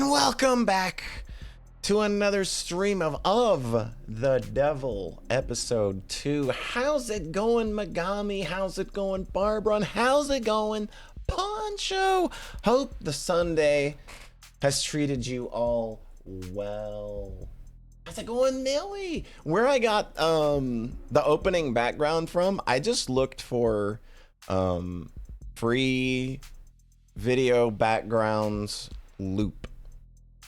And welcome back to another stream of The Devil, episode 2. How's it going, Megami? How's it going, Barbara? And how's it going, Poncho? Hope the Sunday has treated you all well. How's it going, Millie? Where I got the opening background from, I just looked for free video backgrounds loop.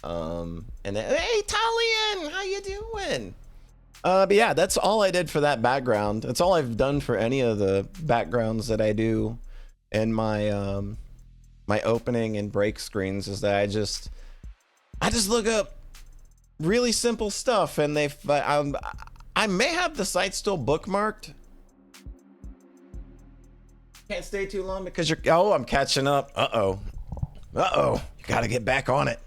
And then, hey, Talian, how you doing? But yeah, that's all I did for that background. That's all I've done for any of the backgrounds that I do in my my opening and break screens, is that I just look up really simple stuff, and I may have the site still bookmarked. Can't stay too long because I'm catching up. Uh-oh. You gotta get back on it.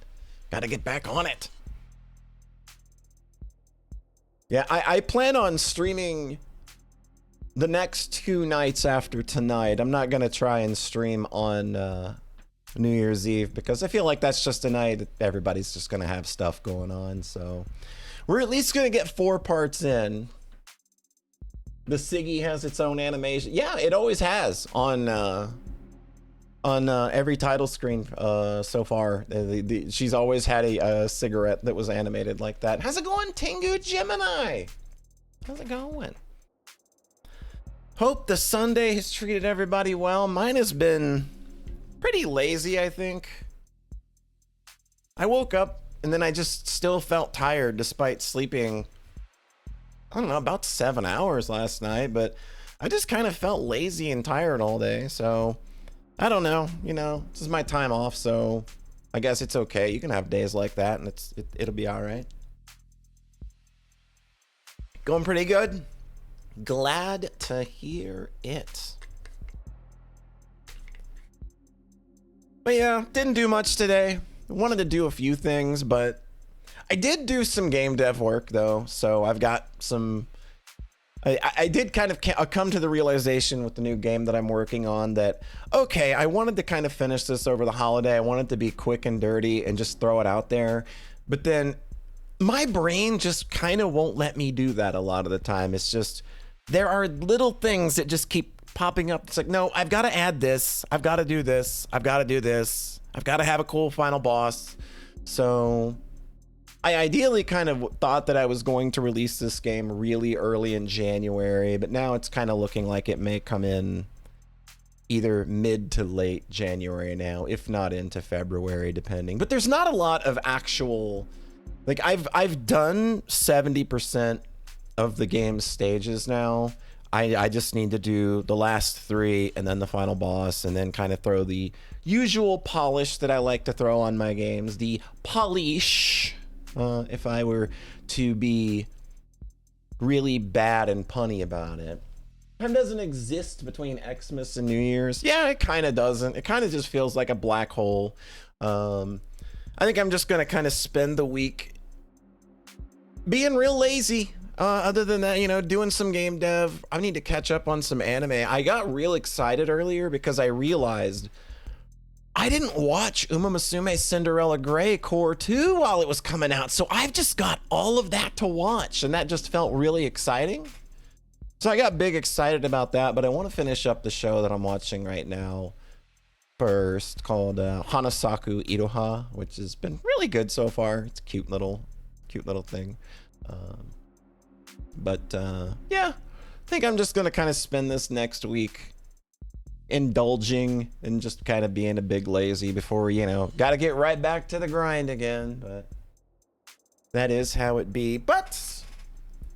Yeah, I plan on streaming the next 2 nights after tonight. I'm not gonna try and stream on New Year's Eve because I feel like that's just a night that everybody's just gonna have stuff going on. So we're at least gonna get 4 parts in. The Siggy has its own animation. Yeah, it always has on every title screen so far. She's always had a cigarette that was animated like that. How's it going, Tengu Gemini? How's it going? Hope the Sunday has treated everybody well. Mine has been pretty lazy, I think. I woke up and then I just still felt tired despite sleeping, I don't know, about 7 hours last night, but I just kind of felt lazy and tired all day. So I don't know, this is my time off, so I guess it's okay. You can have days like that and it'll be all right. Going pretty good. Glad to hear it. But yeah, didn't do much today. Wanted to do a few things, but I did do some game dev work though, so I've got some. I did kind of come to the realization with the new game that I'm working on that, okay, I wanted to kind of finish this over the holiday. I wanted to be quick and dirty and just throw it out there. But then my brain just kind of won't let me do that a lot of the time. It's just, there are little things that just keep popping up. It's like, no, I've got to add this. I've got to do this. I've got to do this. I've got to have a cool final boss. So I ideally kind of thought that I was going to release this game really early in January, but now it's kind of looking like it may come in either mid to late January now, if not into February, depending. But there's not a lot of actual, like I've done 70% of the game's stages now. I just need to do the last 3 and then the final boss, and then kind of throw the usual polish that I like to throw on my games, the polish. If I were to be really bad and punny about it. Time doesn't exist between Xmas and New Year's. Yeah, it kind of doesn't. It kind of just feels like a black hole. I think I'm just going to kind of spend the week being real lazy. Other than that, doing some game dev. I need to catch up on some anime. I got real excited earlier because I realized I didn't watch Uma Musume Cinderella Grey Core 2 while it was coming out, so I've just got all of that to watch, and that just felt really exciting. So I got big excited about that, but I want to finish up the show that I'm watching right now first, called Hanasaku Iroha, which has been really good so far. It's a cute little thing. Yeah, I think I'm just gonna kind of spend this next week indulging and just kind of being a big lazy before, gotta get right back to the grind again. But that is how it be. But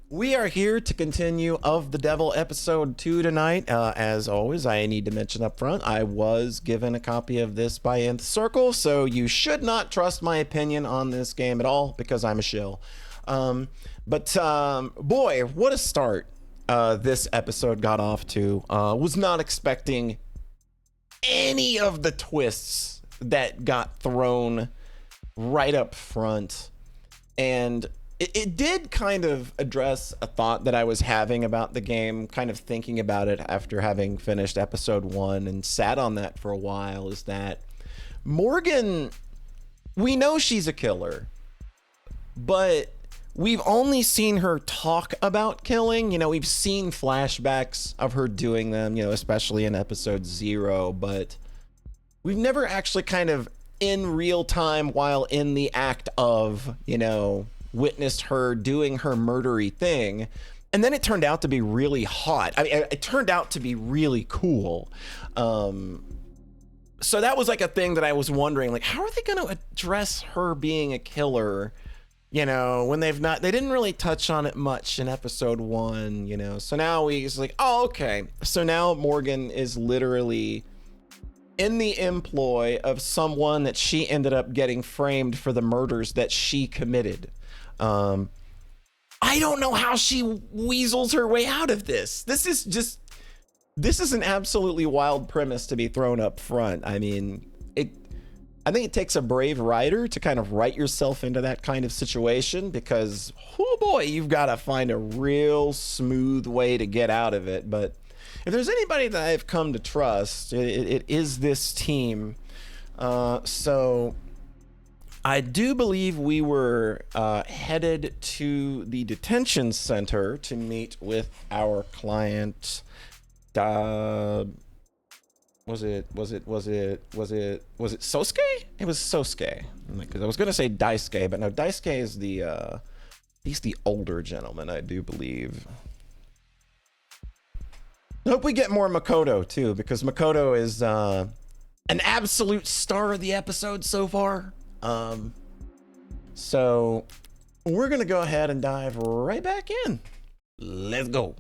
we are here to continue of The Devil episode 2 tonight. As always, I need to mention up front, I was given a copy of this by Nth Circle, so you should not trust my opinion on this game at all because I'm a shill. Boy, what a start this episode got off to. Was not expecting any of the twists that got thrown right up front. And it did kind of address a thought that I was having about the game, kind of thinking about it after having finished episode 1 and sat on that for a while, is that Morgan we know she's a killer, but we've only seen her talk about killing. You know, we've seen flashbacks of her doing them, you know, especially in episode 0, but we've never actually kind of in real time while in the act of, you know, witnessed her doing her murdery thing. And then it turned out to be really hot. I mean, it turned out to be really cool. So that was like a thing that I was wondering, like, how are they going to address her being a killer? You know, when they didn't really touch on it much in episode 1, you know. So now it's like, oh, okay. So now Morgan is literally in the employ of someone that she ended up getting framed for the murders that she committed. I don't know how she weasels her way out of this. This is an absolutely wild premise to be thrown up front. I mean, I think it takes a brave writer to kind of write yourself into that kind of situation, because, oh boy, you've got to find a real smooth way to get out of it. But if there's anybody that I've come to trust, it is this team. So I do believe we were headed to the detention center to meet with our client. Was it Sosuke? It was Sosuke. Because I was gonna say Daisuke, but no, Daisuke is he's the older gentleman, I do believe. I hope we get more Makoto too, because Makoto is an absolute star of the episode so far. So we're gonna go ahead and dive right back in. Let's go.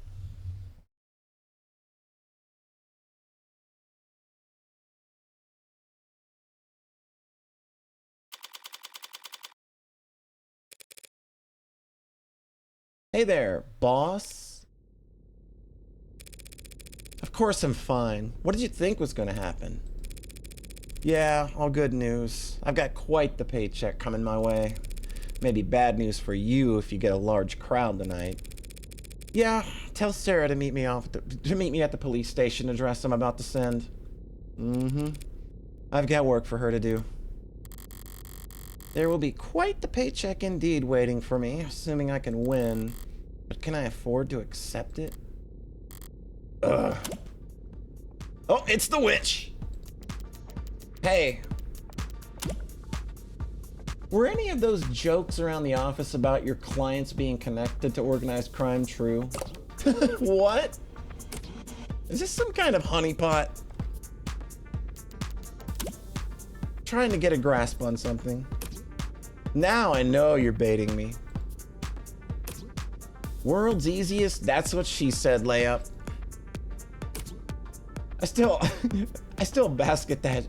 Hey there, boss. Of course I'm fine. What did you think was gonna happen? Yeah, all good news. I've got quite the paycheck coming my way. Maybe bad news for you if you get a large crowd tonight. Yeah, tell Sarah to meet me at the police station address I'm about to send. I've got work for her to do. There will be quite the paycheck indeed waiting for me, assuming I can win. But can I afford to accept it? Ugh. Oh, it's the witch! Hey. Were any of those jokes around the office about your clients being connected to organized crime true? What? Is this some kind of honeypot? Trying to get a grasp on something. Now I know you're baiting me. World's easiest, that's what she said, layup. I still basket that.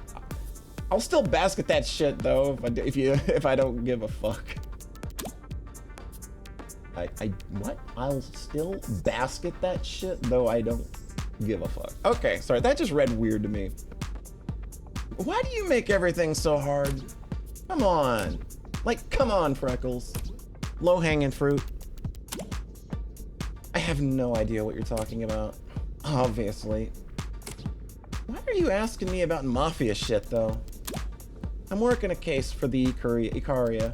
I'll still basket that shit though if I don't give a fuck. What? I'll still basket that shit though I don't give a fuck. Okay, sorry, that just read weird to me. Why do you make everything so hard? Come on. Like, come on, Freckles. Low-hanging fruit. I have no idea what you're talking about. Obviously. Why are you asking me about mafia shit, though? I'm working a case for the Ikaria,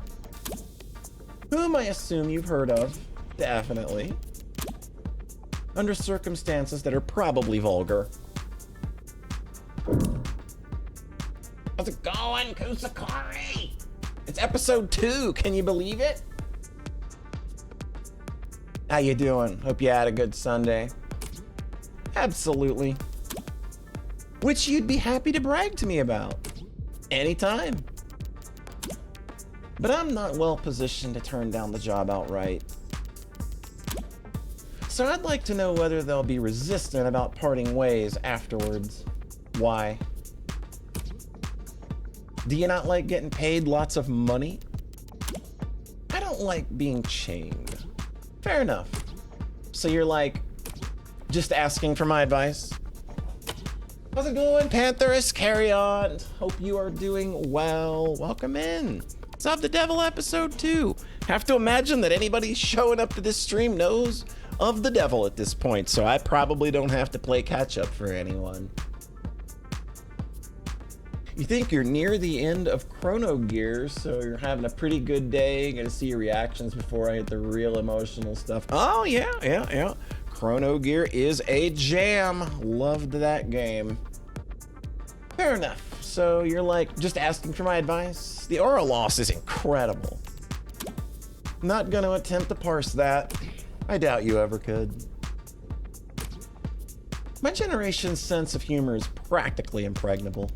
whom I assume you've heard of. Definitely. Under circumstances that are probably vulgar. How's it going, Kusakari? It's episode 2, can you believe it? How you doing? Hope you had a good Sunday. Absolutely. Which you'd be happy to brag to me about. Anytime. But I'm not well positioned to turn down the job outright. So I'd like to know whether they'll be resistant about parting ways afterwards. Why? Do you not like getting paid lots of money? I don't like being chained. Fair enough. So you're like, just asking for my advice? How's it going, Pantherus? Carry on. Hope you are doing well. Welcome in. It's Of the Devil episode 2. Have to imagine that anybody showing up to this stream knows of the devil at this point, so I probably don't have to play catch up for anyone. You think you're near the end of Chrono Gear, so you're having a pretty good day. Gonna see your reactions before I hit the real emotional stuff. Oh, yeah. Chrono Gear is a jam. Loved that game. Fair enough. So you're like, just asking for my advice? The aura loss is incredible. Not gonna attempt to parse that. I doubt you ever could. My generation's sense of humor is practically impregnable.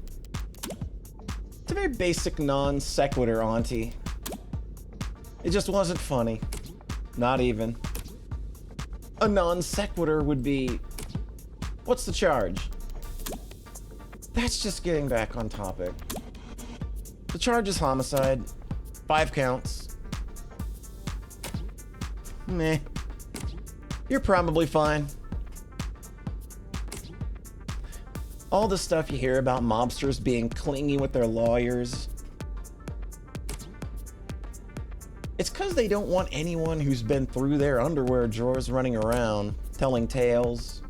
It's a very basic non sequitur, auntie. It just wasn't funny. Not even. A non sequitur would be, what's the charge? That's just getting back on topic. The charge is homicide. 5 counts. Meh. You're probably fine. All the stuff you hear about mobsters being clingy with their lawyers. It's because they don't want anyone who's been through their underwear drawers running around, telling tales.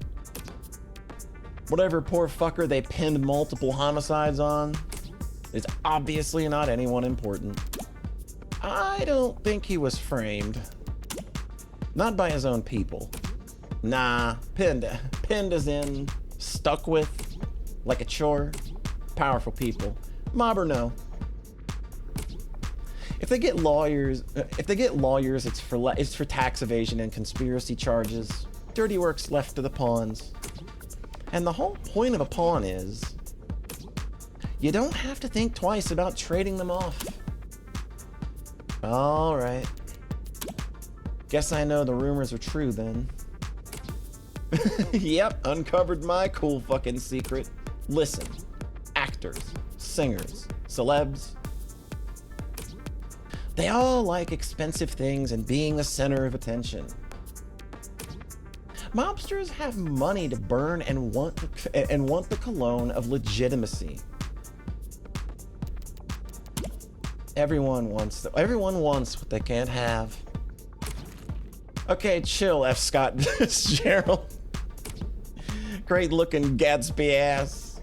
Whatever poor fucker they pinned multiple homicides on is obviously not anyone important. I don't think he was framed. Not by his own people. Nah, pinned as in stuck with, like a chore. Powerful people. Mob or no. If they get lawyers, it's for tax evasion and conspiracy charges. Dirty work's left to the pawns. And the whole point of a pawn is, you don't have to think twice about trading them off. All right. Guess I know the rumors are true then. Yep, uncovered my cool fucking secret. Listen, actors, singers, celebs, they all like expensive things and being the center of attention. Mobsters have money to burn and want the cologne of legitimacy. Everyone wants what they can't have. Okay, chill, F. Scott Fitzgerald. Great looking Gatsby ass.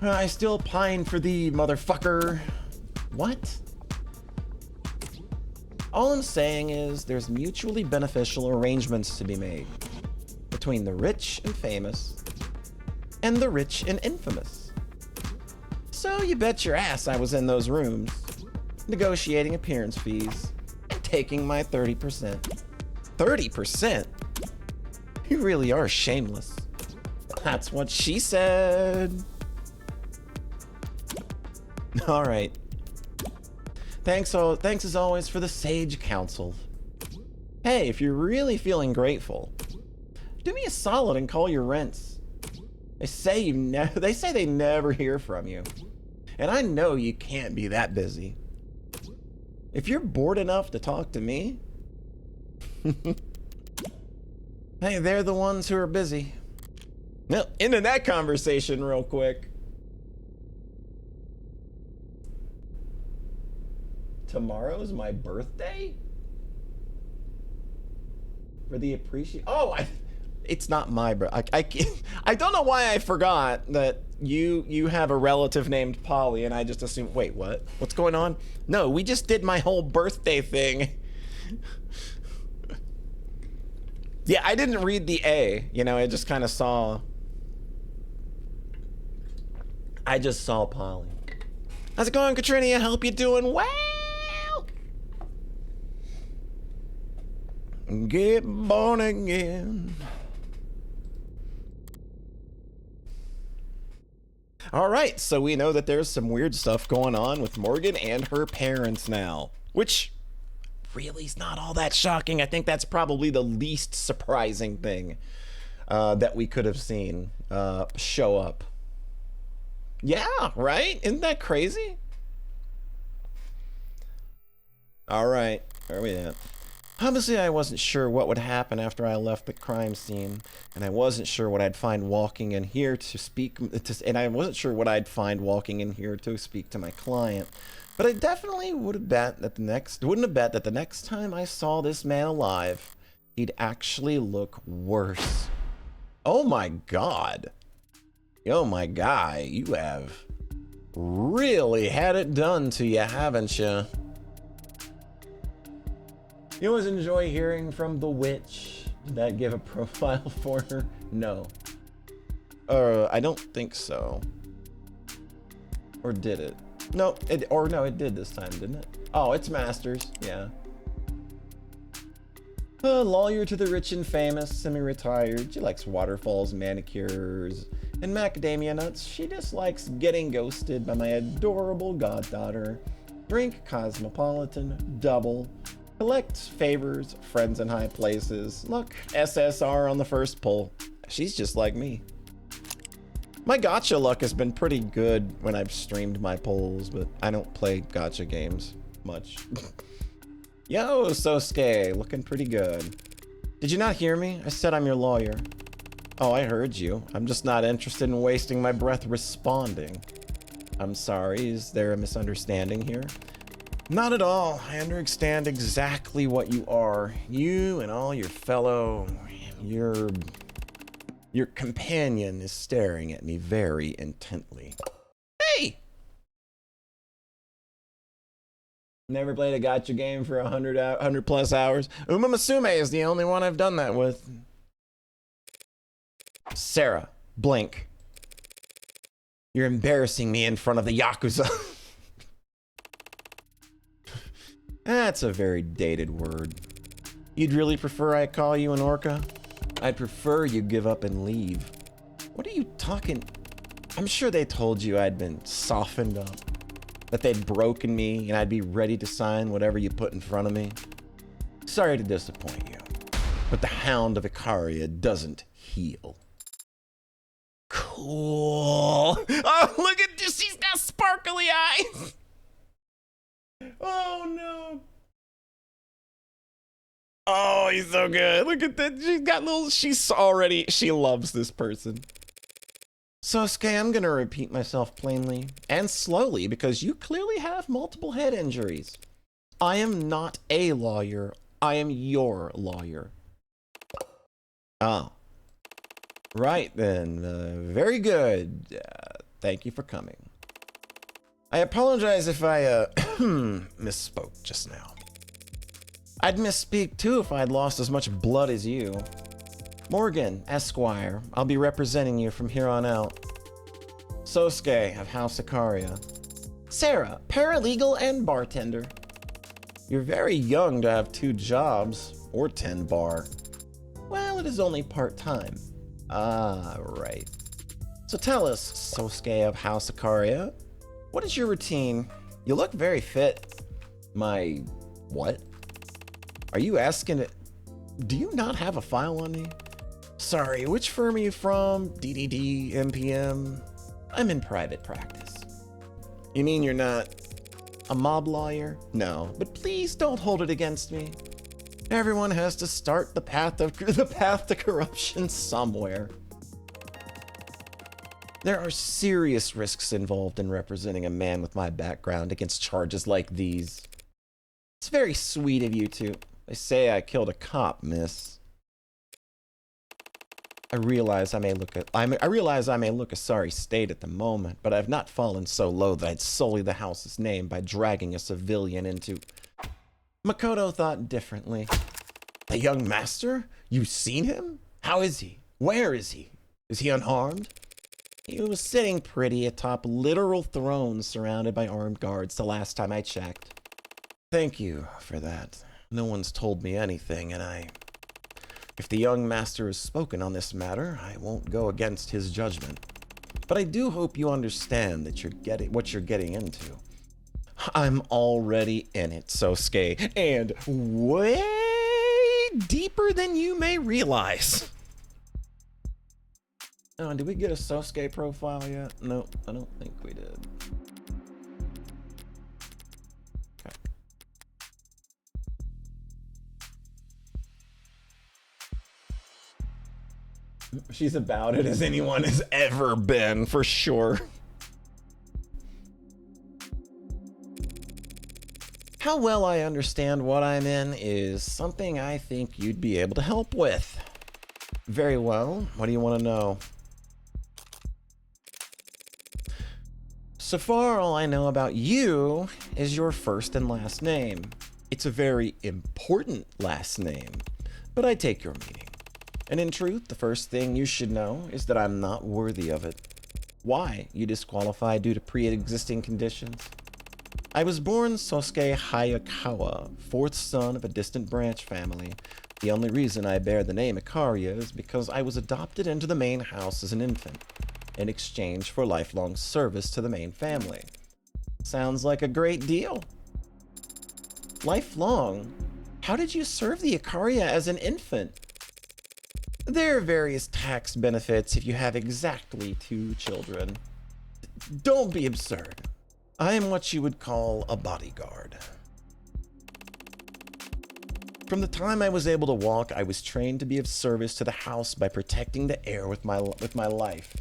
I still pine for thee, motherfucker. What? All I'm saying is there's mutually beneficial arrangements to be made between the rich and famous and the rich and infamous. So you bet your ass I was in those rooms, negotiating appearance fees and taking my 30%. 30%? You really are shameless. That's what she said. All right. Thanks as always for the sage counsel. Hey, if you're really feeling grateful, do me a solid and call your rents. They say they never hear from you. And I know you can't be that busy. If you're bored enough to talk to me, hey, they're the ones who are busy. Now, into that conversation real quick. Tomorrow's my birthday? For the appreciation. Oh, it's not my birthday. I don't know why I forgot that you have a relative named Polly, and I just assumed, wait, what? What's going on? No, we just did my whole birthday thing. Yeah, I didn't read the A, you know, I just kind of saw. I just saw Polly. How's it going, Katrina? I hope you're doing well. Get born again. All right, so we know that there's some weird stuff going on with Morgan and her parents now, which really is not all that shocking. I think that's probably the least surprising thing that we could have seen show up. Yeah, right? Isn't that crazy? All right, where are we at? Obviously, I wasn't sure what would happen after I left the crime scene, and I wasn't sure what I'd find walking in here to speak to my client. But I definitely wouldn't bet that the next time I saw this man alive, he'd actually look worse. Oh my God. Yo, my guy, you have really had it done to you, haven't you? You always enjoy hearing from the witch. Did that give a profile for her? No. I don't think so. Or did it? No, it did this time, didn't it? Oh, it's Masters, yeah. A lawyer to the rich and famous, semi-retired. She likes waterfalls, manicures, and macadamia nuts. She dislikes getting ghosted by my adorable goddaughter. Drink cosmopolitan, double. Collect favors, friends in high places. Look, SSR on the first pull. She's just like me. My gacha luck has been pretty good when I've streamed my polls, but I don't play gacha games much. Yo, Sosuke, looking pretty good. Did you not hear me? I said I'm your lawyer. Oh, I heard you. I'm just not interested in wasting my breath responding. I'm sorry, is there a misunderstanding here? Not at all. I understand exactly what you are. You and all your fellow... Your companion is staring at me very intently. Hey! Never played a gacha game for 100 plus hours. Uma Musume is the only one I've done that with. Sarah, blink. You're embarrassing me in front of the Yakuza. That's a very dated word. You'd really prefer I call you an orca? I'd prefer you give up and leave. What are you talking? I'm sure they told you I'd been softened up, that they'd broken me and I'd be ready to sign whatever you put in front of me. Sorry to disappoint you, but the Hound of Ikaria doesn't heal. Cool. Oh, look at this. She's got sparkly eyes. Oh, no. Oh, he's so good. Look at that. She's got little... She loves this person. Sosuke, I'm gonna repeat myself plainly and slowly because you clearly have multiple head injuries. I am not a lawyer. I am your lawyer. Oh. Right then. Very good. Thank you for coming. I apologize if I misspoke just now. I'd misspeak too if I'd lost as much blood as you. Morgan, Esquire, I'll be representing you from here on out. Sosuke of House Ikaria. Sarah, paralegal and bartender. You're very young to have 2 jobs, or 10 bar. Well, it is only part-time. Ah, right. So tell us, Sosuke of House Ikaria, what is your routine? You look very fit. My... what? Are you asking it? Do you not have a file on me? Sorry, which firm are you from? DDD, MPM? I'm in private practice. You mean you're not a mob lawyer? No, but please don't hold it against me. Everyone has to start the path to corruption somewhere. There are serious risks involved in representing a man with my background against charges like these. It's very sweet of you to... They say I killed a cop, miss. I realize I may look a sorry state at the moment, but I've not fallen so low that I'd sully the house's name by dragging a civilian into... Makoto thought differently. The young master? You've seen him? How is he? Where is he? Is he unharmed? He was sitting pretty atop literal thrones surrounded by armed guards the last time I checked. Thank you for that. No one's told me anything, and if the young master has spoken on this matter, I won't go against his judgment. But I do hope you understand that what you're getting into. I'm already in it, Sosuke, and way deeper than you may realize. Oh, did we get a Sosuke profile yet? No, I don't think we did. She's about it as anyone has ever been, for sure. How well I understand what I'm in is something I think you'd be able to help with. Very well. What do you want to know? So far, all I know about you is your first and last name. It's a very important last name, but I take your meaning. And in truth, the first thing you should know is that I'm not worthy of it. Why? You disqualified due to pre-existing conditions? I was born Sosuke Hayakawa, fourth son of a distant branch family. The only reason I bear the name Ikaria is because I was adopted into the main house as an infant, in exchange for lifelong service to the main family. Sounds like a great deal. Lifelong? How did you serve the Ikaria as an infant? There are various tax benefits if you have exactly 2 children. Don't be absurd. I am what you would call a bodyguard. From the time I was able to walk, I was trained to be of service to the house by protecting the air with my life.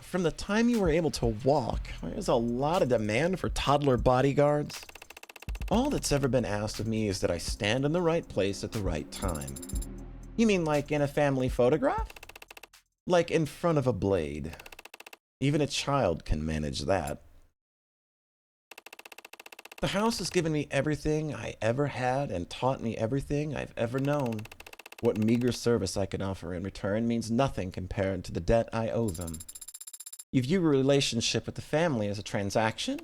From the time you were able to walk, there's a lot of demand for toddler bodyguards. All that's ever been asked of me is that I stand in the right place at the right time. You mean like in a family photograph? Like in front of a blade. Even a child can manage that. The house has given me everything I ever had and taught me everything I've ever known. What meager service I can offer in return means nothing compared to the debt I owe them. You view a relationship with the family as a transaction?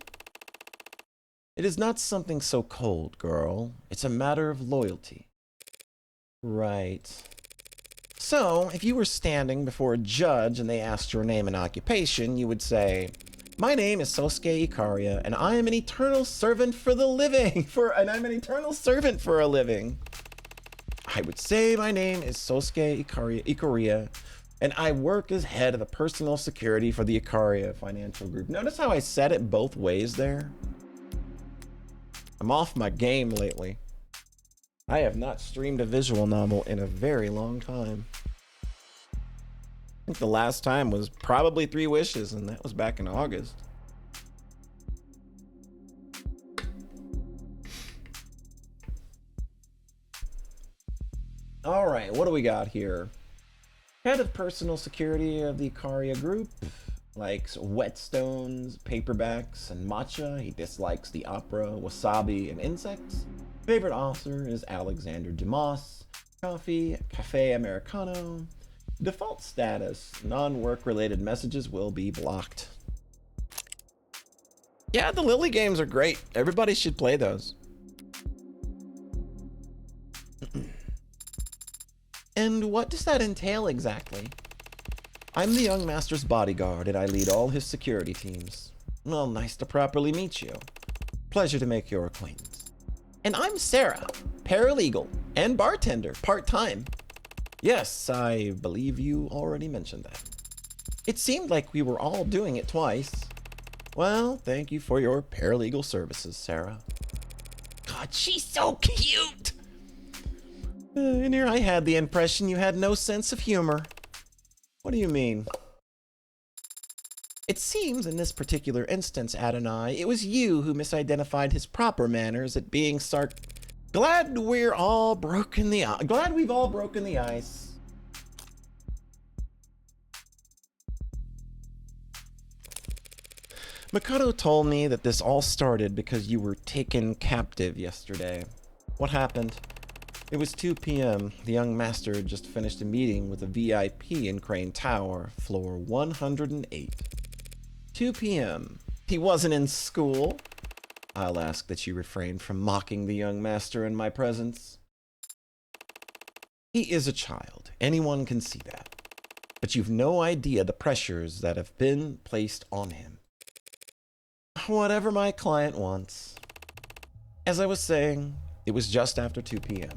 It is not something so cold, girl. It's a matter of loyalty. Right. So, if you were standing before a judge and they asked your name and occupation, you would say, "My name is Sosuke Ikaria, and I am an eternal servant for the living." I'm an eternal servant for a living. I would say my name is Sosuke Ikaria, and I work as head of the personal security for the Ikaria Financial Group. Notice how I said it both ways there? I'm off my game lately. I have not streamed a visual novel in a very long time. I think the last time was probably 3 Wishes, and that was back in August. All right, what do we got here? Head of personal security of the Ikaria Group. Likes whetstones, paperbacks, and matcha. He dislikes the opera, wasabi, and insects. Favorite author is Alexander Dumas. Coffee, cafe americano. Default status, non-work related messages will be blocked. Yeah, the Lily games are great. Everybody should play those. And what does that entail exactly? I'm the young master's bodyguard, and I lead all his security teams. Well, nice to properly meet you. Pleasure to make your acquaintance. And I'm Sarah, paralegal and bartender, part-time. Yes, I believe you already mentioned that. It seemed like we were all doing it twice. Well, thank you for your paralegal services, Sarah. God, she's so cute! And here I had the impression you had no sense of humor. What do you mean? It seems in this particular instance, Adonai, it was you who misidentified his proper manners at being Glad we've all broken the ice. Makoto told me that this all started because you were taken captive yesterday. What happened? It was 2 p.m. The young master had just finished a meeting with a VIP in Crane Tower, floor 108. 2 p.m. He wasn't in school. I'll ask that you refrain from mocking the young master in my presence. He is a child. Anyone can see that. But you've no idea the pressures that have been placed on him. Whatever my client wants. As I was saying, it was just after 2 p.m.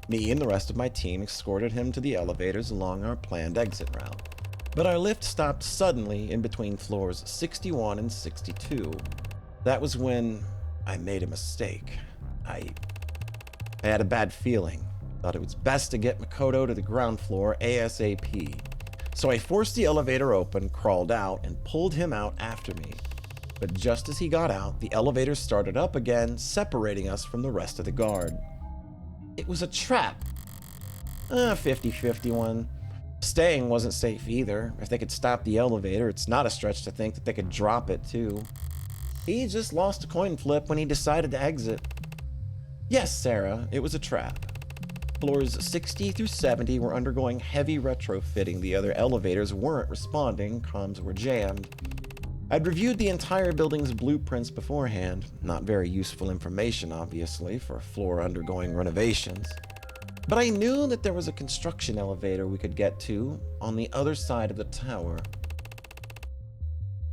Me and the rest of my team escorted him to the elevators along our planned exit route. But our lift stopped suddenly in between floors 61 and 62. That was when I made a mistake. I had a bad feeling. Thought it was best to get Makoto to the ground floor ASAP. So I forced the elevator open, crawled out, and pulled him out after me. But just as he got out, the elevator started up again, separating us from the rest of the guard. It was a trap. 50-50 one. Staying wasn't safe either. If they could stop the elevator, it's not a stretch to think that they could drop it too. He just lost a coin flip when he decided to exit. Yes, Sarah, it was a trap. Floors 60 through 70 were undergoing heavy retrofitting. The other elevators weren't responding. Comms were jammed. I'd reviewed the entire building's blueprints beforehand. Not very useful information, obviously, for a floor undergoing renovations. But I knew that there was a construction elevator we could get to on the other side of the tower.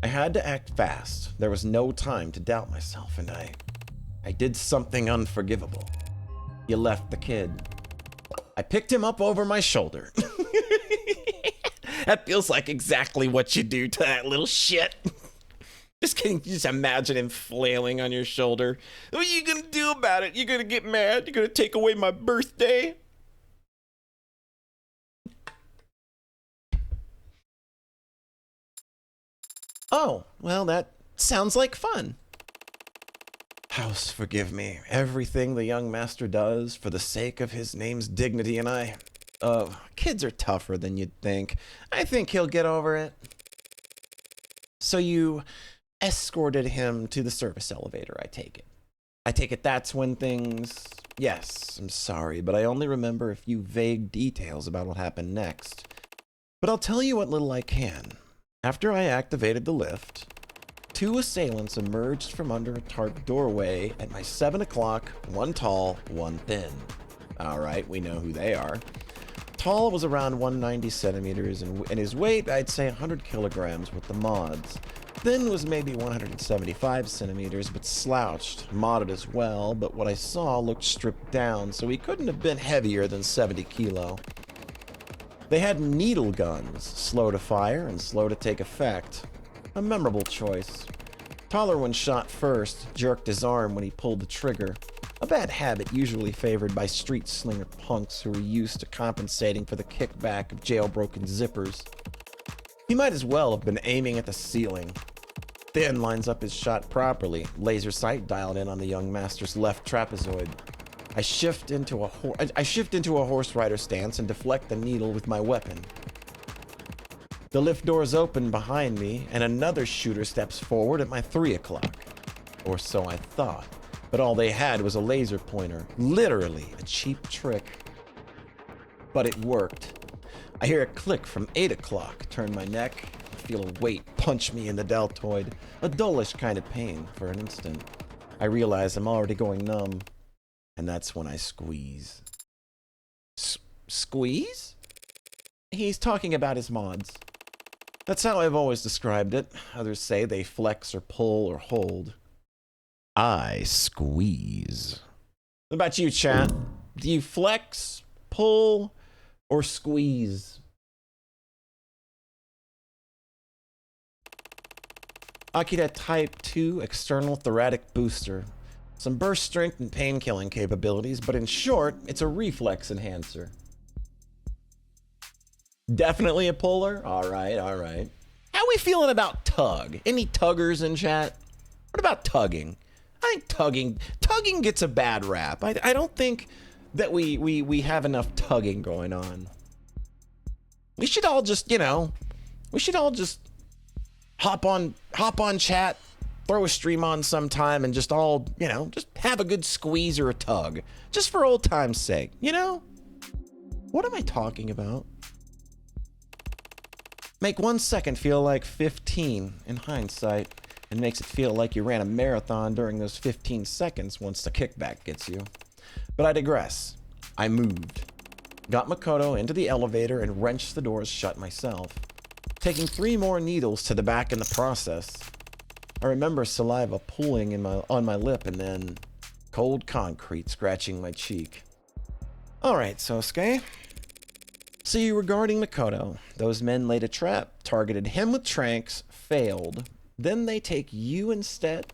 I had to act fast. There was no time to doubt myself, and I did something unforgivable. You left the kid. I picked him up over my shoulder. That feels like exactly what you do to that little shit. Just kidding. Just imagine him flailing on your shoulder. What are you gonna do about it? You gonna get mad? You gonna take away my birthday? Oh, well, that sounds like fun. House, forgive me. Everything the young master does for the sake of his name's dignity, and kids are tougher than you'd think. I think he'll get over it. So you escorted him to the service elevator, I take it. I take it that's when things... Yes, I'm sorry, but I only remember a few vague details about what happened next. But I'll tell you what little I can. After I activated the lift, two assailants emerged from under a tarp doorway at my 7 o'clock, one tall, one thin. All right, we know who they are. Tall was around 190 centimeters, and his weight, I'd say 100 kilograms with the mods. Thin was maybe 175 centimeters, but slouched, modded as well, but what I saw looked stripped down, so he couldn't have been heavier than 70 kilo. They had needle guns, slow to fire and slow to take effect. A memorable choice. Taller one shot first, jerked his arm when he pulled the trigger. A bad habit usually favored by street slinger punks who were used to compensating for the kickback of jailbroken zippers. He might as well have been aiming at the ceiling. Thin lines up his shot properly, laser sight dialed in on the young master's left trapezoid. I shift into a horse rider stance and deflect the needle with my weapon. The lift doors open behind me, and another shooter steps forward at my 3 o'clock. Or so I thought, but all they had was a laser pointer. Literally a cheap trick. But it worked. I hear a click from 8 o'clock, turn my neck, feel a weight punch me in the deltoid. A dullish kind of pain for an instant. I realize I'm already going numb. And that's when I squeeze. Squeeze? He's talking about his mods. That's how I've always described it. Others say they flex or pull or hold. I squeeze. What about you, chat? Do you flex, pull, or squeeze? Akira Type 2 external thoracic booster. Some burst strength and pain killing capabilities, but in short, it's a reflex enhancer. Definitely a puller? Alright, alright. How we feeling about tug? Any tuggers in chat? What about tugging? I think tugging gets a bad rap. I don't think that we have enough tugging going on. We should all just, hop on chat, throw a stream on sometime, and just all, just have a good squeeze or a tug. Just for old time's sake, What am I talking about? Make 1 second feel like 15 in hindsight, and makes it feel like you ran a marathon during those 15 seconds once the kickback gets you. But I digress. I moved. Got Makoto into the elevator and wrenched the doors shut myself, taking 3 more needles to the back in the process. I remember saliva pooling on my lip and then cold concrete scratching my cheek. Alright, Sosuke. See, regarding Makoto, those men laid a trap, targeted him with tranks, failed. Then they take you instead?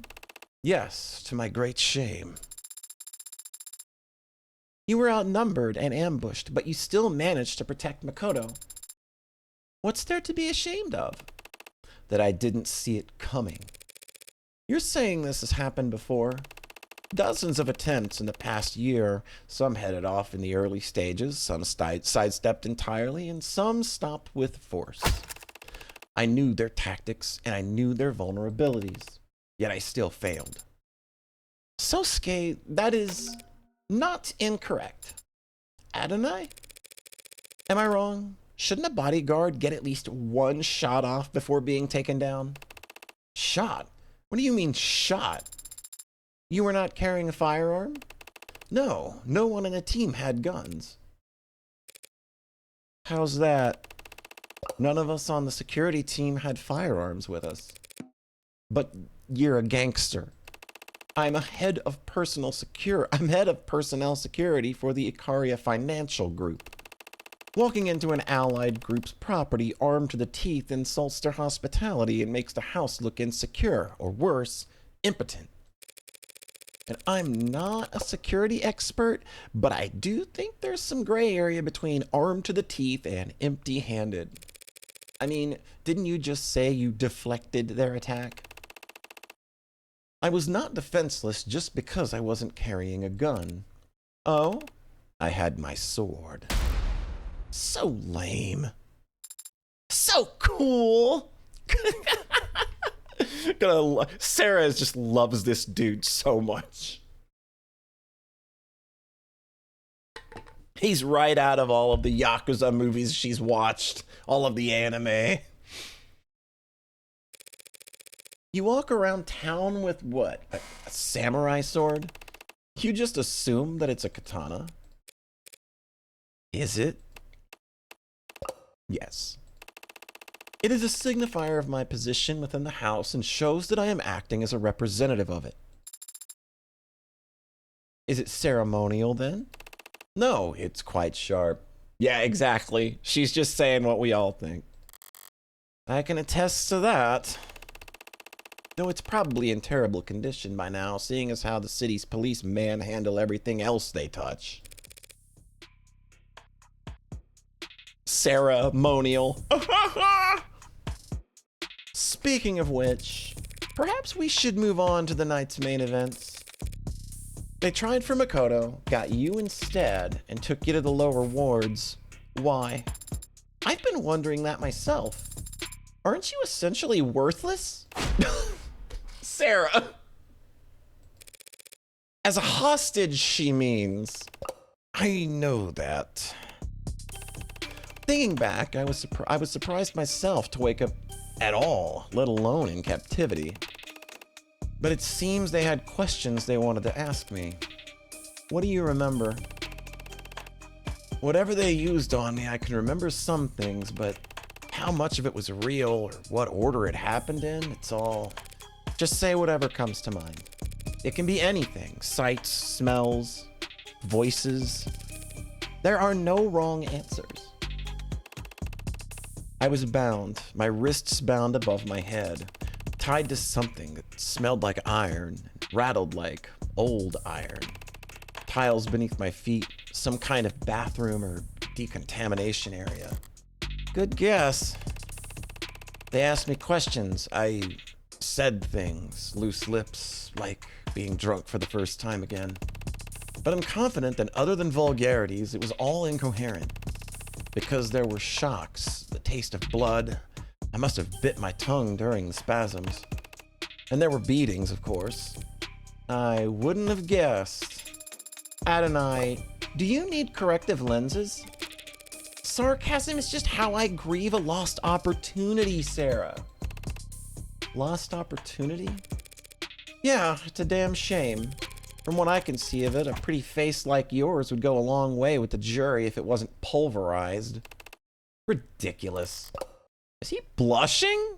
Yes, to my great shame. You were outnumbered and ambushed, but you still managed to protect Makoto. What's there to be ashamed of? That I didn't see it coming. You're saying this has happened before? Dozens of attempts in the past year, some headed off in the early stages, some sidestepped entirely, and some stopped with force. I knew their tactics, and I knew their vulnerabilities. yet I still failed. Sosuke, that is not incorrect. Adonai? Am I wrong? Shouldn't a bodyguard get at least one shot off before being taken down? Shot? What do you mean shot? You were not carrying a firearm? No, no one in the team had guns. How's that? None of us on the security team had firearms with us. But you're a gangster. I'm head of personnel security for the Ikaria Financial Group. Walking into an allied group's property armed to the teeth insults their hospitality and makes the house look insecure, or worse, impotent. And I'm not a security expert, but I do think there's some gray area between armed to the teeth and empty-handed. I mean, didn't you just say you deflected their attack? I was not defenseless just because I wasn't carrying a gun. Oh? I had my sword. So lame. So cool! Sarah just loves this dude so much. He's right out of all of the Yakuza movies she's watched, all of the anime. You walk around town with what? A samurai sword? You just assume that it's a katana? Is it? Yes. It is a signifier of my position within the house and shows that I am acting as a representative of it. Is it ceremonial then? No, it's quite sharp. Yeah, exactly. She's just saying what we all think. I can attest to that. Though it's probably in terrible condition by now, seeing as how the city's police manhandle everything else they touch. Ceremonial. Speaking of which, perhaps we should move on to the night's main events. They tried for Makoto, got you instead, and took you to the lower wards. Why? I've been wondering that myself. Aren't you essentially worthless? Sarah. As a hostage, she means. I know that. Thinking back, I was surprised myself to wake up at all, let alone in captivity. But it seems they had questions they wanted to ask me. What do you remember? Whatever they used on me, I can remember some things, but how much of it was real or what order it happened in, it's all... Just say whatever comes to mind. It can be anything. Sights, smells, voices. There are no wrong answers. I was bound, my wrists bound above my head, tied to something that smelled like iron, rattled like old iron. Tiles beneath my feet, some kind of bathroom or decontamination area. Good guess. They asked me questions. I said things, loose lips, like being drunk for the first time again. But I'm confident that other than vulgarities, it was all incoherent. Because there were shocks, the taste of blood. I must have bit my tongue during the spasms. And there were beatings, of course. I wouldn't have guessed. Adonai, do you need corrective lenses? Sarcasm is just how I grieve a lost opportunity, Sarah. Lost opportunity? Yeah, it's a damn shame. From what I can see of it, a pretty face like yours would go a long way with the jury if it wasn't pulverized. Ridiculous. Is he blushing?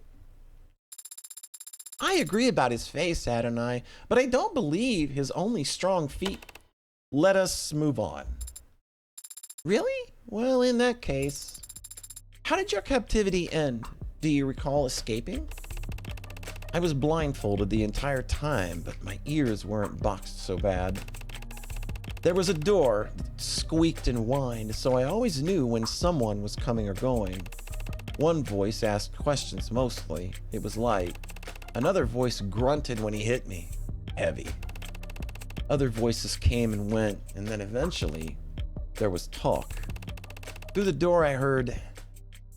I agree about his face, Adonai, but I don't believe his only strong feat. Let us move on. Really? Well, in that case, how did your captivity end? Do you recall escaping? I was blindfolded the entire time, but my ears weren't boxed so bad. There was a door that squeaked and whined, so I always knew when someone was coming or going. One voice asked questions mostly. It was light. Another voice grunted when he hit me. Heavy. Other voices came and went, and then eventually, there was talk. Through the door I heard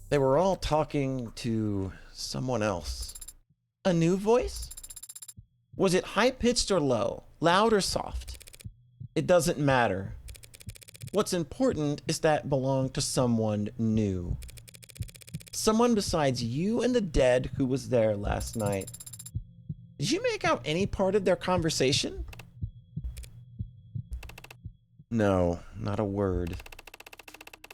they were all talking to someone else. A new voice? Was it high-pitched or low? Loud or soft? It doesn't matter. What's important is that it belonged to someone new. Someone besides you and the dead who was there last night. Did you make out any part of their conversation? No, not a word.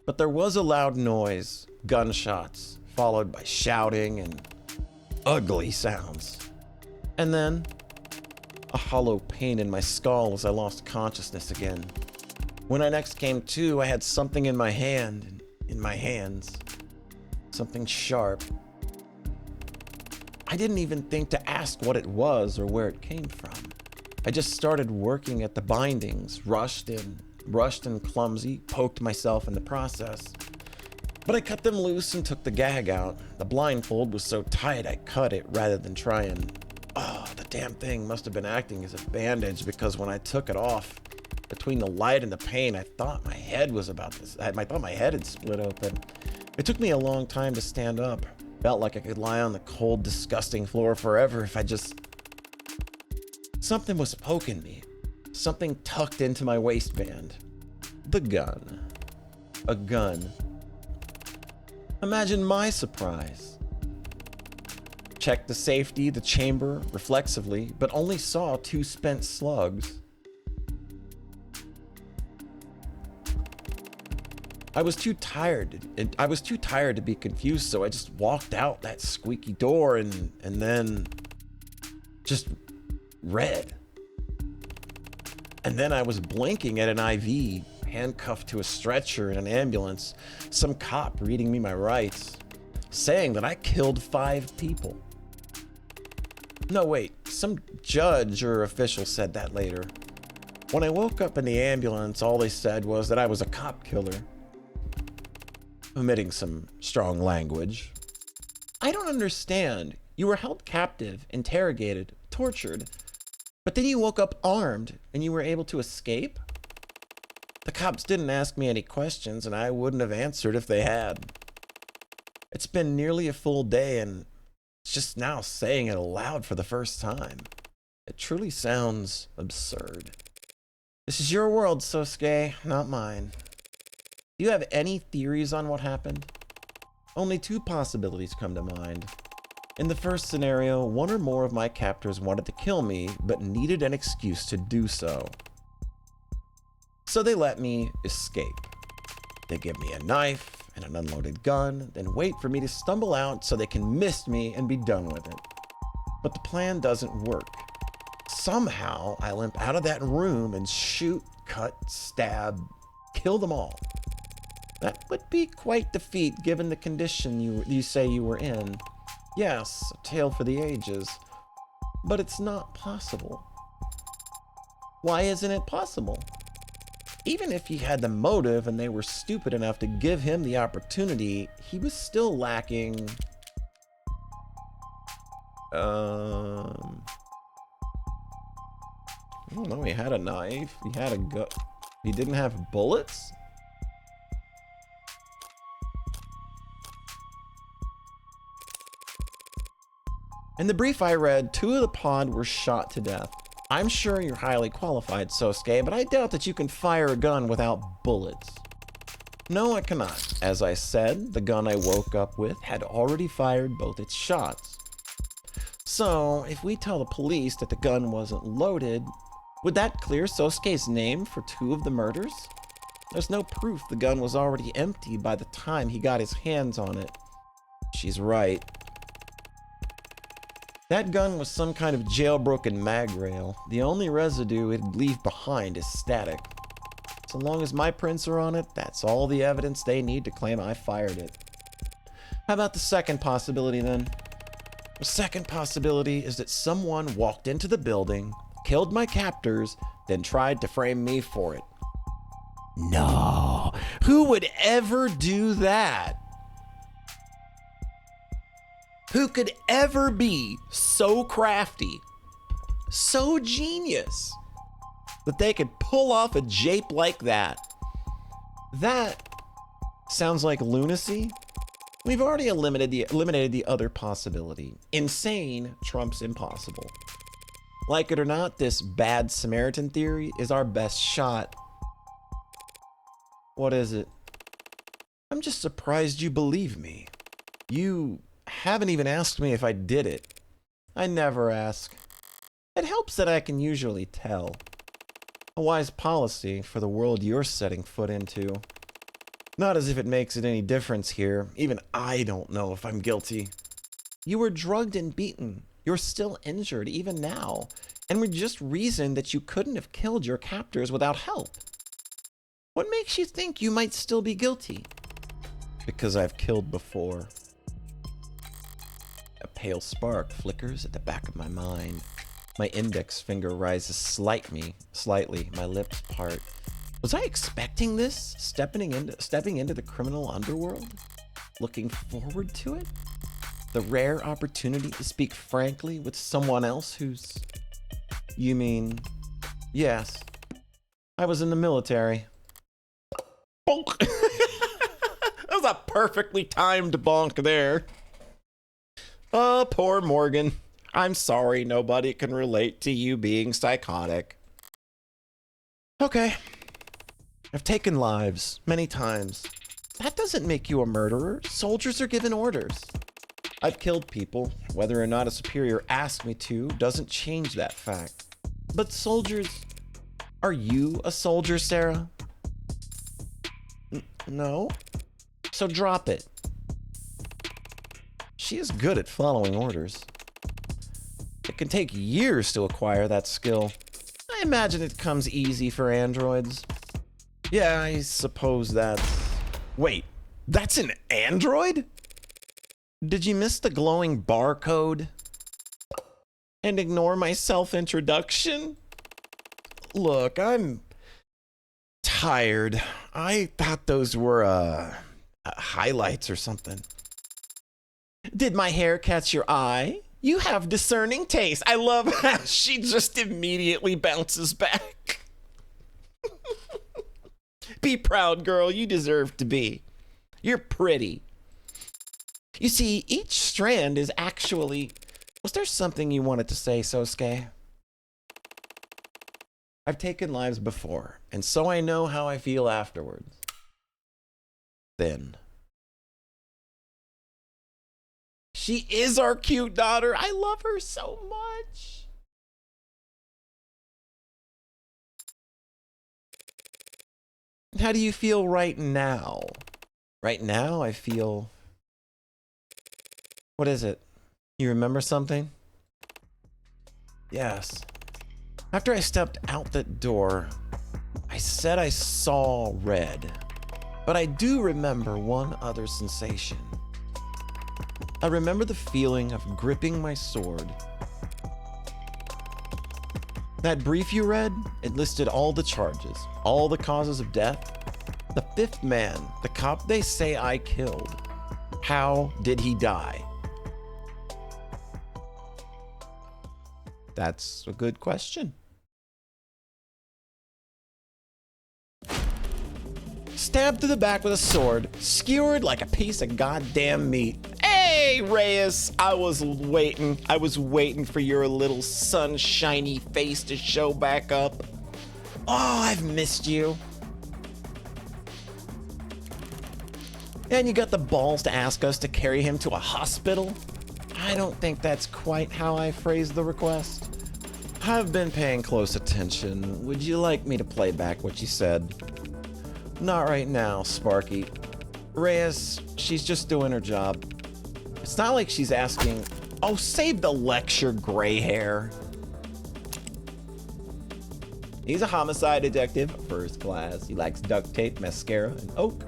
But there was a loud noise, gunshots, followed by shouting and ugly sounds. And then, a hollow pain in my skull as I lost consciousness again. When I next came to, I had something in my hand, and in my hands. Something sharp. I didn't even think to ask what it was or where it came from. I just started working at the bindings, rushed and clumsy, poked myself in the process. But I cut them loose and took the gag out. The blindfold was so tight I cut it rather than try and... Oh, the damn thing must have been acting as a bandage, because when I took it off, between the light and the pain, I thought my head was about this. I thought my head had split open. It took me a long time to stand up. Felt like I could lie on the cold, disgusting floor forever if I just... Something was poking me. Something tucked into my waistband. The gun. A gun. Imagine my surprise. Checked the safety, the chamber, reflexively, but only saw 2 spent slugs. I was too tired to be confused, so I just walked out that squeaky door and then just read. And then I was blinking at an IV, handcuffed to a stretcher in an ambulance, some cop reading me my rights, saying that I killed 5 people. No, wait, some judge or official said that later. When I woke up in the ambulance, all they said was that I was a cop killer. Omitting some strong language. I don't understand. You were held captive, interrogated, tortured, but then you woke up armed and you were able to escape? The cops didn't ask me any questions, and I wouldn't have answered if they had. It's been nearly a full day, and it's just now saying it aloud for the first time. It truly sounds absurd. This is your world, Sosuke, not mine. Do you have any theories on what happened? Only 2 possibilities come to mind. In the first scenario, one or more of my captors wanted to kill me, but needed an excuse to do so. So they let me escape. They give me a knife and an unloaded gun, then wait for me to stumble out so they can miss me and be done with it. But the plan doesn't work. Somehow, I limp out of that room and shoot, cut, stab, kill them all. That would be quite the feat given the condition you say you were in. Yes, a tale for the ages. But it's not possible. Why isn't it possible? Even if he had the motive and they were stupid enough to give him the opportunity, he was still lacking... I don't know, he had a knife, he had a gun. He didn't have bullets? In the brief I read, 2 of the pod were shot to death. I'm sure you're highly qualified, Sosuke, but I doubt that you can fire a gun without bullets. No, I cannot. As I said, the gun I woke up with had already fired both its shots. So, if we tell the police that the gun wasn't loaded, would that clear Sosuke's name for 2 of the murders? There's no proof the gun was already empty by the time he got his hands on it. She's right. That gun was some kind of jailbroken mag rail. The only residue it'd leave behind is static. So long as my prints are on it, that's all the evidence they need to claim I fired it. How about the second possibility then? The second possibility is that someone walked into the building, killed my captors, then tried to frame me for it. No, who would ever do that? Who could ever be so crafty, so genius, that they could pull off a jape like that? That sounds like lunacy. We've already eliminated the other possibility. Insane trumps impossible. Like it or not, this bad Samaritan theory is our best shot. What is it? I'm just surprised you believe me. You haven't even asked me if I did it. I never ask. It helps that I can usually tell. A wise policy for the world you're setting foot into. Not as if it makes it any difference here. Even I don't know if I'm guilty. You were drugged and beaten. You're still injured even now. And we just reasoned that you couldn't have killed your captors without help. What makes you think you might still be guilty? Because I've killed before. A pale spark flickers at the back of my mind. My index finger rises slightly, my lips part. Was I expecting this? Stepping into the criminal underworld? Looking forward to it? The rare opportunity to speak frankly with someone else who's... You mean... Yes. I was in the military. Bonk! That was a perfectly timed bonk there. Oh, poor Morgan. I'm sorry nobody can relate to you being psychotic. Okay. I've taken lives many times. That doesn't make you a murderer. Soldiers are given orders. I've killed people. Whether or not a superior asked me to doesn't change that fact. But soldiers... Are you a soldier, Sarah? No? So drop it. She is good at following orders. It can take years to acquire that skill. I imagine it comes easy for androids. Yeah, I suppose that's... Wait, that's an android? Did you miss the glowing barcode? And ignore my self-introduction? Look, I'm tired. I thought those were, highlights or something. Did my hair catch your eye? You have discerning taste. I love how she just immediately bounces back. Be proud, girl. You deserve to be. You're pretty. You see, each strand is actually... Was there something you wanted to say, Sosuke? I've taken lives before, and so I know how I feel afterwards. Then. She is our cute daughter. I love her so much. How do you feel right now? Right now, I feel... What is it? You remember something? Yes. After I stepped out that door, I said I saw red. But I do remember one other sensation. I remember the feeling of gripping my sword. That brief you read, it listed all the charges, all the causes of death. The fifth man, the cop they say I killed. How did he die? That's a good question. Stabbed to the back with a sword, skewered like a piece of goddamn meat. Hey, Reyes, I was waiting for your little sunshiny face to show back up. Oh, I've missed you. And you got the balls to ask us to carry him to a hospital? I don't think that's quite how I phrased the request. I've been paying close attention. Would you like me to play back what you said? Not right now, Sparky. Reyes, she's just doing her job. It's not like she's asking, oh, save the lecture, gray hair. He's a homicide detective, first class. He likes duct tape, mascara, and oak.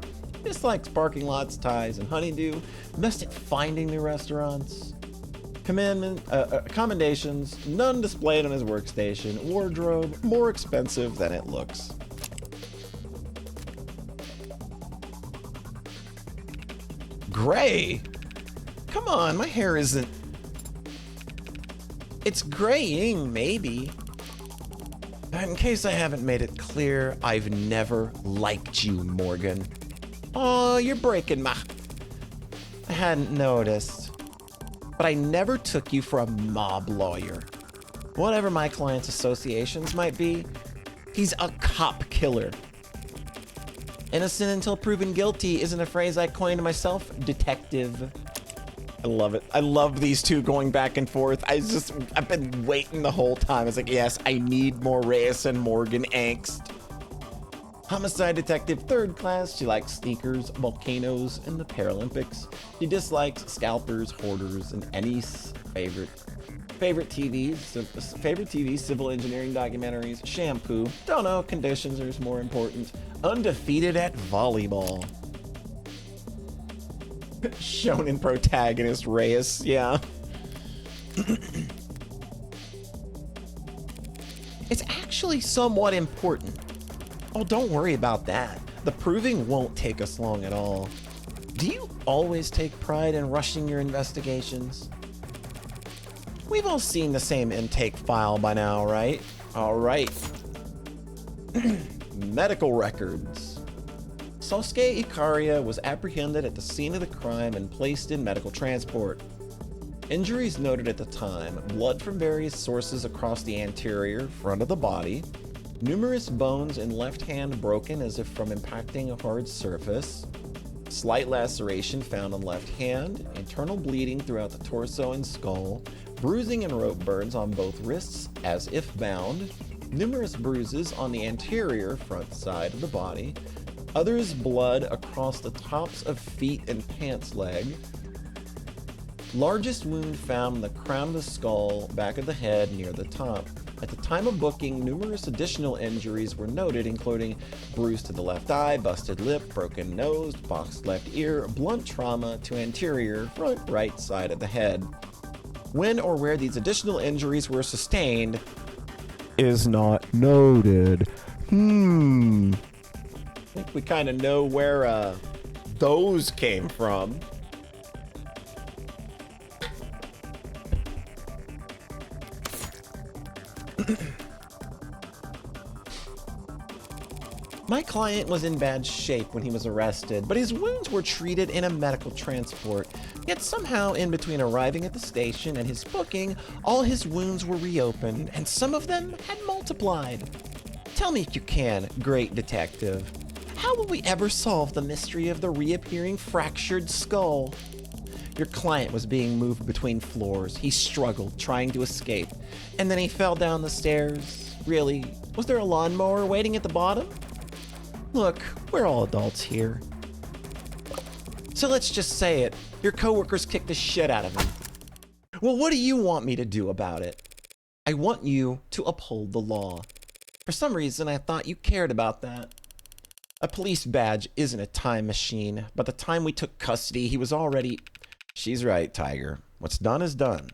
Dislikes parking lots, ties, and honeydew. Best at finding new restaurants. Accommodations, none displayed on his workstation. Wardrobe, more expensive than it looks. Gray? Come on, my hair isn't... It's graying, maybe. In case I haven't made it clear, I've never liked you, Morgan. Oh, you're breaking my... I hadn't noticed. But I never took you for a mob lawyer. Whatever my client's associations might be, he's a cop killer. Innocent until proven guilty isn't a phrase I coined myself, detective. I love it. I love these two going back and forth. I've been waiting the whole time. It's like, yes, I need more Reyes and Morgan angst. Homicide detective, 3rd class. She likes sneakers, volcanoes, and the Paralympics. She dislikes scalpers, hoarders, and any favorite TV, civil engineering documentaries, shampoo. Don't know, conditions are more important. Undefeated at volleyball. Shonen protagonist Reyes, yeah. It's actually somewhat important. Oh, don't worry about that. The proving won't take us long at all. Do you always take pride in rushing your investigations? We've all seen the same intake file by now, right? All right. Medical records. Sosuke Ikaria was apprehended at the scene of the crime and placed in medical transport. Injuries noted at the time: blood from various sources across the anterior front of the body, numerous bones in left hand broken as if from impacting a hard surface, slight laceration found on left hand, internal bleeding throughout the torso and skull, bruising and rope burns on both wrists as if bound, numerous bruises on the anterior front side of the body, others blood across the tops of feet and pants leg. Largest wound found in the crown of the skull, back of the head, near the top. At the time of booking, numerous additional injuries were noted, including bruise to the left eye, busted lip, broken nose, boxed left ear, blunt trauma to anterior front right side of the head. When or where these additional injuries were sustained is not noted. I think we kind of know where those came from. My client was in bad shape when he was arrested, but his wounds were treated in a medical transport. Yet somehow, in between arriving at the station and his booking, all his wounds were reopened, and some of them had multiplied. Tell me if you can, great detective. How will we ever solve the mystery of the reappearing fractured skull? Your client was being moved between floors. He struggled, trying to escape, and then he fell down the stairs. Really? Was there a lawnmower waiting at the bottom? Look, we're all adults here. So let's just say it. Your coworkers kicked the shit out of him. Well, what do you want me to do about it? I want you to uphold the law. For some reason, I thought you cared about that. A police badge isn't a time machine. By the time we took custody, he was already... She's right, Tiger. What's done is done.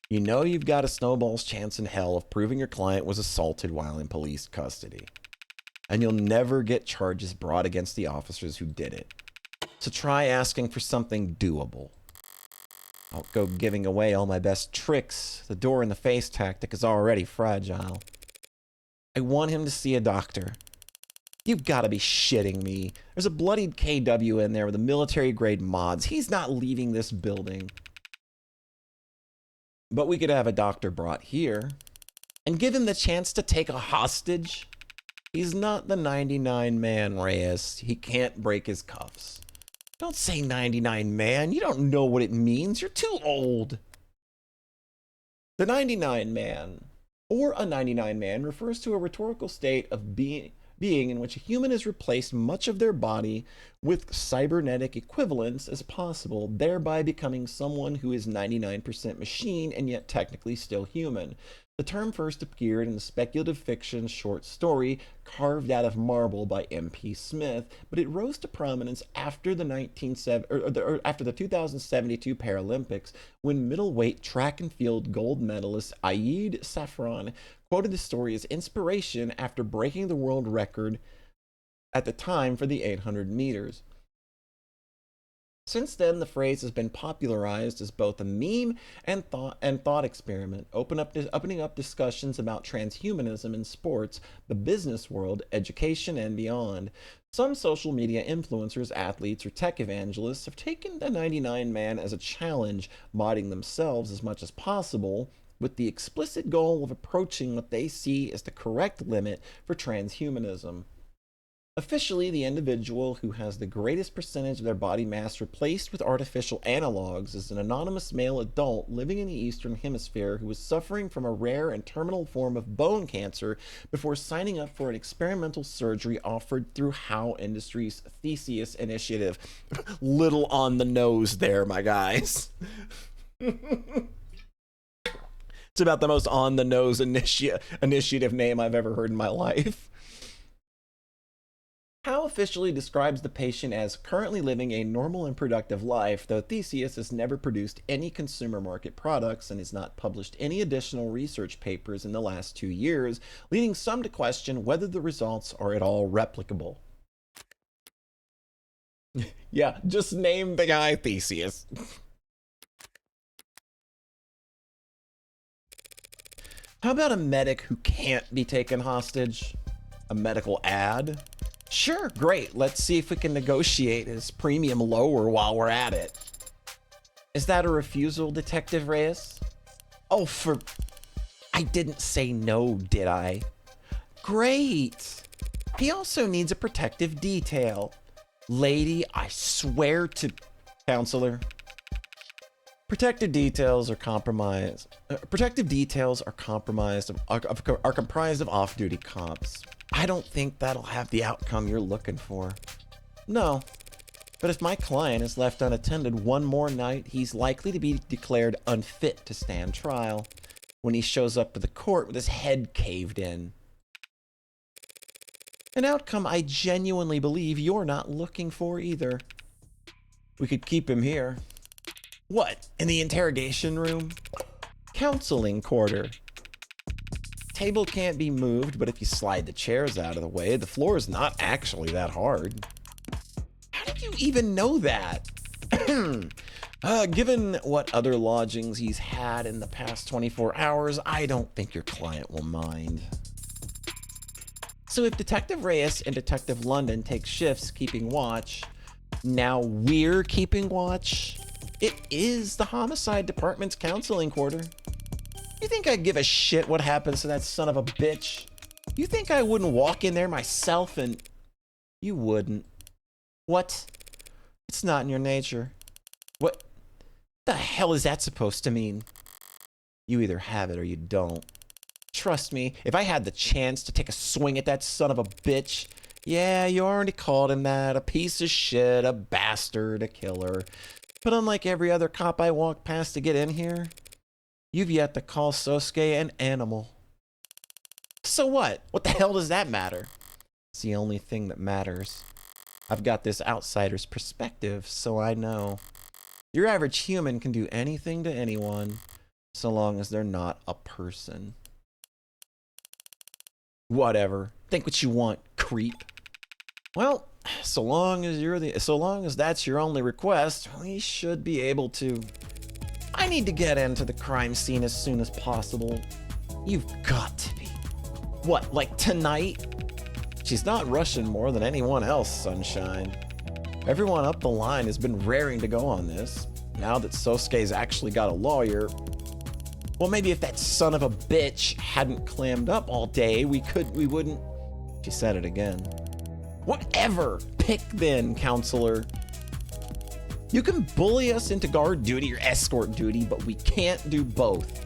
You know you've got a snowball's chance in hell of proving your client was assaulted while in police custody. And you'll never get charges brought against the officers who did it. So try asking for something doable. I'll go giving away all my best tricks. The door in the face tactic is already fragile. I want him to see a doctor. You've got to be shitting me. There's a bloodied KW in there with a military-grade mods. He's not leaving this building. But we could have a doctor brought here and give him the chance to take a hostage. He's not the 99 man, Reyes. He can't break his cuffs. Don't say 99 man. You don't know what it means. You're too old. The 99 man, or a 99 man, refers to a rhetorical state of being in which a human has replaced much of their body with cybernetic equivalents as possible, thereby becoming someone who is 99% machine and yet technically still human. The term first appeared in the speculative fiction short story Carved Out of Marble by M.P. Smith, but it rose to prominence after the 2072 Paralympics, when middleweight track and field gold medalist Aid Safran quoted the story as inspiration after breaking the world record at the time for the 800 meters. Since then, the phrase has been popularized as both a meme and thought experiment, opening up discussions about transhumanism in sports, the business world, education, and beyond. Some social media influencers, athletes, or tech evangelists have taken the 99 man as a challenge, modding themselves as much as possible with the explicit goal of approaching what they see as the correct limit for transhumanism. Officially, the individual who has the greatest percentage of their body mass replaced with artificial analogs is an anonymous male adult living in the Eastern Hemisphere who was suffering from a rare and terminal form of bone cancer before signing up for an experimental surgery offered through Howe Industries' Theseus initiative. Little on the nose there, my guys. It's about the most on the nose initiative name I've ever heard in my life. Howe officially describes the patient as currently living a normal and productive life, though Theseus has never produced any consumer market products and has not published any additional research papers in the last 2 years, leading some to question whether the results are at all replicable. Yeah, just name the guy Theseus. How about a medic who can't be taken hostage? A medical ad? Sure, great. Let's see if we can negotiate his premium lower while we're at it. Is that a refusal, Detective Reyes? Oh, I didn't say no, did I? Great. He also needs a protective detail. Lady, I swear to... Counselor. Protective details are comprised of off-duty cops. I don't think that'll have the outcome you're looking for. No, but if my client is left unattended one more night, he's likely to be declared unfit to stand trial when he shows up to the court with his head caved in. An outcome I genuinely believe you're not looking for either. We could keep him here. What, in the interrogation room? Counseling quarter. Table can't be moved, but if you slide the chairs out of the way, the floor is not actually that hard. How did you even know that? Given what other lodgings he's had in the past 24 hours, I don't think your client will mind. So if Detective Reyes and Detective London take shifts keeping watch, now we're keeping watch? It is the Homicide Department's counseling quarter. You think I'd give a shit what happens to that son of a bitch? You think I wouldn't walk in there myself and... You wouldn't. What? It's not in your nature. What the hell is that supposed to mean? You either have it or you don't. Trust me, if I had the chance to take a swing at that son of a bitch... Yeah, you already called him that. A piece of shit, a bastard, a killer. But unlike every other cop I walked past to get in here... You've yet to call Sosuke an animal. So what? What the hell does that matter? It's the only thing that matters. I've got this outsider's perspective, so I know. Your average human can do anything to anyone, so long as they're not a person. Whatever. Think what you want, creep. Well, so long as that's your only request, we should be able to... I need to get into the crime scene as soon as possible. You've got to be. What, like tonight? She's not rushing more than anyone else, Sunshine. Everyone up the line has been raring to go on this. Now that Sosuke's actually got a lawyer. Well, maybe if that son of a bitch hadn't clammed up all day, we wouldn't... She said it again. Whatever. Pick then, counselor. You can bully us into guard duty or escort duty, but we can't do both.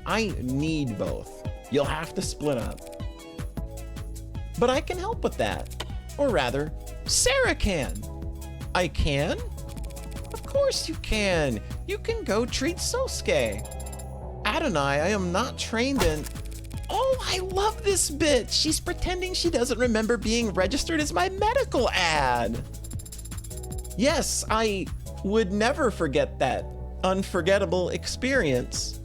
I need both. You'll have to split up. But I can help with that. Or rather, Sarah can. I can? Of course you can. You can go treat Sosuke. Adonai, I am not trained in... Oh, I love this bitch. She's pretending she doesn't remember being registered as my medical ad. Yes, I would never forget that unforgettable experience.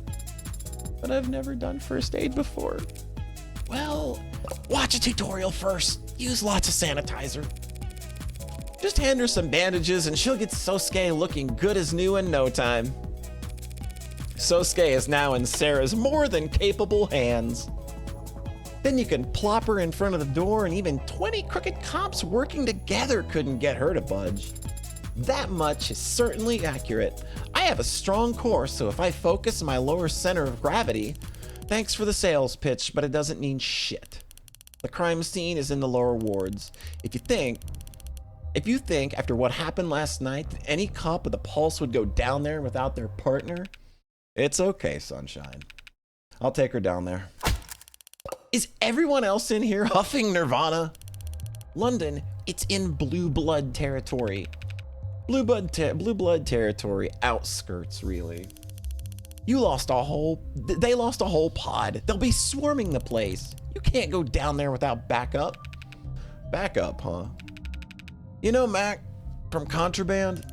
But I've never done first aid before. Well, watch a tutorial first. Use lots of sanitizer. Just hand her some bandages and she'll get Sosuke looking good as new in no time. Sosuke is now in Sarah's more than capable hands. Then you can plop her in front of the door and even 20 crooked cops working together couldn't get her to budge. That much is certainly accurate. I have a strong core, so if I focus my lower center of gravity, thanks for the sales pitch, but it doesn't mean shit. The crime scene is in the lower wards. If you think after what happened last night that any cop with a pulse would go down there without their partner, it's okay, sunshine. I'll take her down there. Is everyone else in here huffing Nirvana? London, it's in blue blood territory. Blue blood territory, outskirts, really. They lost a whole pod. They'll be swarming the place. You can't go down there without backup. Backup, huh? You know Mac from Contraband?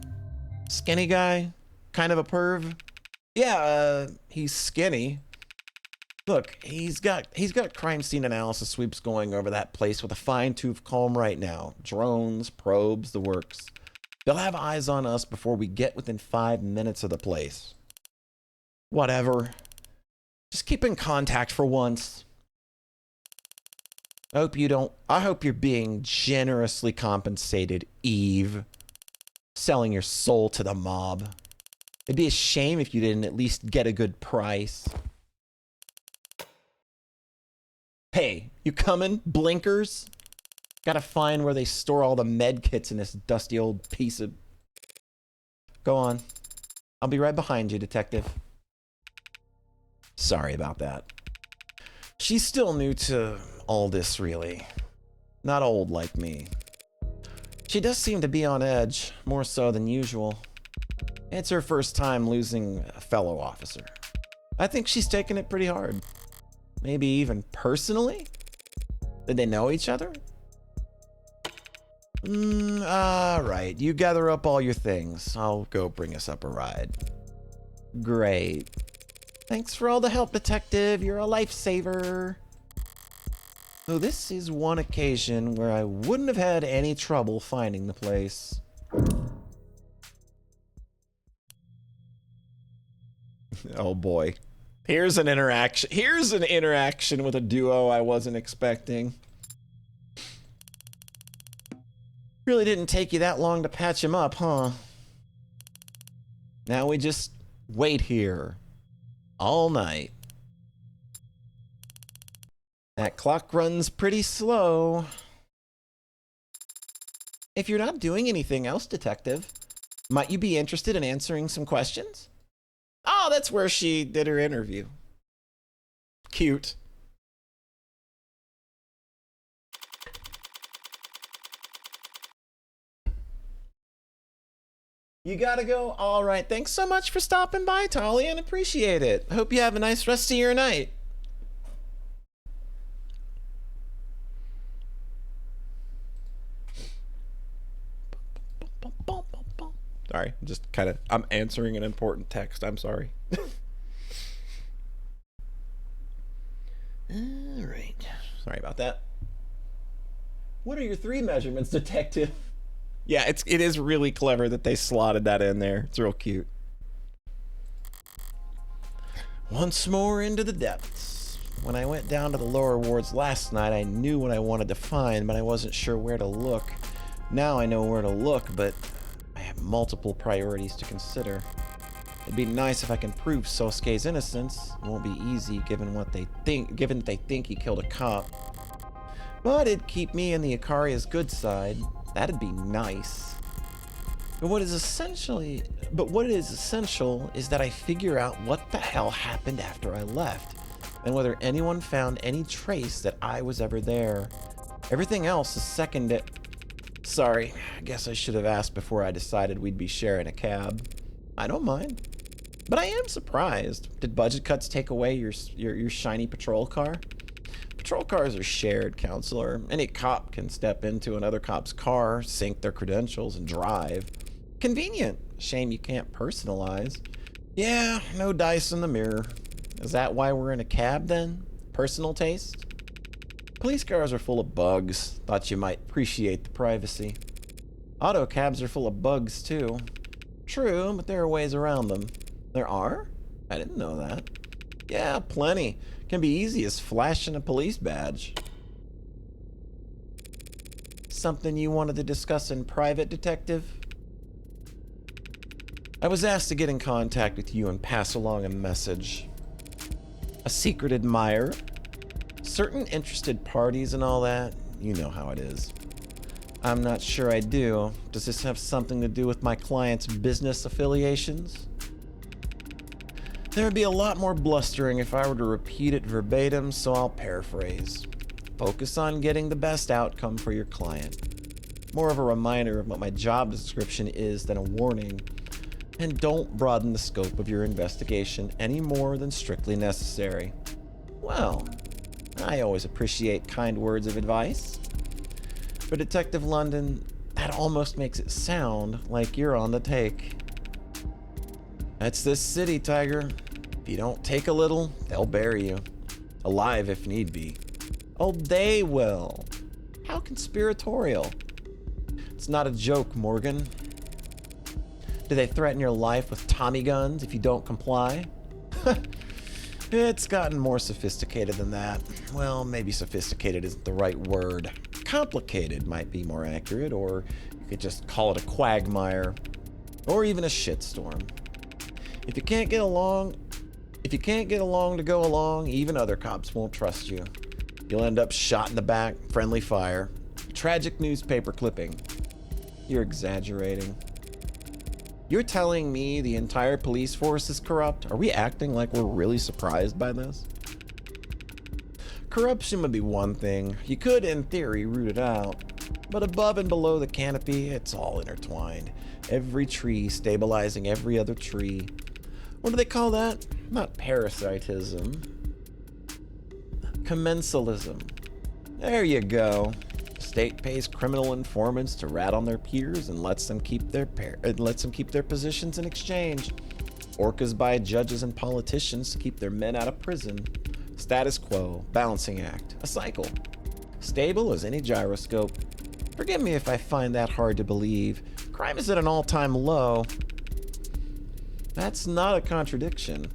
Skinny guy, kind of a perv. Yeah, he's skinny. Look, he's got crime scene analysis sweeps going over that place with a fine-tooth comb right now. Drones, probes, the works. They'll have eyes on us before we get within 5 minutes of the place. Whatever. Just keep in contact for once. I hope you're being generously compensated, Eve. Selling your soul to the mob. It'd be a shame if you didn't at least get a good price. Hey, you coming, blinkers? Gotta find where they store all the med kits in this dusty old piece of... Go on. I'll be right behind you, detective. Sorry about that. She's still new to all this, really. Not old like me. She does seem to be on edge, more so than usual. It's her first time losing a fellow officer. I think she's taking it pretty hard. Maybe even personally? Did they know each other? Alright, you gather up all your things. I'll go bring us up a ride. Great. Thanks for all the help, detective. You're a lifesaver. So this is one occasion where I wouldn't have had any trouble finding the place. Oh boy. Here's an interaction. Here's an interaction with a duo I wasn't expecting. Really didn't take you that long to patch him up, huh? Now we just wait here all night. That clock runs pretty slow. If you're not doing anything else, detective, might you be interested in answering some questions? Oh, that's where she did her interview. Cute. You gotta go? All right. Thanks so much for stopping by, Talian. Appreciate it. Hope you have a nice rest of your night. Sorry, I'm answering an important text. I'm sorry. All right. Sorry about that. What are your 3 measurements, detective? Yeah, it is really clever that they slotted that in there. It's real cute. Once more into the depths. When I went down to the lower wards last night, I knew what I wanted to find, but I wasn't sure where to look. Now I know where to look, but I have multiple priorities to consider. It'd be nice if I can prove Sosuke's innocence. It won't be easy given that they think he killed a cop. But it'd keep me in the Ikaria's good side. That'd be nice. But what is essential is that I figure out what the hell happened after I left, and whether anyone found any trace that I was ever there. Everything else is secondary. Sorry, I guess I should have asked before I decided we'd be sharing a cab. I don't mind. But I am surprised. Did budget cuts take away your shiny patrol car? Patrol cars are shared, counselor. Any cop can step into another cop's car, sync their credentials, and drive. Convenient. Shame you can't personalize. Yeah, no dice in the mirror. Is that why we're in a cab then? Personal taste? Police cars are full of bugs. Thought you might appreciate the privacy. Auto cabs are full of bugs too. True, but there are ways around them. There are? I didn't know that. Yeah, plenty. Can be easy as flashing a police badge. Something you wanted to discuss in private, detective? I was asked to get in contact with you and pass along a message. A secret admirer? Certain interested parties and all that? You know how it is. I'm not sure I do. Does this have something to do with my client's business affiliations? There would be a lot more blustering if I were to repeat it verbatim, so I'll paraphrase. Focus on getting the best outcome for your client. More of a reminder of what my job description is than a warning. And don't broaden the scope of your investigation any more than strictly necessary. Well, I always appreciate kind words of advice. But Detective London, that almost makes it sound like you're on the take. That's this city, Tiger. If you don't take a little, they'll bury you. Alive if need be. Oh, they will. How conspiratorial. It's not a joke, Morgan. Do they threaten your life with Tommy guns if you don't comply? It's gotten more sophisticated than that. Well, maybe sophisticated isn't the right word. Complicated might be more accurate, or you could just call it a quagmire, or even a shitstorm. If you can't get along to go along, even other cops won't trust you. You'll end up shot in the back, friendly fire. Tragic newspaper clipping. You're exaggerating. You're telling me the entire police force is corrupt? Are we acting like we're really surprised by this? Corruption would be one thing. You could, in theory, root it out. But above and below the canopy, it's all intertwined. Every tree stabilizing every other tree. What do they call that? Not parasitism. Commensalism. There you go. The state pays criminal informants to rat on their peers and lets them keep their positions in exchange. Orcas buy judges and politicians to keep their men out of prison. Status quo, balancing act, a cycle. Stable as any gyroscope. Forgive me if I find that hard to believe. Crime is at an all-time low. That's not a contradiction.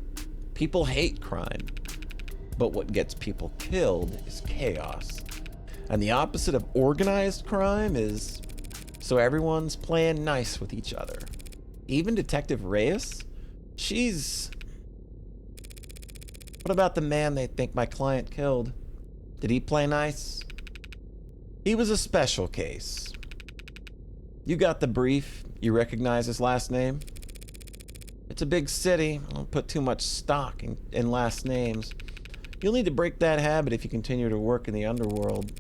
People hate crime. But what gets people killed is chaos. And the opposite of organized crime is so everyone's playing nice with each other. Even Detective Reyes? What about the man they think my client killed? Did he play nice? He was a special case. You got the brief. You recognize his last name? It's a big city. I don't put too much stock in last names. You'll need to break that habit if you continue to work in the underworld.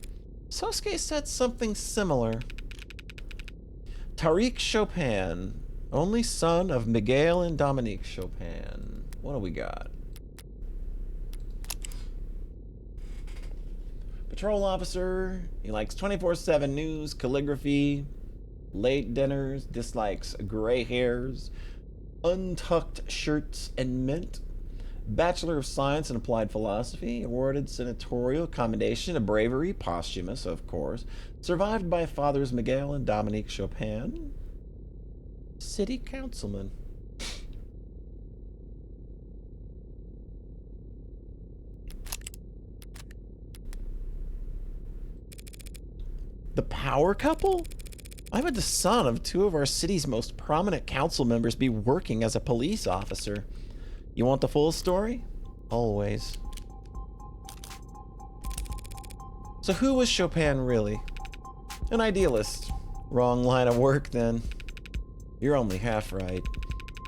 Sosuke said something similar. Tariq Chopin, only son of Miguel and Dominique Chopin. What do we got? Patrol officer. He likes 24/7 news, calligraphy, late dinners, dislikes gray hairs, untucked shirts, and mint. Bachelor of Science in Applied Philosophy, awarded senatorial commendation of bravery, posthumous, of course. Survived by fathers Miguel and Dominique Chopin. City councilman. The power couple? Why would the son of two of our city's most prominent council members be working as a police officer? You want the full story? Always. So who was Chopin really? An idealist. Wrong line of work then. You're only half right.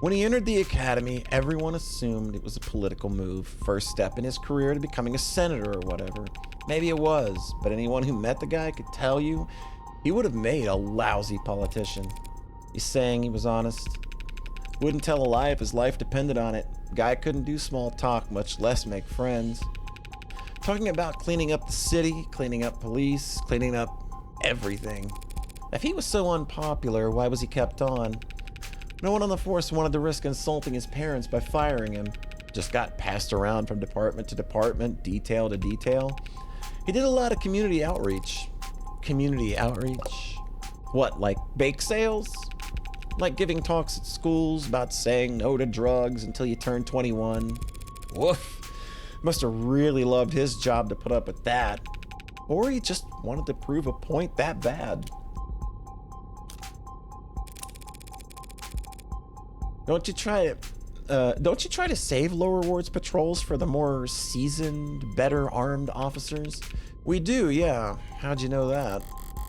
When he entered the academy, everyone assumed it was a political move. First step in his career to becoming a senator or whatever. Maybe it was, but anyone who met the guy could tell you he would have made a lousy politician. He's saying he was honest. Wouldn't tell a lie if his life depended on it. Guy couldn't do small talk, much less make friends. Talking about cleaning up the city, cleaning up police, cleaning up everything. If he was so unpopular, why was he kept on? No one on the force wanted to risk insulting his parents by firing him. Just got passed around from department to department, detail to detail. He did a lot of community outreach. Community outreach? What, like bake sales? Like giving talks at schools about saying no to drugs until you turn 21. Woof. Must have really loved his job to put up with that. Or he just wanted to prove a point that bad. Don't you try to save Lower Wards patrols for the more seasoned, better armed officers? We do, yeah. How'd you know that?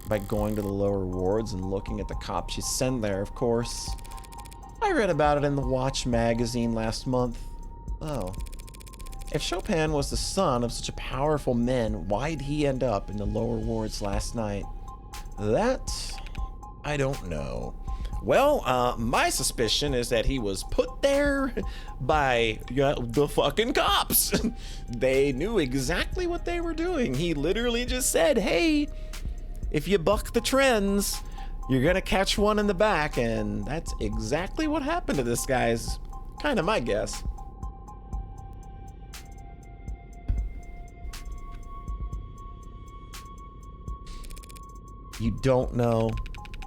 By going to the lower wards and looking at the cops you send there, of course. I read about it in the Watch magazine last month. Oh. If Chopin was the son of such a powerful man, why'd he end up in the lower wards last night? That, I don't know. Well, my suspicion is that he was put there by the fucking cops. They knew exactly what they were doing. He literally just said, hey, if you buck the trends, you're gonna catch one in the back, and that's exactly what happened to this guy's kind of my guess. You don't know.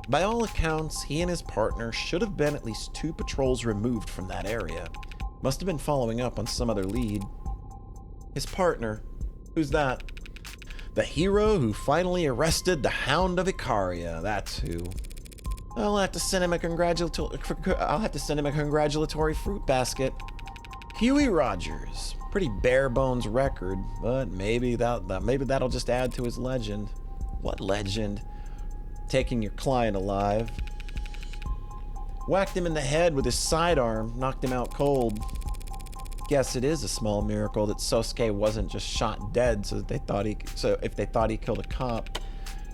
By all accounts, he and his partner should have been at least 2 patrols removed from that area. Must have been following up on some other lead. His partner? Who's that? The hero who finally arrested the Hound of Icaria, that's who. I'll have to send him a congratulatory fruit basket. Huey Rogers. Pretty bare bones record, but maybe that'll just add to his legend. What legend? Taking your client alive. Whacked him in the head with his sidearm, knocked him out cold. Guess it is a small miracle that Sosuke wasn't just shot dead if they thought he killed a cop.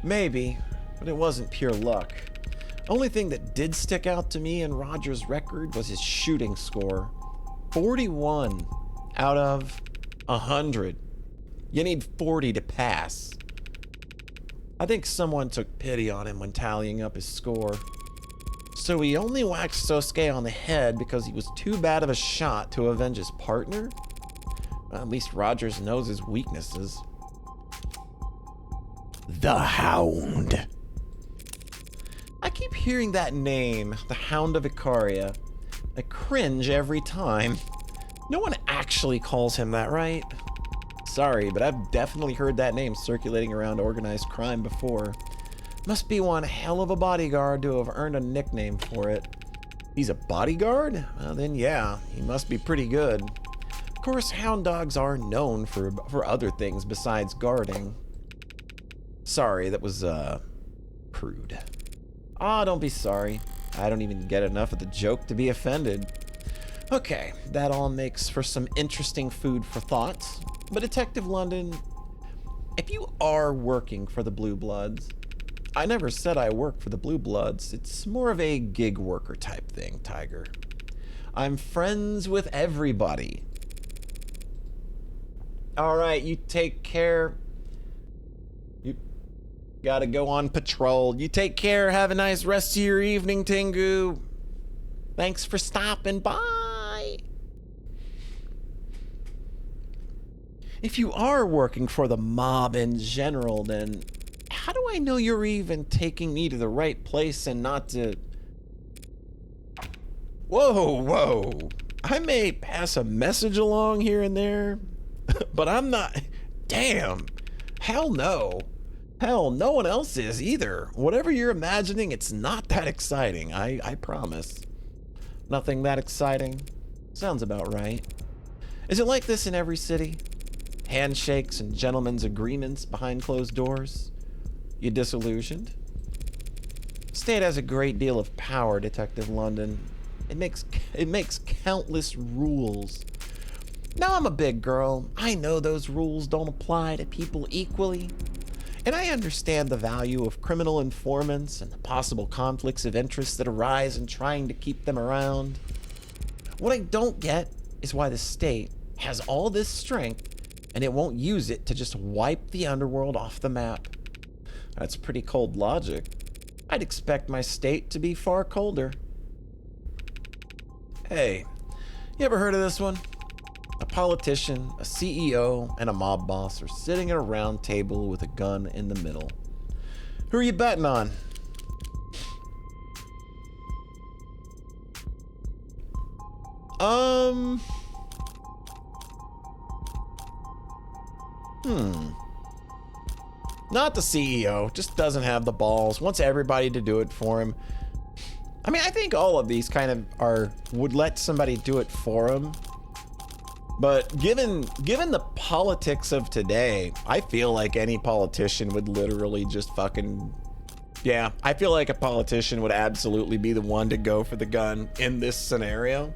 Maybe, but it wasn't pure luck. Only thing that did stick out to me in Rogers' record was his shooting score. 41 out of 100. You need 40 to pass. I think someone took pity on him when tallying up his score. So he only whacked Sosuke on the head because he was too bad of a shot to avenge his partner? Well, at least Rogers knows his weaknesses. The Hound. I keep hearing that name, the Hound of Icaria. I cringe every time. No one actually calls him that, right? Sorry, but I've definitely heard that name circulating around organized crime before. Must be one hell of a bodyguard to have earned a nickname for it. He's a bodyguard? Well, then yeah, he must be pretty good. Of course, hound dogs are known for other things besides guarding. Sorry, that was, crude. Ah, don't be sorry. I don't even get enough of the joke to be offended. Okay, that all makes for some interesting food for thought. But Detective London, if you are working for the Blue Bloods, I never said I work for the Blue Bloods. It's more of a gig worker type thing, Tiger. I'm friends with everybody. All right, you take care. You gotta go on patrol. You take care. Have a nice rest of your evening, Tengu. Thanks for stopping by. If you are working for the mob in general, then how do I know you're even taking me to the right place and not to... Whoa. I may pass a message along here and there, but I'm not... Damn. Hell no. Hell, no one else is either. Whatever you're imagining, it's not that exciting, I promise. Nothing that exciting? Sounds about right. Is it like this in every city? Handshakes and gentlemen's agreements behind closed doors? You disillusioned? State has a great deal of power, Detective London. It makes countless rules. Now I'm a big girl. I know those rules don't apply to people equally. And I understand the value of criminal informants and the possible conflicts of interest that arise in trying to keep them around. What I don't get is why the state has all this strength and it won't use it to just wipe the underworld off the map. That's pretty cold logic. I'd expect my state to be far colder. Hey, you ever heard of this one? A politician, a CEO, and a mob boss are sitting at a round table with a gun in the middle. Who are you betting on? Not the CEO, just doesn't have the balls, wants everybody to do it for him. I mean, I think all of these kind of would let somebody do it for them. But given the politics of today, I feel like any politician would literally just fucking, yeah, I feel like a politician would absolutely be the one to go for the gun in this scenario.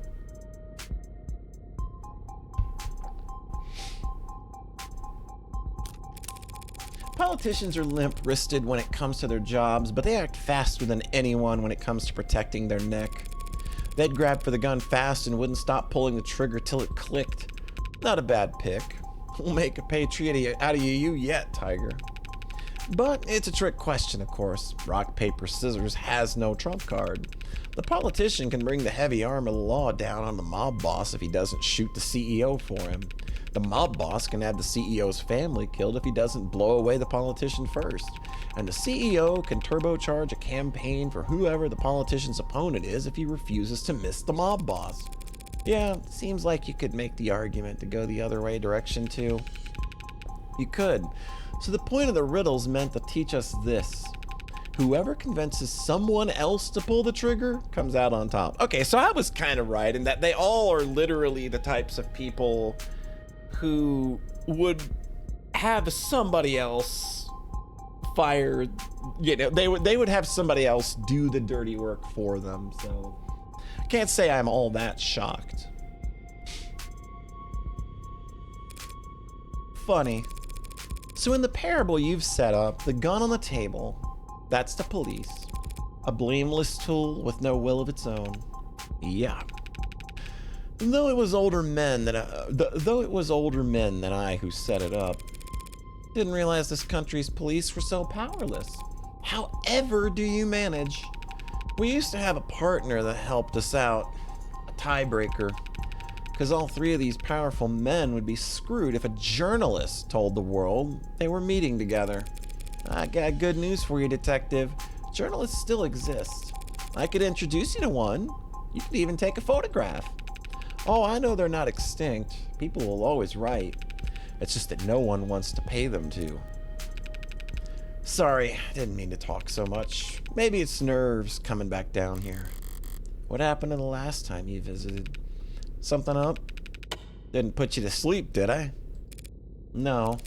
Politicians are limp-wristed when it comes to their jobs, but they act faster than anyone when it comes to protecting their neck. They'd grab for the gun fast and wouldn't stop pulling the trigger till it clicked. Not a bad pick. We'll make a patriot out of you yet, Tiger. But it's a trick question, of course. Rock, paper, scissors has no trump card. The politician can bring the heavy arm of the law down on the mob boss if he doesn't shoot the CEO for him. The mob boss can have the CEO's family killed if he doesn't blow away the politician first. And the CEO can turbocharge a campaign for whoever the politician's opponent is if he refuses to miss the mob boss. Yeah, seems like you could make the argument to go the other way direction too. You could. So the point of the riddles meant to teach us this. Whoever convinces someone else to pull the trigger comes out on top. Okay, so I was kind of right in that they all are literally the types of people who would have somebody else fire, you know, they would have somebody else do the dirty work for them. So I can't say I'm all that shocked. Funny. So in the parable you've set up, the gun on the table, that's the police. A blameless tool with no will of its own. Yeah. Though it was older men than I who set it up, didn't realize this country's police were so powerless. However do you manage? We used to have a partner that helped us out, a tiebreaker, because all three of these powerful men would be screwed if a journalist told the world they were meeting together. I got good news for you, detective. Journalists still exist. I could introduce you to one. You could even take a photograph. Oh, I know they're not extinct. People will always write. It's just that no one wants to pay them to. Sorry, didn't mean to talk so much. Maybe it's nerves coming back down here. What happened to the last time you visited? Something up? Didn't put you to sleep, did I? No.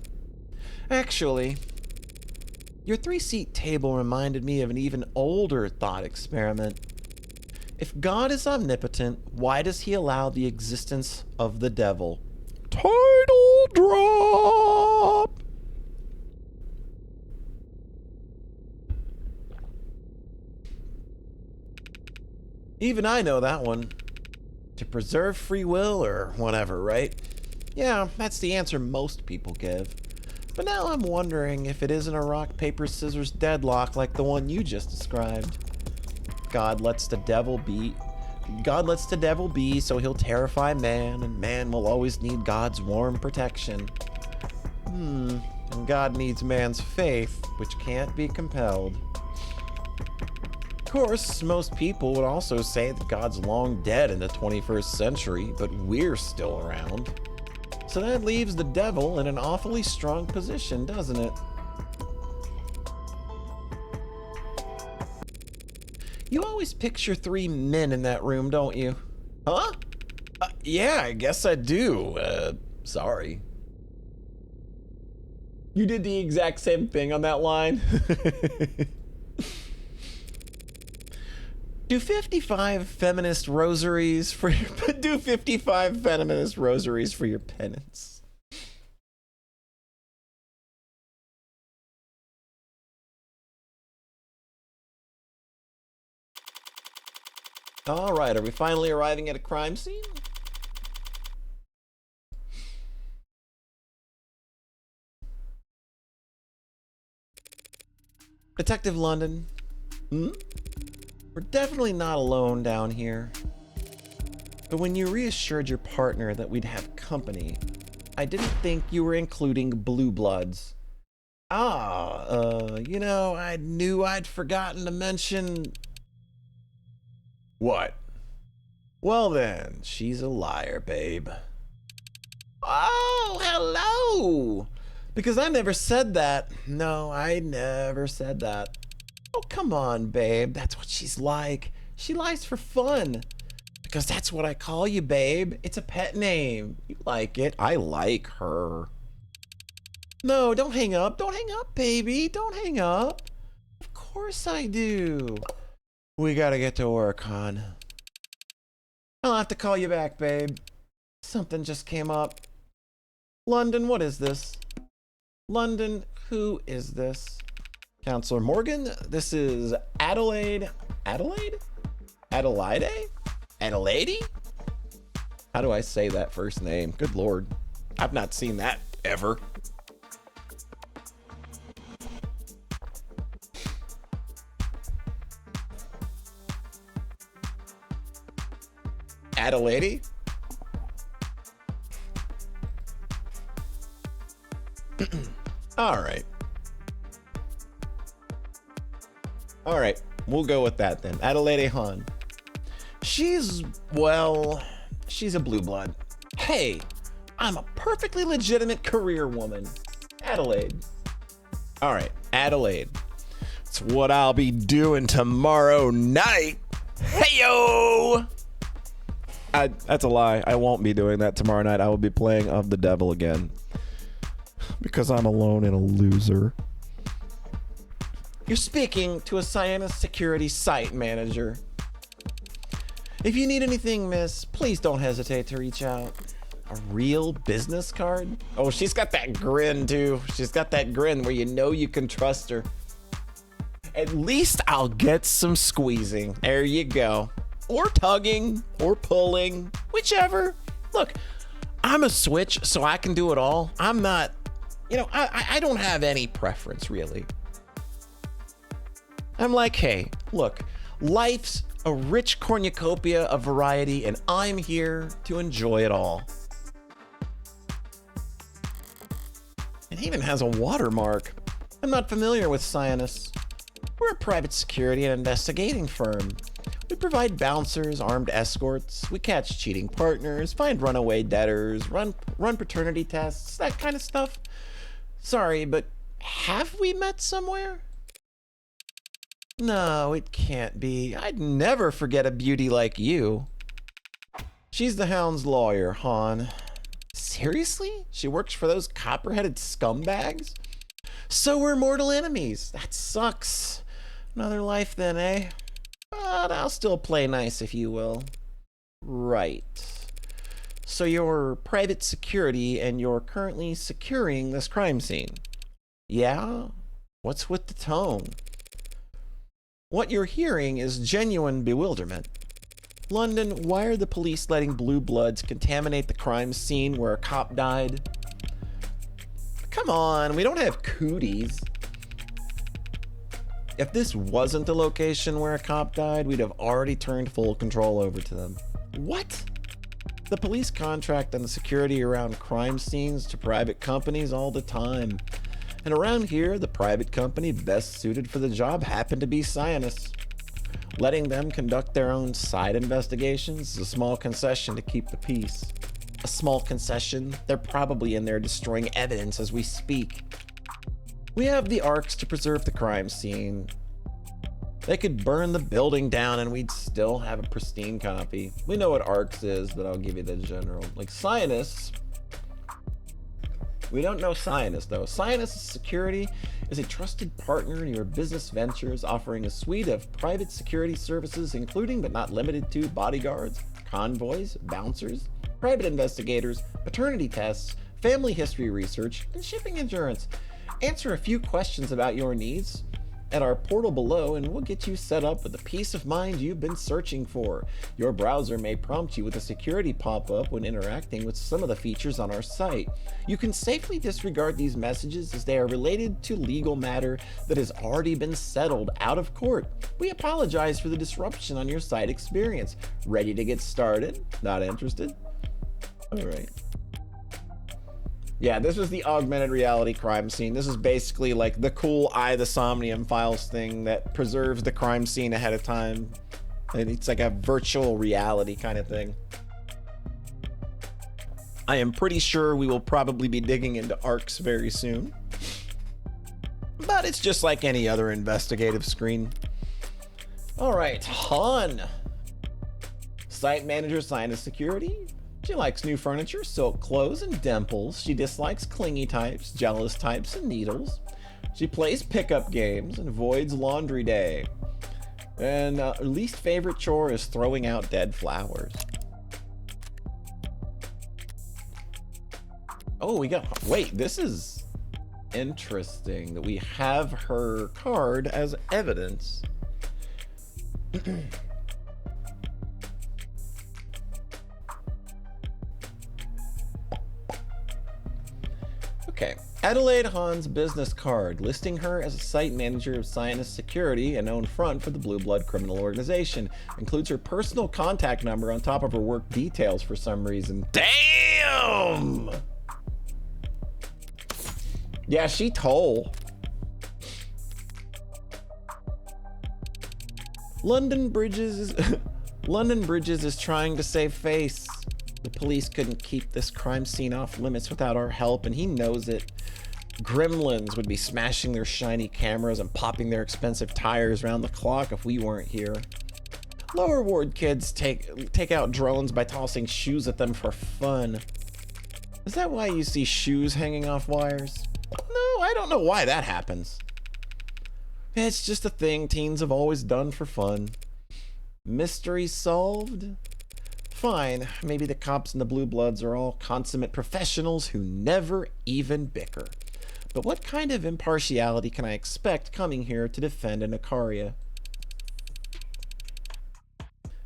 Actually, your 3-seat table reminded me of an even older thought experiment. If God is omnipotent, why does he allow the existence of the devil? Title drop! Even I know that one. To preserve free will or whatever, right? Yeah, that's the answer most people give. But now I'm wondering if it isn't a rock, paper, scissors deadlock like the one you just described. God lets the devil be so he'll terrify man, and man will always need God's warm protection. And God needs man's faith, which can't be compelled. Of course, most people would also say that God's long dead in the 21st century, but we're still around. So that leaves the devil in an awfully strong position, doesn't it? You always picture 3 men in that room, don't you? Huh? Yeah, I guess I do. Sorry. You did the exact same thing on that line. Do 55 feminist rosaries for your penance. All right, are we finally arriving at a crime scene? Detective London. We're definitely not alone down here. But when you reassured your partner that we'd have company, I didn't think you were including blue bloods. You know, I knew I'd forgotten to mention... What? Well then, she's a liar, babe. Oh, hello! Because I never said that. No, I never said that. Oh, come on, babe. That's what she's like. She lies for fun. Because that's what I call you, babe. It's a pet name. You like it. I like her. No, don't hang up. Don't hang up, baby. Don't hang up. Of course I do. We gotta get to work, hon. I'll have to call you back, babe. Something just came up. London, what is this? London, who is this? Counselor Morgan, this is Adelaide. Adelaide? Adelaide? Adelaide? How do I say that first name? Good Lord. I've not seen that ever. Adelaide? All right. All right, we'll go with that then. Adelaide Hahn. She's, well, she's a blue blood. Hey, I'm a perfectly legitimate career woman. Adelaide. All right, Adelaide. It's what I'll be doing tomorrow night. Hey-yo! That's a lie. I won't be doing that tomorrow night. I will be playing Of the Devil again. Because I'm alone and a loser. You're speaking to a Cyanus Security site manager. If you need anything, miss, please don't hesitate to reach out. A real business card? Oh, she's got that grin too. She's got that grin where you know you can trust her. At least I'll get some squeezing. There you go. Or tugging, or pulling, whichever. Look, I'm a switch, so I can do it all. I'm not, you know, I don't have any preference, really. I'm like, hey, look, life's a rich cornucopia of variety, and I'm here to enjoy it all. It even has a watermark. I'm not familiar with Cyanus. We're a private security and investigating firm. We provide bouncers, armed escorts, we catch cheating partners, find runaway debtors, run paternity tests, that kind of stuff. Sorry, but have we met somewhere? No, it can't be. I'd never forget a beauty like you. She's the Hound's lawyer, Han. Seriously? She works for those copper-headed scumbags? So we're mortal enemies. That sucks. Another life then, eh? But I'll still play nice if you will. Right. So you're private security and you're currently securing this crime scene. Yeah? What's with the tone? What you're hearing is genuine bewilderment. London, why are the police letting blue bloods contaminate the crime scene where a cop died? Come on, we don't have cooties. If this wasn't the location where a cop died, we'd have already turned full control over to them. What? The police contract and the security around crime scenes to private companies all the time. And around here, the private company best suited for the job happened to be Cyanus. Letting them conduct their own side investigations is a small concession to keep the peace. A small concession? They're probably in there destroying evidence as we speak. We have the ARCs to preserve the crime scene. They could burn the building down and we'd still have a pristine copy. We know what ARCs is, but I'll give you the general. Like Cyanus. We don't know Cyanus though. Cyanus Security is a trusted partner in your business ventures, offering a suite of private security services, including but not limited to bodyguards, convoys, bouncers, private investigators, paternity tests, family history research, and shipping insurance. Answer a few questions about your needs at our portal below and we'll get you set up with the peace of mind you've been searching for. Your browser may prompt you with a security pop-up when interacting with some of the features on our site. You can safely disregard these messages as they are related to legal matter that has already been settled out of court. We apologize for the disruption on your site experience. Ready to get started? Not interested? All right. Yeah, this was the augmented reality crime scene. This is basically like the cool Eye the Somnium Files thing that preserves the crime scene ahead of time. And it's like a virtual reality kind of thing. I am pretty sure we will probably be digging into ARCs very soon. But it's just like any other investigative screen. All right, Han. Site manager, Sinus Security. She likes new furniture, silk clothes, and dimples. She dislikes clingy types, jealous types, and needles. She plays pickup games and avoids laundry day. And her least favorite chore is throwing out dead flowers. Oh, we got... Wait, this is interesting that we have her card as evidence. Okay. Adelaide Hahn's business card, listing her as a site manager of Sinus Security, a known front for the Blue Blood criminal organization. Includes her personal contact number on top of her work details for some reason. Damn! Yeah, she told. London Bridges is trying to save face. The police couldn't keep this crime scene off limits without our help, and he knows it. Gremlins would be smashing their shiny cameras and popping their expensive tires around the clock if we weren't here. Lower ward kids take out drones by tossing shoes at them for fun. Is that why you see shoes hanging off wires? No, I don't know why that happens. It's just a thing teens have always done for fun. Mystery solved? Fine, maybe the cops and the Blue Bloods are all consummate professionals who never even bicker. But what kind of impartiality can I expect coming here to defend an Icaria?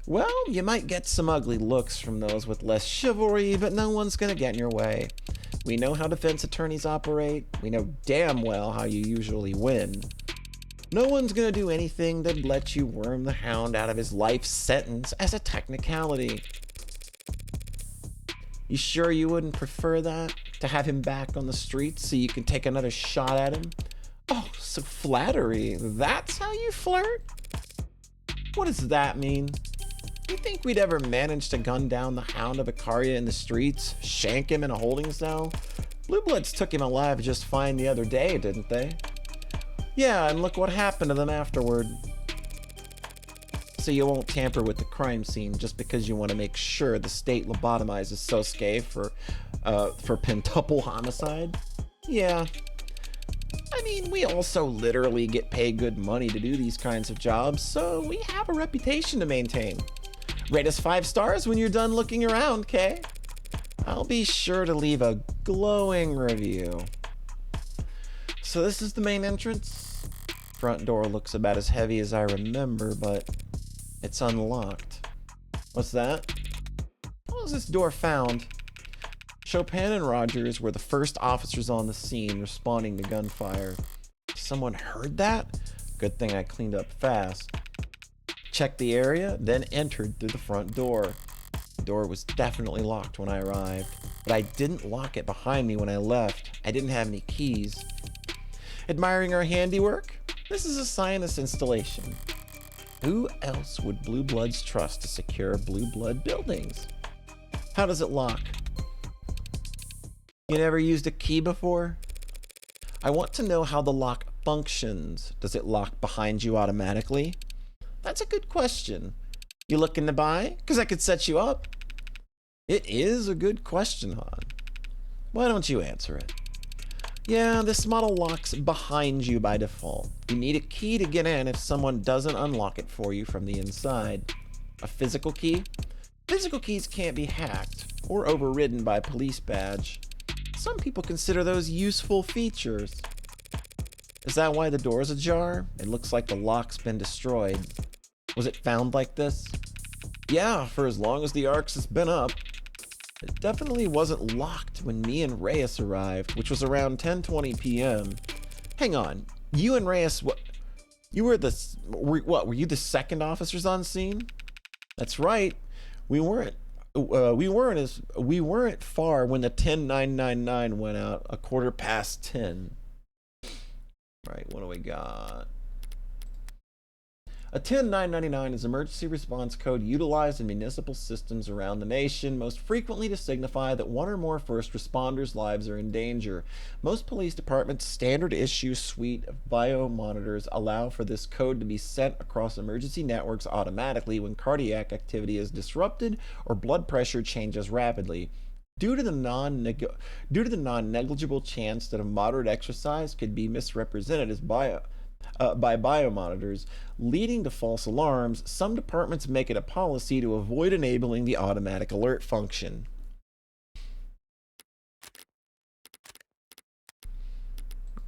Well, you might get some ugly looks from those with less chivalry, but no one's gonna get in your way. We know how defense attorneys operate. We know damn well how you usually win. No one's gonna do anything that'd let you worm the hound out of his life sentence as a technicality. You sure you wouldn't prefer that? To have him back on the streets so you can take another shot at him? Oh, so flattery. That's how you flirt? What does that mean? You think we'd ever manage to gun down the hound of Icaria in the streets? Shank him in a holding cell? Blue Bloods took him alive just fine the other day, didn't they? Yeah, and look what happened to them afterward. So you won't tamper with the crime scene just because you want to make sure the state lobotomizes Sosuke for pentuple homicide? Yeah. I mean, we also literally get paid good money to do these kinds of jobs, so we have a reputation to maintain. Rate us 5 stars when you're done looking around, Kay? I'll be sure to leave a glowing review. So this is the main entrance. Front door looks about as heavy as I remember, but it's unlocked. What's that? How was this door found? Chopin and Rogers were the first officers on the scene responding to gunfire. Someone heard that? Good thing I cleaned up fast. Checked the area, then entered through the front door. The door was definitely locked when I arrived, but I didn't lock it behind me when I left. I didn't have any keys. Admiring our handiwork? This is a Sinus installation. Who else would Blue Bloods trust to secure Blue Blood buildings? How does it lock? You never used a key before? I want to know how the lock functions. Does it lock behind you automatically? That's a good question. You looking to buy? Because I could set you up. It is a good question, Han. Why don't you answer it? Yeah, this model locks behind you by default. You need a key to get in if someone doesn't unlock it for you from the inside. A physical key? Physical keys can't be hacked or overridden by a police badge. Some people consider those useful features. Is that why the door's ajar? It looks like the lock's been destroyed. Was it found like this? Yeah, for as long as the Arks has been up. It definitely wasn't locked when me and Reyes arrived, which was around 10:20 p.m. Hang on, you and Reyes, what? You were were you the second officers on scene? That's right. We weren't far when the 10999 went out, 10:15. Right, what do we got? A 10999 is emergency response code utilized in municipal systems around the nation, most frequently to signify that one or more first responders' lives are in danger. Most police departments' standard issue suite of biomonitors allow for this code to be sent across emergency networks automatically when cardiac activity is disrupted or blood pressure changes rapidly. Due to the non-negligible chance that a moderate exercise could be misrepresented as by biomonitors, leading to false alarms, some departments make it a policy to avoid enabling the automatic alert function.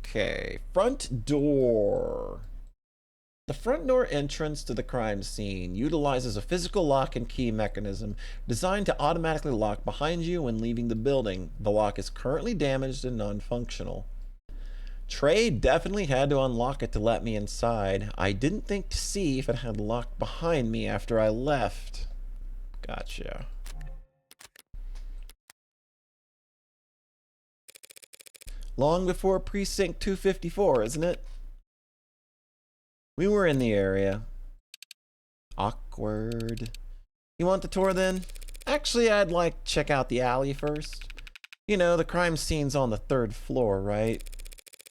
Okay, front door. The front door entrance to the crime scene utilizes a physical lock and key mechanism designed to automatically lock behind you when leaving the building. The lock is currently damaged and non-functional. Trey definitely had to unlock it to let me inside. I didn't think to see if it had locked behind me after I left. Gotcha. Long before Precinct 254, isn't it? We were in the area. Awkward. You want the tour then? Actually, I'd like to check out the alley first. You know, the crime scene's on the 3rd floor, right?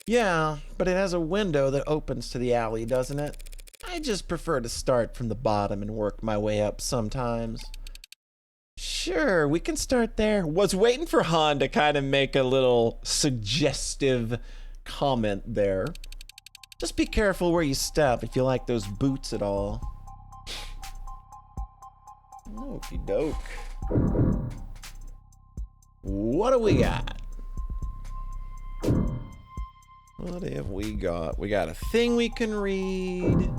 Yeah, but it has a window that opens to the alley, doesn't it? I just prefer to start from the bottom and work my way up sometimes. Sure, we can start there. Was waiting for Han to kind of make a little suggestive comment there. Just be careful where you step if you like those boots at all. Okie doke. What do we got? What have we got? We got a thing we can read.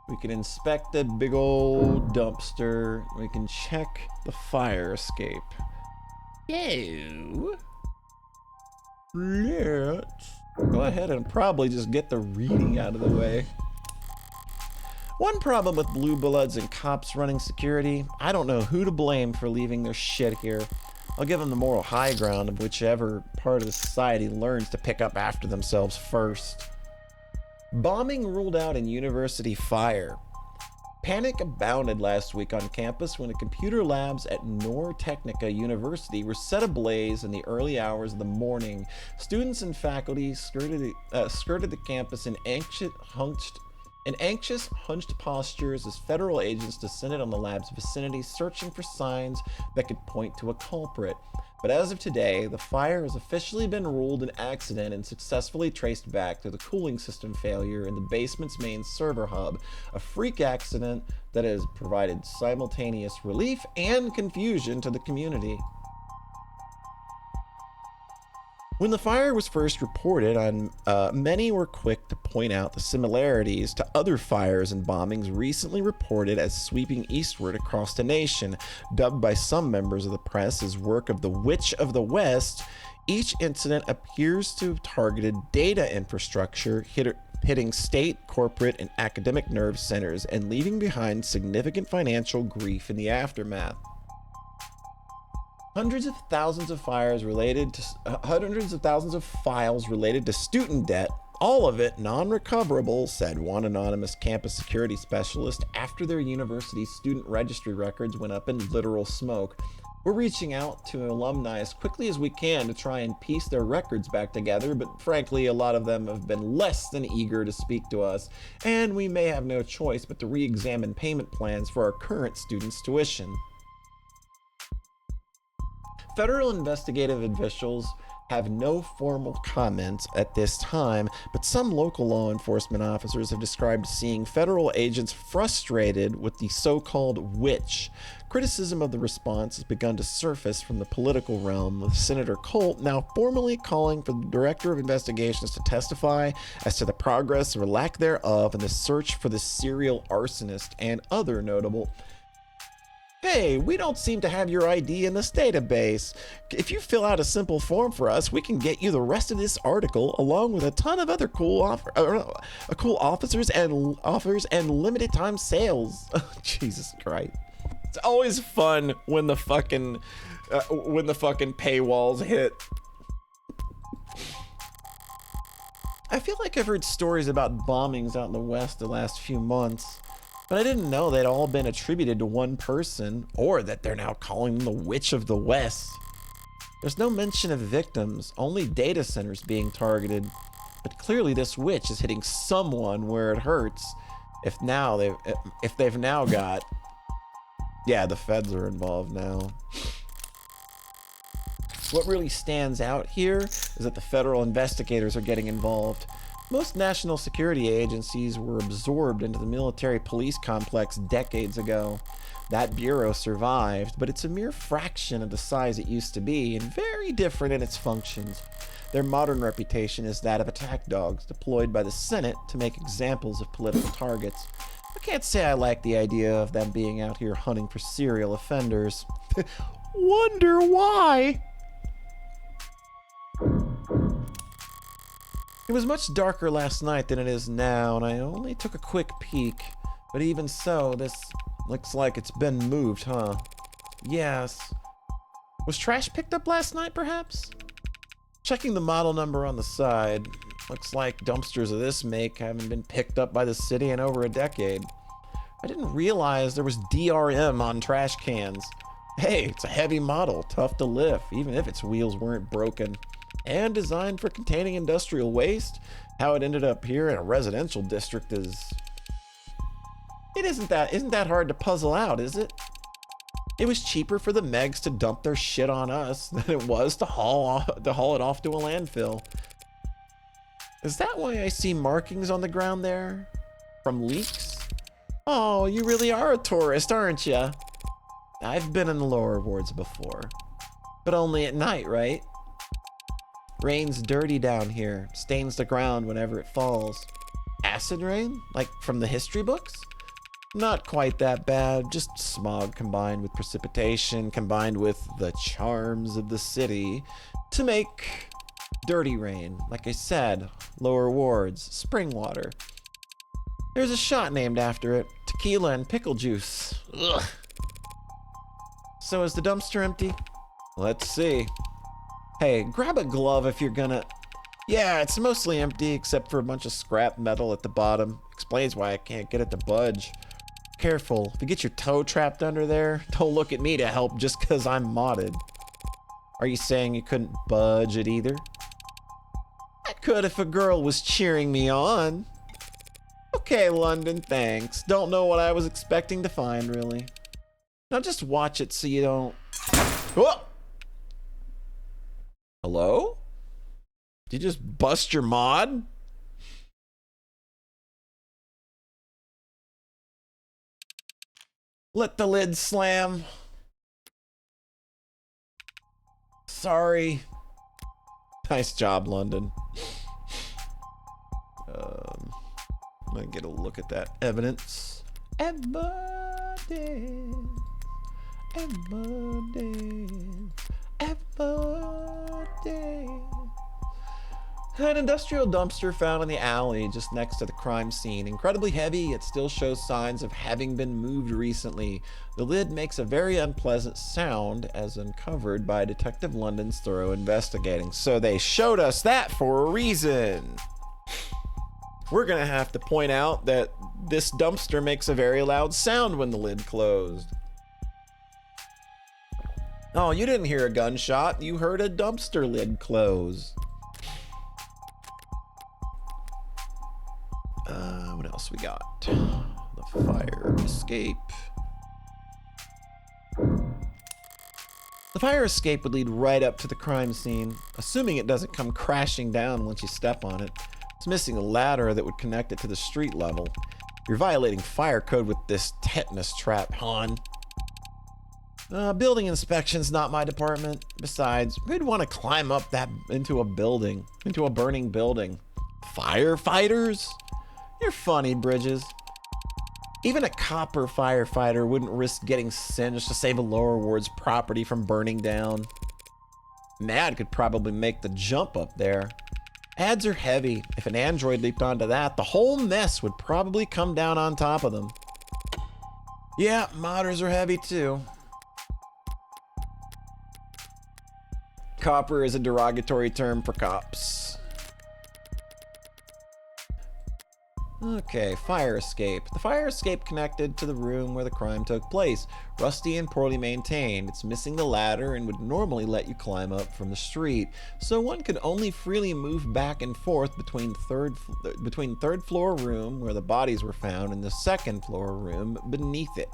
We can inspect the big old dumpster. We can check the fire escape. Let's go ahead and probably just get the reading out of the way. One problem with blue bloods and cops running security, I don't know who to blame for leaving their shit here. I'll give them the moral high ground of whichever part of the society learns to pick up after themselves first. Bombing ruled out in university fire. Panic abounded last week on campus when the computer labs at Nortechnica University were set ablaze in the early hours of the morning. Students and faculty skirted the campus in anxious, hunched postures as federal agents descended on the lab's vicinity, searching for signs that could point to a culprit. But as of today, the fire has officially been ruled an accident and successfully traced back to the cooling system failure in the basement's main server hub, a freak accident that has provided simultaneous relief and confusion to the community. When the fire was first reported on, many were quick to point out the similarities to other fires and bombings recently reported as sweeping eastward across the nation. Dubbed by some members of the press as work of the Witch of the West, each incident appears to have targeted data infrastructure, hitting state, corporate, and academic nerve centers and leaving behind significant financial grief in the aftermath. Hundreds of thousands of files related to student debt, all of it non-recoverable, said one anonymous campus security specialist after their university student registry records went up in literal smoke. We're reaching out to alumni as quickly as we can to try and piece their records back together, but frankly, a lot of them have been less than eager to speak to us, and we may have no choice but to re-examine payment plans for our current students' tuition. Federal investigative officials have no formal comments at this time, but some local law enforcement officers have described seeing federal agents frustrated with the so-called witch. Criticism of the response has begun to surface from the political realm, with Senator Colt now formally calling for the Director of Investigations to testify as to the progress or lack thereof in the search for the serial arsonist and other notable. Hey, we don't seem to have your ID in this database. If you fill out a simple form for us, we can get you the rest of this article along with a ton of other cool offers and limited time sales. Jesus Christ. It's always fun when the fucking paywalls hit. I feel like I've heard stories about bombings out in the West the last few months. But I didn't know they'd all been attributed to one person, or that they're now calling them the Witch of the West. There's no mention of victims, only data centers being targeted. But clearly this witch is hitting someone where it hurts. If they've now got... Yeah, the feds are involved now. What really stands out here is that the federal investigators are getting involved. Most national security agencies were absorbed into the military police complex decades ago. That bureau survived, but it's a mere fraction of the size it used to be and very different in its functions. Their modern reputation is that of attack dogs deployed by the Senate to make examples of political targets. I can't say I like the idea of them being out here hunting for serial offenders. Wonder why? It was much darker last night than it is now, and I only took a quick peek. But even so, this looks like it's been moved, huh? Yes. Was trash picked up last night, perhaps? Checking the model number on the side, looks like dumpsters of this make haven't been picked up by the city in over a decade. I didn't realize there was DRM on trash cans. Hey, it's a heavy model, tough to lift, even if its wheels weren't broken. And designed for containing industrial waste. How it ended up here in a residential district isn't that hard to puzzle out, is it? It was cheaper for the Megs to dump their shit on us than it was to haul it off to a landfill. Is that why I see markings on the ground there? From leaks? Oh, you really are a tourist, aren't you? I've been in the lower wards before. But only at night, right? Rain's dirty down here, stains the ground whenever it falls. Acid rain? Like from the history books? Not quite that bad, just smog combined with precipitation, combined with the charms of the city to make dirty rain. Like I said, lower wards, spring water. There's a shot named after it, tequila and pickle juice. Ugh. So is the dumpster empty? Let's see. Hey, grab a glove if you're gonna... Yeah, it's mostly empty except for a bunch of scrap metal at the bottom. Explains why I can't get it to budge. Careful, if you get your toe trapped under there, don't look at me to help just because I'm modded. Are you saying you couldn't budge it either? I could if a girl was cheering me on. Okay, London, thanks. Don't know what I was expecting to find, really. Now just watch it so you don't... Whoa! Hello? Did you just bust your mod? Let the lid slam. Sorry. Nice job, London. I'm gonna get a look at that evidence. Evidence. An industrial dumpster found in the alley just next to the crime scene. Incredibly heavy, it still shows signs of having been moved recently. The lid makes a very unpleasant sound as uncovered by Detective London's thorough investigating. So they showed us that for a reason. We're gonna have to point out that this dumpster makes a very loud sound when the lid closed. Oh, you didn't hear a gunshot, you heard a dumpster lid close. What else we got? The fire escape. The fire escape would lead right up to the crime scene, assuming it doesn't come crashing down once you step on it. It's missing a ladder that would connect it to the street level. You're violating fire code with this tetanus trap, hon. Building inspection's not my department. Besides, who'd want to climb up that into a burning building? Firefighters? You're funny, Bridges. Even a copper firefighter wouldn't risk getting singed to save a lower ward's property from burning down. Mad could probably make the jump up there. Ads are heavy. If an android leaped onto that, the whole mess would probably come down on top of them. Yeah, modders are heavy too. Copper is a derogatory term for cops. Okay, fire escape. The fire escape connected to the room where the crime took place. Rusty and poorly maintained. It's missing the ladder and would normally let you climb up from the street. So one could only freely move back and forth between third floor room where the bodies were found and the second floor room beneath it.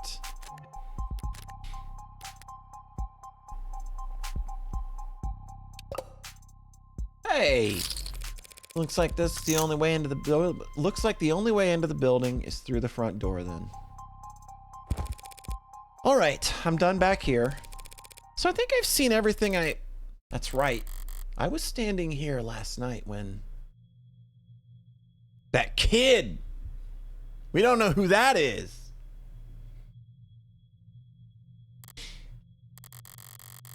Hey! Looks like the only way into the building. Looks like the only way into the building is through the front door then. All right, I'm done back here. So I think I've seen everything That's right. I was standing here last night when that kid. We don't know who that is.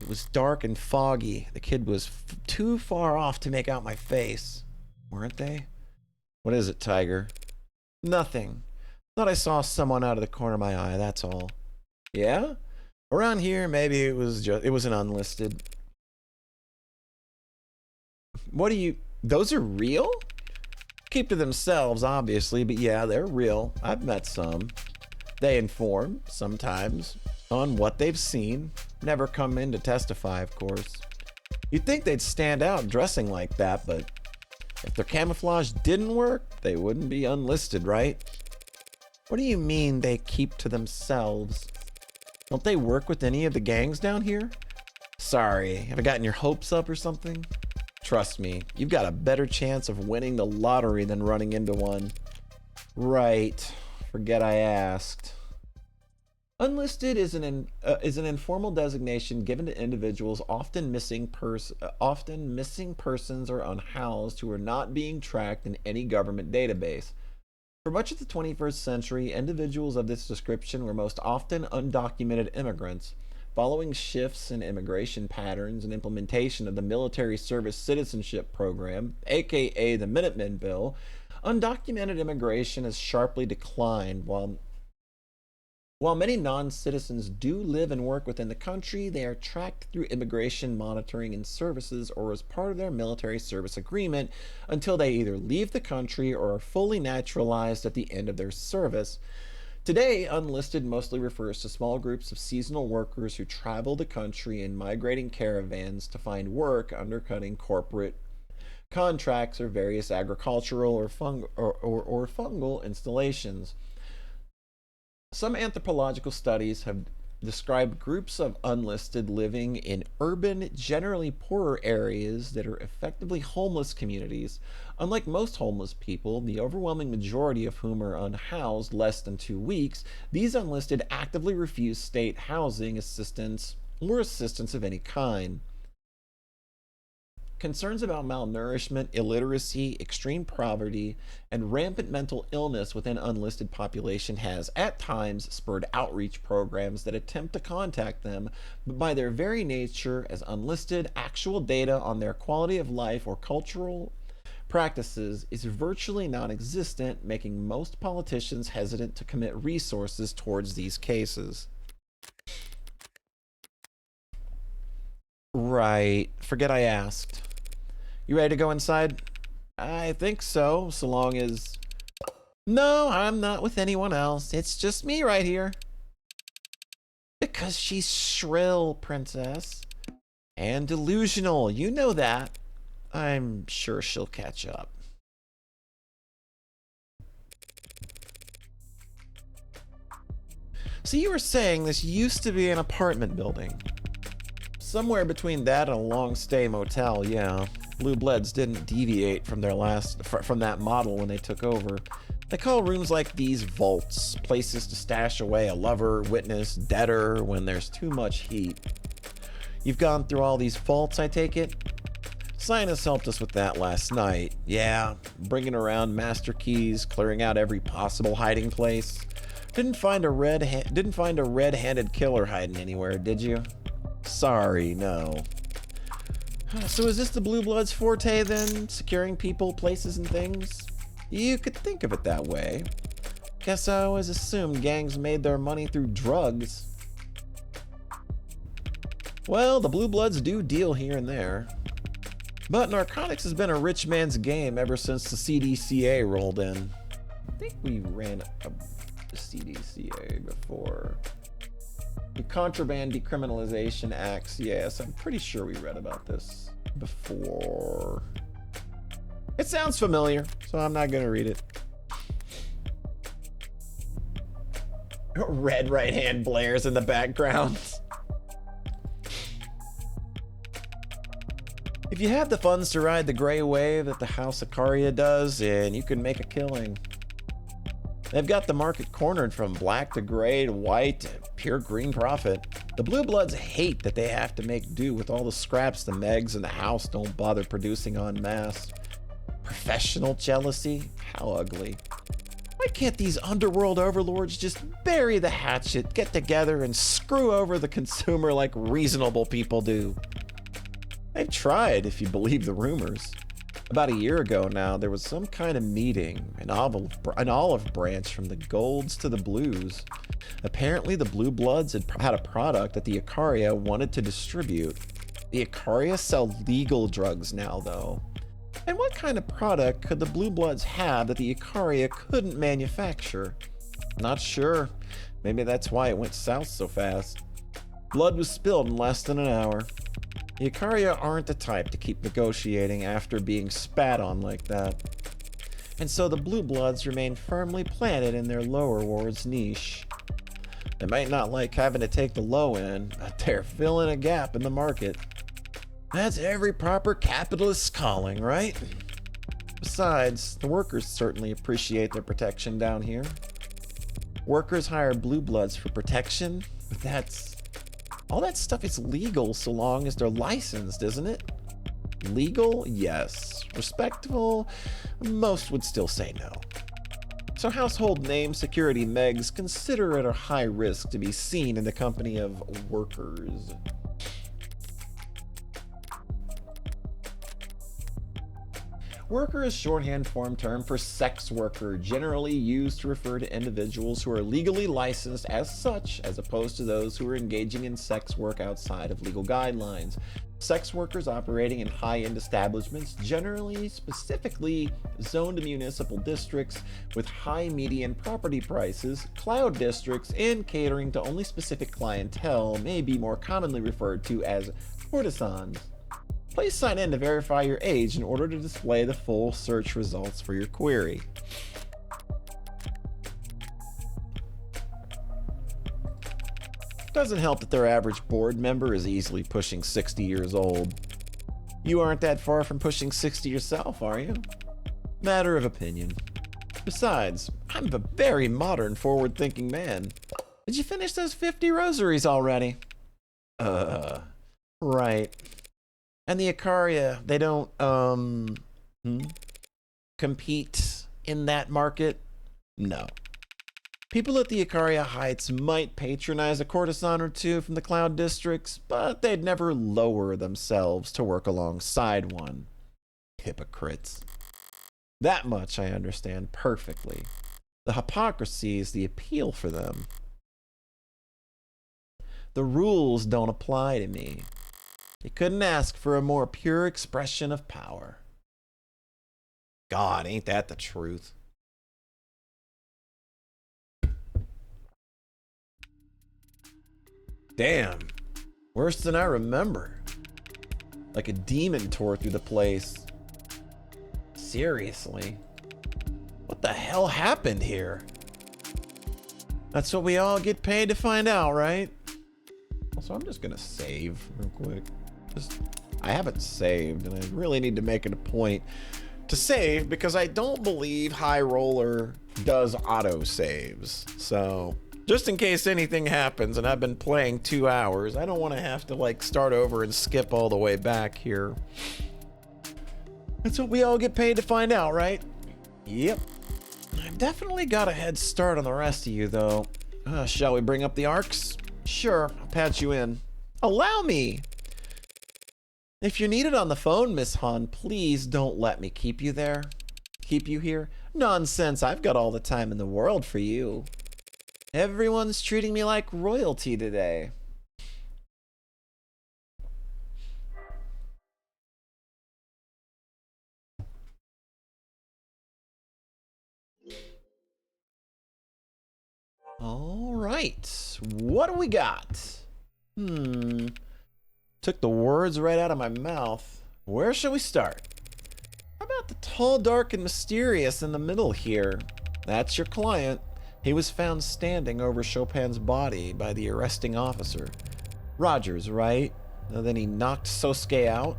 It was dark and foggy. The kid was too far off to make out my face. Weren't they? What is it, Tiger? Nothing. Thought I saw someone out of the corner of my eye, that's all. Yeah? Around here, maybe it was an unlisted. What do you... Those are real? Keep to themselves, obviously, but yeah, they're real. I've met some. They inform, sometimes, on what they've seen. Never come in to testify, of course. You'd think they'd stand out dressing like that, but if their camouflage didn't work, they wouldn't be unlisted, right? What do you mean they keep to themselves? Don't they work with any of the gangs down here? Sorry, have I gotten your hopes up or something? Trust me, you've got a better chance of winning the lottery than running into one. Right, forget I asked. Unlisted is an informal designation given to individuals often missing persons or unhoused who are not being tracked in any government database. For much of the 21st century, individuals of this description were most often undocumented immigrants. Following shifts in immigration patterns and implementation of the Military Service Citizenship Program, aka the Minutemen Bill, undocumented immigration has sharply declined. While many non-citizens do live and work within the country, they are tracked through immigration monitoring and services or as part of their military service agreement until they either leave the country or are fully naturalized at the end of their service. Today, unlisted mostly refers to small groups of seasonal workers who travel the country in migrating caravans to find work, undercutting corporate contracts or various agricultural or fungal installations. Some anthropological studies have described groups of unlisted living in urban, generally poorer areas that are effectively homeless communities. Unlike most homeless people, the overwhelming majority of whom are unhoused less than 2 weeks, these unlisted actively refuse state housing assistance or assistance of any kind. Concerns about malnourishment, illiteracy, extreme poverty, and rampant mental illness within unlisted population has, at times, spurred outreach programs that attempt to contact them, but by their very nature as unlisted, actual data on their quality of life or cultural practices is virtually non-existent, making most politicians hesitant to commit resources towards these cases. Right. Forget I asked. You ready to go inside? I think so, so long as... No, I'm not with anyone else. It's just me right here. Because she's shrill, princess. And delusional, you know that. I'm sure she'll catch up. So you were saying this used to be an apartment building. Somewhere between that and a long-stay motel, yeah. Blue Bloods didn't deviate from from that model when they took over. They call rooms like these vaults, places to stash away a lover, witness, debtor when there's too much heat. You've gone through all these vaults, I take it? Sinus helped us with that last night. Yeah, bringing around master keys, clearing out every possible hiding place. Didn't find a red-handed killer hiding anywhere, did you? Sorry, no. So is this the Blue Bloods' forte then? Securing people, places, and things? You could think of it that way. Guess I always assumed gangs made their money through drugs. Well, the Blue Bloods do deal here and there. But narcotics has been a rich man's game ever since the CDCA rolled in. think we ran a CDCA before. The Contraband Decriminalization Acts. Yes, I'm pretty sure we read about this before. It sounds familiar, so I'm not gonna read it. Red right hand blares in the background. If you have the funds to ride the gray wave that the House Icaria does, and you can make a killing. They've got the market cornered from black to gray to white to pure green profit. The Blue Bloods hate that they have to make do with all the scraps the Megs and the House don't bother producing en masse. Professional jealousy? How ugly. Why can't these underworld overlords just bury the hatchet, get together, and screw over the consumer like reasonable people do? They've tried, if you believe the rumors. About a year ago now, there was some kind of meeting, an olive branch from the golds to the blues. Apparently, the Blue Bloods had a product that the Icaria wanted to distribute. The Icaria sell legal drugs now, though. And what kind of product could the Blue Bloods have that the Icaria couldn't manufacture? Not sure. Maybe that's why it went south so fast. Blood was spilled in less than an hour. The Icaria aren't the type to keep negotiating after being spat on like that. And so the Blue Bloods remain firmly planted in their lower wards niche. They might not like having to take the low end, but they're filling a gap in the market. That's every proper capitalist's calling, right? Besides, the workers certainly appreciate their protection down here. Workers hire Blue Bloods for protection, but all that stuff is legal so long as they're licensed, isn't it? Legal? Yes. Respectable? Most would still say no. So household name security Megs consider it a high risk to be seen in the company of workers. Worker is shorthand form term for sex worker, generally used to refer to individuals who are legally licensed as such, as opposed to those who are engaging in sex work outside of legal guidelines. Sex workers operating in high-end establishments, generally specifically zoned municipal districts with high median property prices, cloud districts, and catering to only specific clientele may be more commonly referred to as courtesans. Please sign in to verify your age in order to display the full search results for your query. Doesn't help that their average board member is easily pushing 60 years old. You aren't that far from pushing 60 yourself, are you? Matter of opinion. Besides, I'm a very modern, forward-thinking man. Did you finish those 50 rosaries already? Right. And the Icaria, they don't, compete in that market? No. People at the Icaria Heights might patronize a courtesan or two from the cloud districts, but they'd never lower themselves to work alongside one. Hypocrites. That much I understand perfectly. The hypocrisy is the appeal for them. The rules don't apply to me. You couldn't ask for a more pure expression of power. God, ain't that the truth? Damn. Worse than I remember. Like a demon tore through the place. Seriously. What the hell happened here? That's what we all get paid to find out, right? Also, I'm just gonna save real quick. I haven't saved, and I really need to make it a point to save because I don't believe High Roller does auto saves. So just in case anything happens and I've been playing 2 hours, I don't want to have to like start over and skip all the way back here. That's what we all get paid to find out, right? Yep. I've definitely got a head start on the rest of you though. Shall we bring up the arcs? Sure, I'll patch you in. Allow me! If you're needed on the phone, Miss Han, please don't let me keep you there. Keep you here? Nonsense, I've got all the time in the world for you. Everyone's treating me like royalty today. All right. What do we got? Took the words right out of my mouth. Where shall we start? How about the tall, dark, and mysterious in the middle here? That's your client. He was found standing over Chopin's body by the arresting officer. Rogers, right? And then he knocked Sosuke out?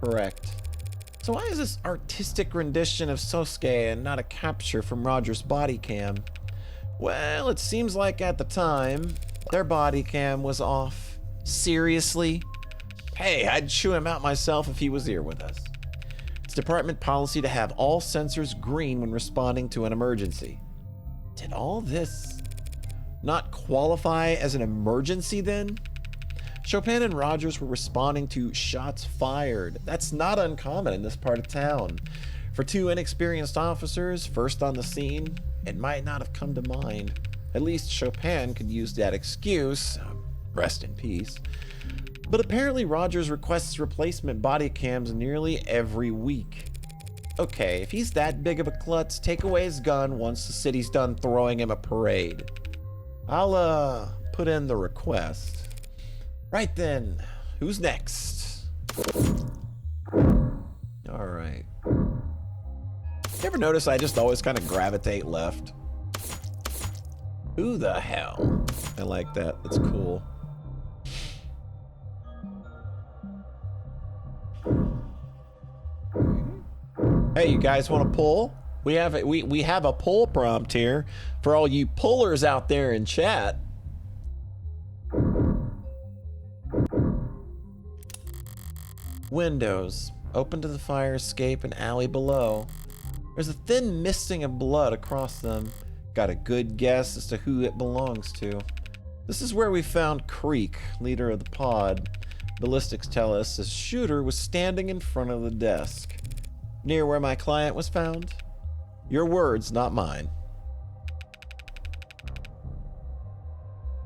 Correct. So why is this artistic rendition of Sosuke and not a capture from Rogers' body cam? Well, it seems like at the time, their body cam was off. Seriously? Hey, I'd chew him out myself if he was here with us. It's department policy to have all sensors green when responding to an emergency. Did all this not qualify as an emergency then? Chopin and Rogers were responding to shots fired. That's not uncommon in this part of town. For two inexperienced officers, first on the scene, it might not have come to mind. At least Chopin could use that excuse. Rest in peace. But apparently Rogers requests replacement body cams nearly every week. Okay, if he's that big of a klutz, take away his gun once the city's done throwing him a parade. I'll, put in the request. Right then, who's next? All right. You ever notice I just always kind of gravitate left? Who the hell? I like that. That's cool. Hey, you guys want to pull? We have a pull prompt here for all you pullers out there in chat. Windows open to the fire escape and alley below. There's a thin misting of blood across them. Got a good guess as to who it belongs to. This is where we found Creek, leader of the pod. Ballistics tell us the shooter was standing in front of the desk. Near where my client was found? Your words, not mine.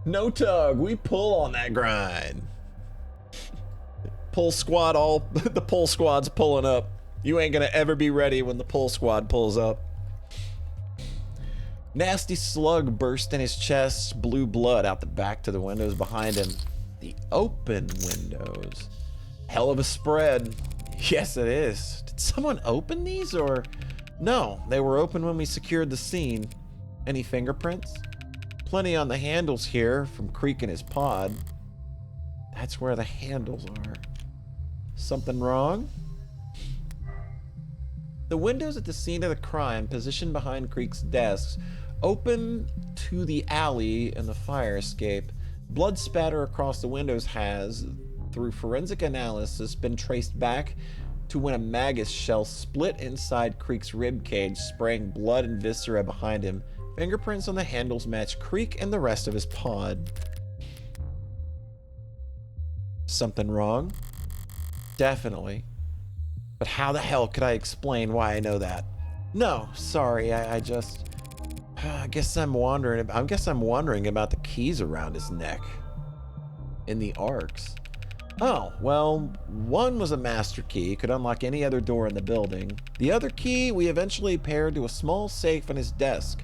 No tug, we pull on that grind. Pull squad, the pull squad's pulling up. You ain't gonna ever be ready when the pull squad pulls up. Nasty slug burst in his chest, blew blood out the back to the windows behind him. The open windows. Hell of a spread. Yes, it is. Did someone open these or? No, they were open when we secured the scene. Any fingerprints? Plenty on the handles here from Creek and his pod. That's where the handles are. Something wrong? The windows at the scene of the crime, positioned behind Creek's desks, open to the alley and the fire escape. Blood spatter across the windows has, through forensic analysis, been traced back to when a Magus shell split inside Creek's rib cage, spraying blood and viscera behind him. Fingerprints on the handles match Creek and the rest of his pod. Something wrong? Definitely. But how the hell could I explain why I know that? No, sorry, I guess I'm wondering about the keys around his neck. In the arcs. Oh, well, one was a master key, could unlock any other door in the building. The other key we eventually paired to a small safe on his desk.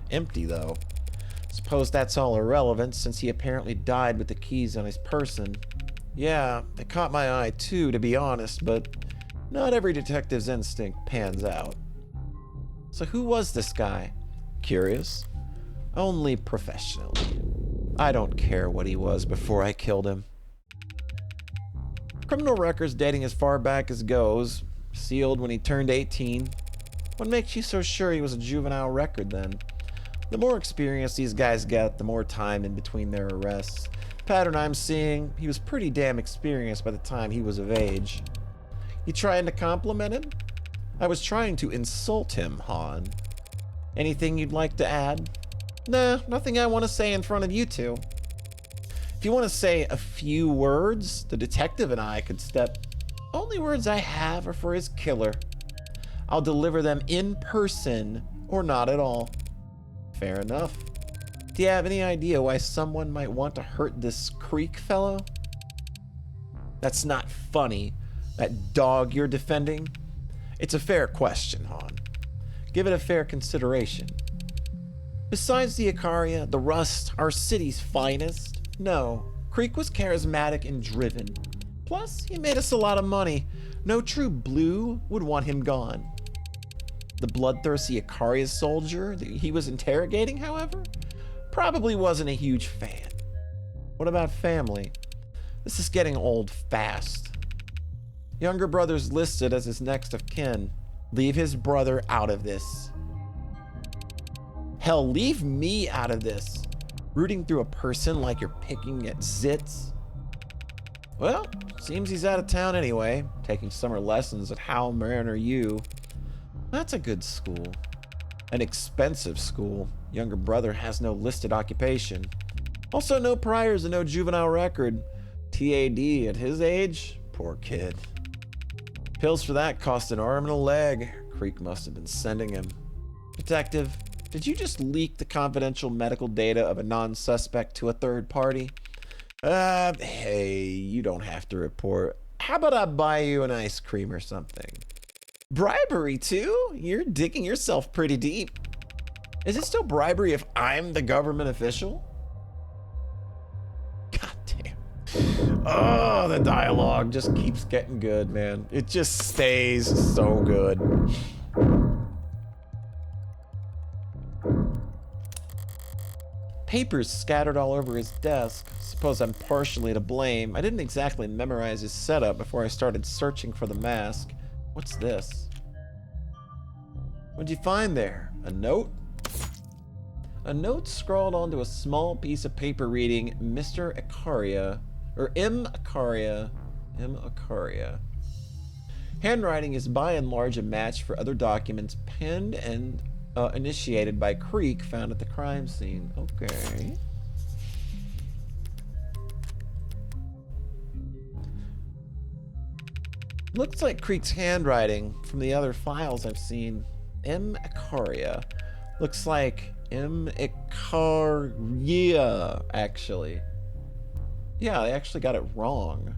Empty, though. Suppose that's all irrelevant, since he apparently died with the keys on his person. Yeah, it caught my eye too, to be honest, but not every detective's instinct pans out. So who was this guy? Curious? Only professionally. I don't care what he was before I killed him. Criminal records dating as far back as goes, sealed when he turned 18. What makes you so sure he was a juvenile record then? The more experience these guys get, the more time in between their arrests. Pattern I'm seeing, he was pretty damn experienced by the time he was of age. You trying to compliment him? I was trying to insult him, Han. Anything you'd like to add? Nah, nothing I want to say in front of you two. If you want to say a few words, the detective and I could step. Only words I have are for his killer. I'll deliver them in person or not at all. Fair enough. Do you have any idea why someone might want to hurt this Creek fellow? That's not funny. That dog you're defending? It's a fair question, Han. Give it a fair consideration. Besides the Icaria, the Rust, our city's finest, no, Creek was charismatic and driven. Plus, he made us a lot of money. No true blue would want him gone. The bloodthirsty Icaria soldier that he was interrogating, however, probably wasn't a huge fan. What about family? This is getting old fast. Younger brother's listed as his next of kin. Leave his brother out of this. Hell, leave me out of this. Rooting through a person like you're picking at zits. Well, seems he's out of town anyway, taking summer lessons at Hal Mariner U. That's a good school. An expensive school. Younger brother has no listed occupation. Also no priors and no juvenile record. TAD at his age? Poor kid. Pills for that cost an arm and a leg. Creek must have been sending him. Detective, did you just leak the confidential medical data of a non-suspect to a third party? Hey, you don't have to report. How about I buy you an ice cream or something? Bribery too? You're digging yourself pretty deep. Is it still bribery if I'm the government official? God damn. Oh, the dialogue just keeps getting good, man. It just stays so good. Papers scattered all over his desk. Suppose I'm partially to blame. I didn't exactly memorize his setup before I started searching for the mask. What's this? What'd you find there? A note? A note scrawled onto a small piece of paper reading Mr. Icaria, or M. Icaria. M. Icaria. Handwriting is by and large a match for other documents penned and initiated by Creek found at the crime scene. Okay. Looks like Creek's handwriting from the other files I've seen. M. Icaria. Looks like M. Icaria, actually. Yeah, they actually got it wrong.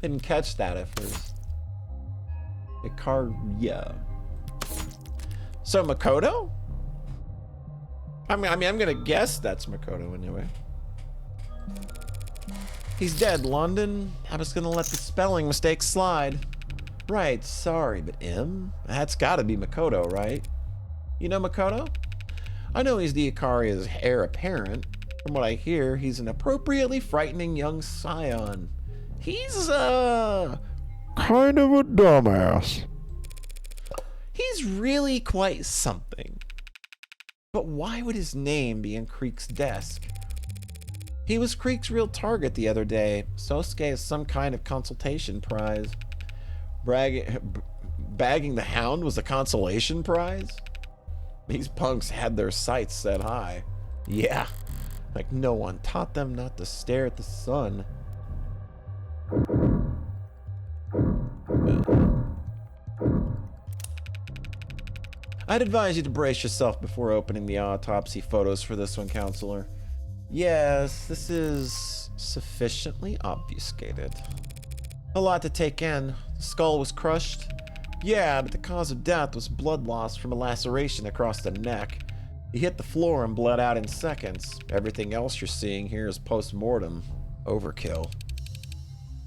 Didn't catch that at first. Icaria. So Makoto? I mean, I'm gonna guess that's Makoto anyway. He's dead, London. I was gonna let the spelling mistake slide. Right, sorry, but M? That's gotta be Makoto, right? You know Makoto? I know he's the Icaria's heir apparent. From what I hear, he's an appropriately frightening young scion. He's, kind of a dumbass. He's really quite something. But why would his name be in Creek's desk? He was Creek's real target the other day. Sosuke is some kind of consultation prize. Bagging the hound was a consolation prize? These punks had their sights set high. Yeah, like no one taught them not to stare at the sun. I'd advise you to brace yourself before opening the autopsy photos for this one, counselor. Yes, this is sufficiently obfuscated. A lot to take in. The skull was crushed. Yeah, but the cause of death was blood loss from a laceration across the neck. He hit the floor and bled out in seconds. Everything else you're seeing here is post-mortem. Overkill.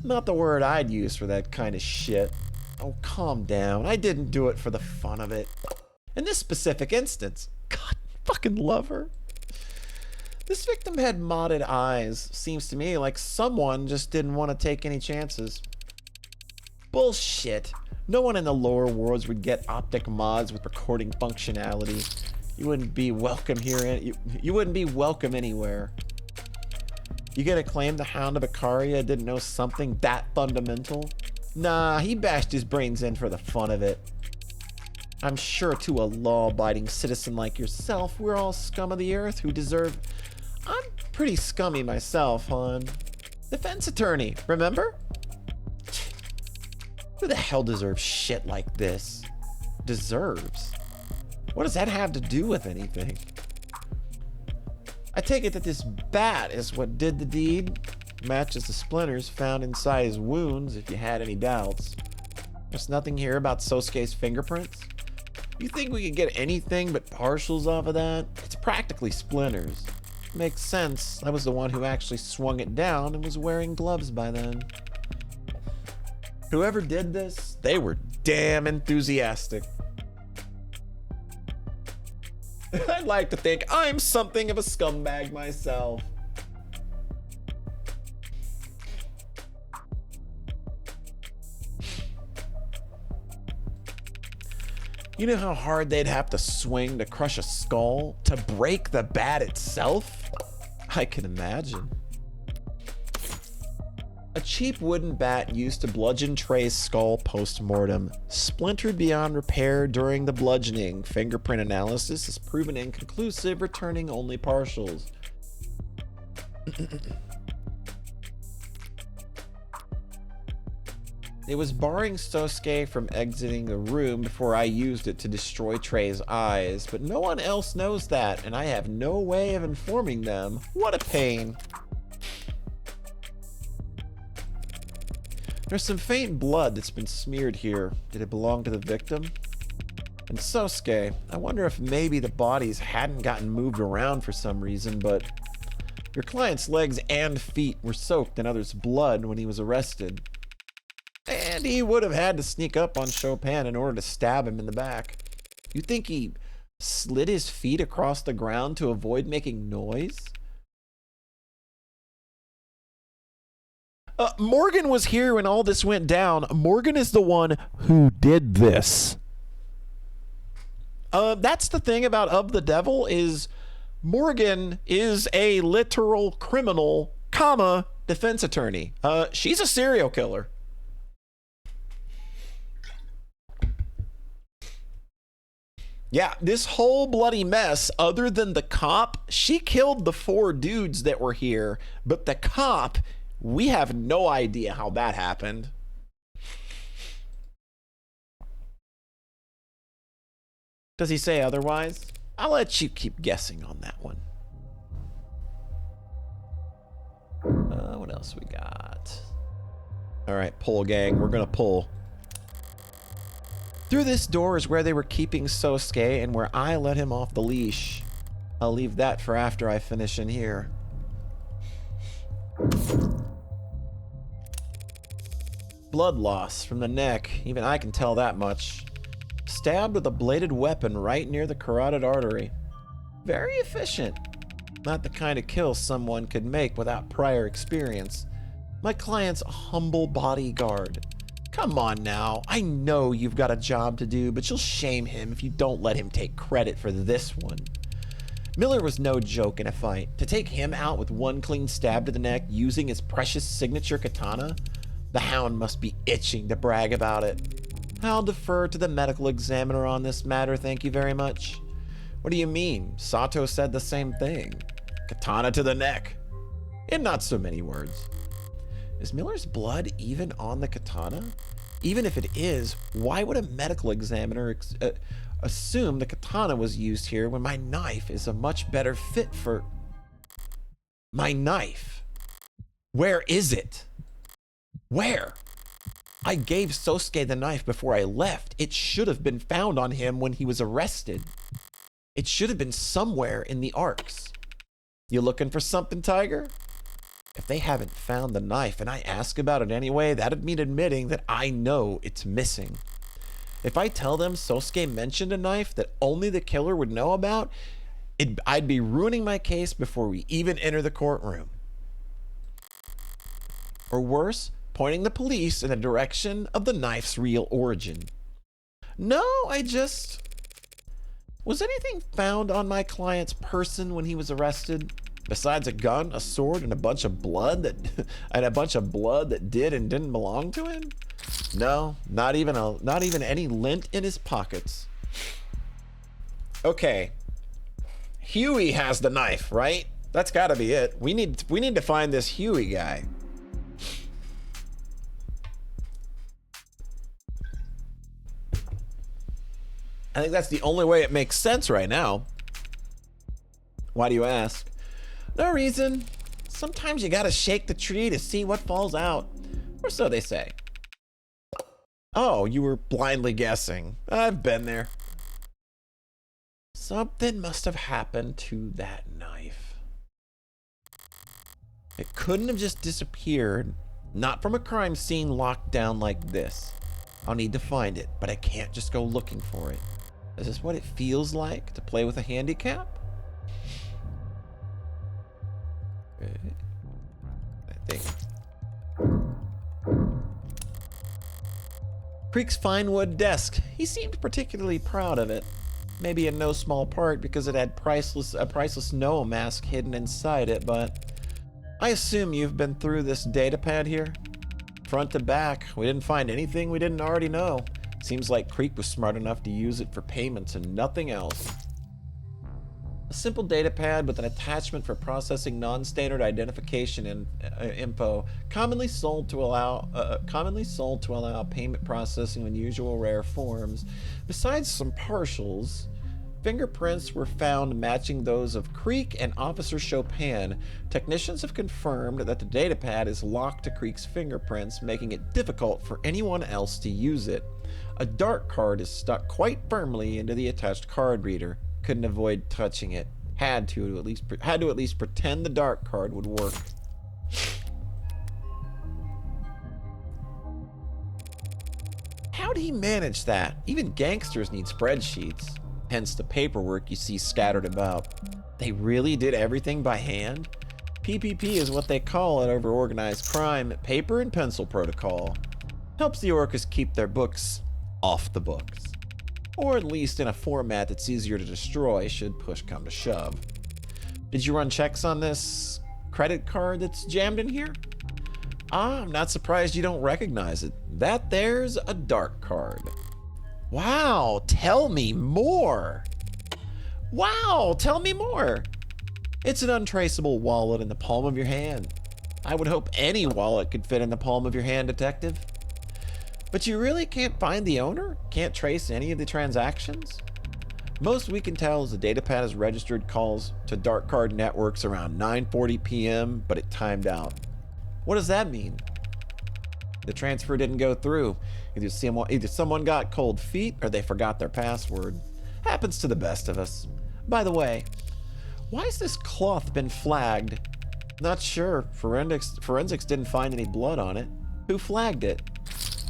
Not the word I'd use for that kind of shit. Oh, calm down. I didn't do it for the fun of it. In this specific instance, God, fucking love her. This victim had modded eyes. Seems to me like someone just didn't want to take any chances. Bullshit. No one in the lower worlds would get optic mods with recording functionality. You wouldn't be welcome here. You wouldn't be welcome anywhere. You gonna claim the Hound of Icaria didn't know something that fundamental? Nah, he bashed his brains in for the fun of it. I'm sure to a law-abiding citizen like yourself, we're all scum of the earth who deserve... I'm pretty scummy myself, hon. Defense attorney, remember? Who the hell deserves shit like this? Deserves? What does that have to do with anything? I take it that this bat is what did the deed. Matches the splinters found inside his wounds, if you had any doubts. There's nothing here about Sosuke's fingerprints? You think we could get anything but partials off of that? It's practically splinters. Makes sense. I was the one who actually swung it down and was wearing gloves by then. Whoever did this, they were damn enthusiastic. I'd like to think I'm something of a scumbag myself. You know how hard they'd have to swing to crush a skull, to break the bat itself? I can imagine. A cheap wooden bat used to bludgeon Trey's skull post-mortem, splintered beyond repair during the bludgeoning. Fingerprint analysis has proven inconclusive, returning only partials. It was barring Sosuke from exiting the room before I used it to destroy Trey's eyes, but no one else knows that, and I have no way of informing them. What a pain. There's some faint blood that's been smeared here. Did it belong to the victim? And Sosuke, I wonder if maybe the bodies hadn't gotten moved around for some reason, but your client's legs and feet were soaked in others' blood when he was arrested. And he would have had to sneak up on Chopin in order to stab him in the back. You think he slid his feet across the ground to avoid making noise? Morgan was here when all this went down. Morgan is the one who did this. That's the thing about Of the Devil is Morgan is a literal criminal, comma, defense attorney. She's a serial killer. Yeah, this whole bloody mess, other than the cop, she killed the 4 dudes that were here, but the cop, we have no idea how that happened. Does he say otherwise? I'll let you keep guessing on that one. What else we got? All right, pull gang, we're gonna pull. Through this door is where they were keeping Sosuke and where I let him off the leash. I'll leave that for after I finish in here. Blood loss from the neck, even I can tell that much. Stabbed with a bladed weapon right near the carotid artery. Very efficient. Not the kind of kill someone could make without prior experience. My client's a humble bodyguard. Come on now, I know you've got a job to do, but you'll shame him if you don't let him take credit for this one. Miller was no joke in a fight. To take him out with one clean stab to the neck using his precious signature katana, the Hound must be itching to brag about it. I'll defer to the medical examiner on this matter, thank you very much. What do you mean? Sato said the same thing. Katana to the neck. In not so many words. Is Miller's blood even on the katana? Even if it is, why would a medical examiner assume the katana was used here when my knife is a much better fit for... My knife? Where is it? Where? I gave Sosuke the knife before I left. It should have been found on him when he was arrested. It should have been somewhere in the arcs. You looking for something, Tiger? If they haven't found the knife and I ask about it anyway, that'd mean admitting that I know it's missing. If I tell them Sosuke mentioned a knife that only the killer would know about, I'd be ruining my case before we even enter the courtroom. Or worse, pointing the police in the direction of the knife's real origin. No, Was anything found on my client's person when he was arrested? Besides a gun, a sword, and a bunch of blood that did and didn't belong to him? No, not even any lint in his pockets. Okay. Huey has the knife, right? That's gotta be it. We need to find this Huey guy. I think that's the only way it makes sense right now. Why do you ask? No reason. Sometimes you gotta shake the tree to see what falls out. Or so they say. Oh, you were blindly guessing. I've been there. Something must have happened to that knife. It couldn't have just disappeared, not from a crime scene locked down like this. I'll need to find it, but I can't just go looking for it. Is this what it feels like to play with a handicap? I think. Creek's fine wood desk. He seemed particularly proud of it. Maybe in no small part because it had a priceless Noah mask hidden inside it, but I assume you've been through this datapad here? Front to back, we didn't find anything we didn't already know. Seems like Creek was smart enough to use it for payments and nothing else. A simple datapad with an attachment for processing non-standard identification and info, commonly sold to allow payment processing in unusual rare forms. Besides some partials, fingerprints were found matching those of Creek and Officer Chopin. Technicians have confirmed that the datapad is locked to Creek's fingerprints, making it difficult for anyone else to use it. A dart card is stuck quite firmly into the attached card reader. Couldn't avoid touching it. Had to at least pretend the dart card would work. How'd he manage that? Even gangsters need spreadsheets. Hence the paperwork you see scattered about. They really did everything by hand? PPP is what they call it over organized crime, paper and pencil protocol. Helps the Orcas keep their books off the books. Or at least in a format that's easier to destroy should push come to shove. Did you run checks on this credit card that's jammed in here? I'm not surprised you don't recognize it. That there's a dart card. Wow, tell me more. Wow, tell me more. It's an untraceable wallet in the palm of your hand. I would hope any wallet could fit in the palm of your hand, detective. But you really can't find the owner? Can't trace any of the transactions? Most we can tell is the datapad has registered calls to dart card networks around 9:40 p.m., but it timed out. What does that mean? The transfer didn't go through. Either someone got cold feet or they forgot their password. Happens to the best of us. By the way, why has this cloth been flagged? Not sure. Forensics didn't find any blood on it. Who flagged it?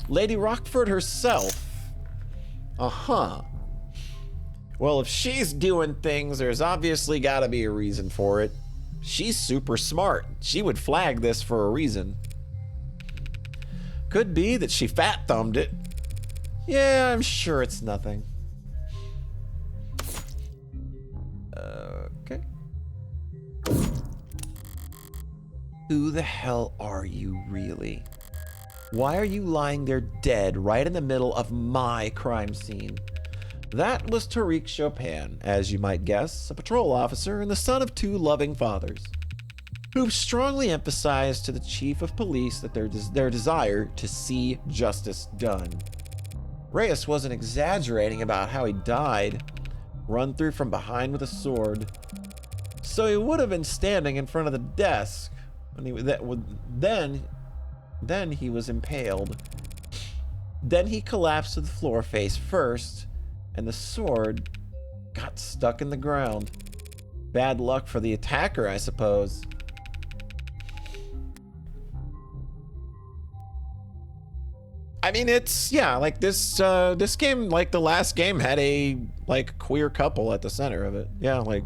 Lady Rockford herself. Uh-huh. Well, if she's doing things, there's obviously got to be a reason for it. She's super smart. She would flag this for a reason. Could be that she fat-thumbed it. Yeah, I'm sure it's nothing. Okay. Who the hell are you, really? Why are you lying there dead right in the middle of my crime scene? That was Tariq Chopin, as you might guess, a patrol officer and the son of two loving fathers, who strongly emphasized to the chief of police that their desire to see justice done. Reyes wasn't exaggerating about how he died, run through from behind with a sword. So he would have been standing in front of the desk when then he was impaled. Then he collapsed to the floor face first, and the sword got stuck in the ground. Bad luck for the attacker, I suppose. I mean, it's, yeah, like this game, like the last game, had a, like, queer couple at the center of it. Yeah, like,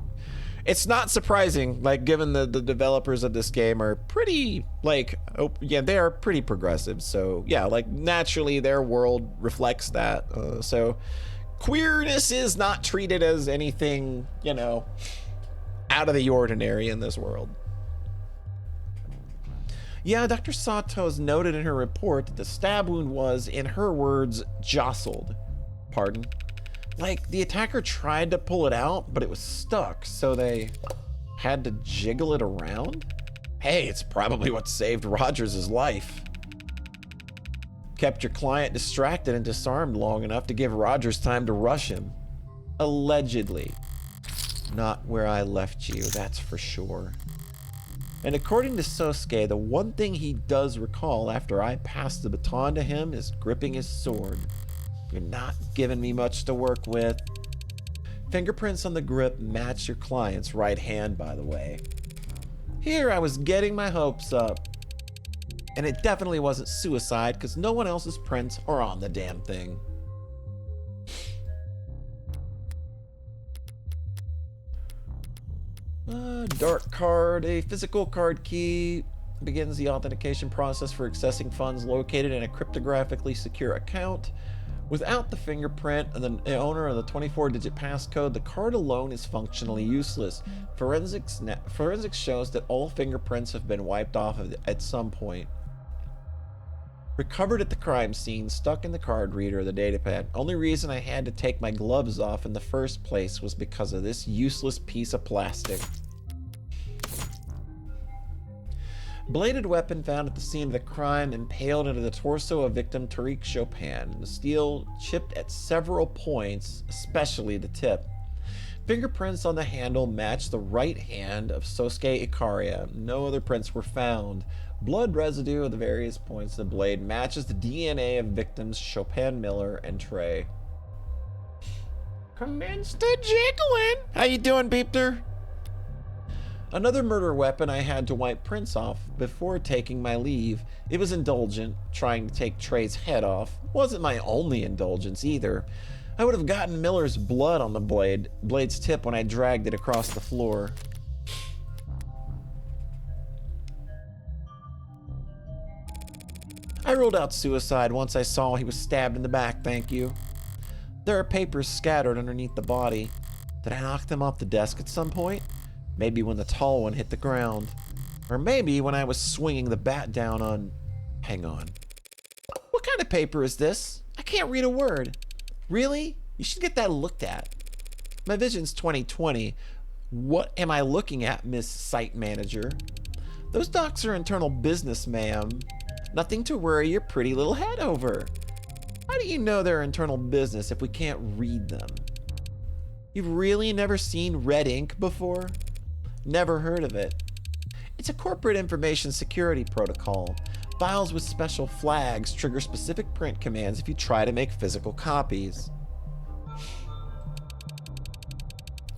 it's not surprising, like, given the developers of this game are pretty, like, yeah, they are pretty progressive. So, yeah, like, naturally their world reflects that. So, queerness is not treated as anything, you know, out of the ordinary in this world. Yeah, Dr. Satos noted in her report that the stab wound was, in her words, jostled. Pardon? Like, the attacker tried to pull it out, but it was stuck, so they had to jiggle it around? Hey, it's probably what saved Rogers' life. Kept your client distracted and disarmed long enough to give Rogers time to rush him. Allegedly. Not where I left you, that's for sure. And according to Sosuke, the one thing he does recall after I passed the baton to him is gripping his sword. You're not giving me much to work with. Fingerprints on the grip match your client's right hand, by the way. Here I was getting my hopes up. And it definitely wasn't suicide because no one else's prints are on the damn thing. Dark card, a physical card key begins the authentication process for accessing funds located in a cryptographically secure account. Without the fingerprint and the owner of the 24-digit passcode, the card alone is functionally useless. Forensics shows that all fingerprints have been wiped off at some point. Recovered at the crime scene, stuck in the card reader of the datapad. Only reason I had to take my gloves off in the first place was because of this useless piece of plastic. Bladed weapon found at the scene of the crime impaled into the torso of victim Tariq Chopin. The steel chipped at several points, especially the tip. Fingerprints on the handle matched the right hand of Sosuke Ikaria. No other prints were found. Blood residue of the various points of the blade matches the DNA of victims Chopin, Miller, and Trey. Commence the jiggling! How you doing, Beepter? Another murder weapon I had to wipe prints off before taking my leave. It was indulgent, trying to take Trey's head off. Wasn't my only indulgence either. I would have gotten Miller's blood on the blade's tip when I dragged it across the floor. I ruled out suicide once I saw he was stabbed in the back, thank you. There are papers scattered underneath the body. Did I knock them off the desk at some point? Maybe when the tall one hit the ground. Or maybe when I was swinging the bat down on... Hang on. What kind of paper is this? I can't read a word. Really? You should get that looked at. My vision's 20/20. What am I looking at, Miss Site Manager? Those docs are internal business, ma'am. Nothing to worry your pretty little head over. How do you know they're internal business if we can't read them? You've really never seen red ink before? Never heard of it. It's a corporate information security protocol. Files with special flags trigger specific print commands if you try to make physical copies.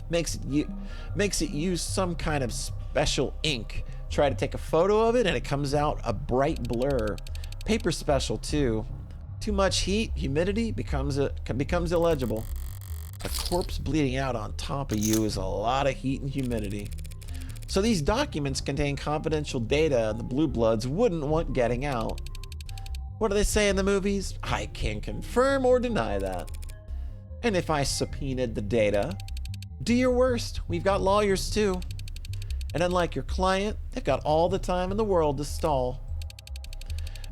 Makes it use some kind of special ink. Try to take a photo of it and it comes out a bright blur. Paper special too. Too much heat, humidity becomes illegible. A corpse bleeding out on top of you is a lot of heat and humidity. So these documents contain confidential data and the blue bloods wouldn't want getting out. What do they say in the movies? I can confirm or deny that. And if I subpoenaed the data, do your worst. We've got lawyers too. And unlike your client, they've got all the time in the world to stall.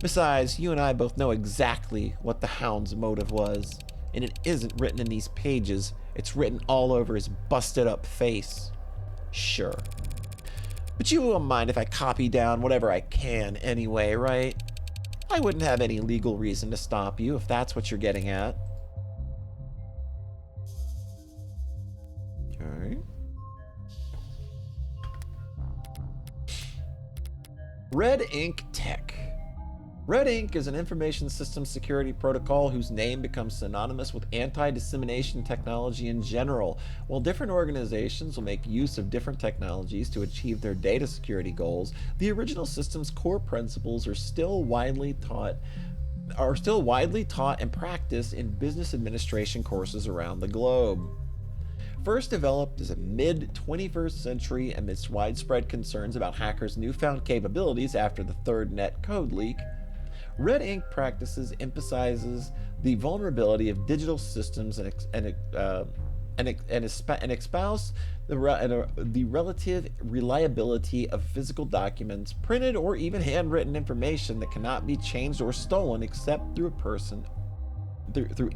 Besides, you and I both know exactly what the hound's motive was. And it isn't written in these pages. It's written all over his busted up face. Sure. But you won't mind if I copy down whatever I can anyway, right? I wouldn't have any legal reason to stop you if that's what you're getting at. Okay. Red Ink Tech. Red Ink is an information systems security protocol whose name becomes synonymous with anti-dissemination technology in general. While different organizations will make use of different technologies to achieve their data security goals, the original system's core principles are still widely taught and practiced in business administration courses around the globe. First developed as a mid-21st century amidst widespread concerns about hackers' newfound capabilities after the third net code leak, Red Ink practices emphasizes the vulnerability of digital systems and espouse the relative reliability of physical documents, printed or even handwritten information that cannot be changed or stolen except through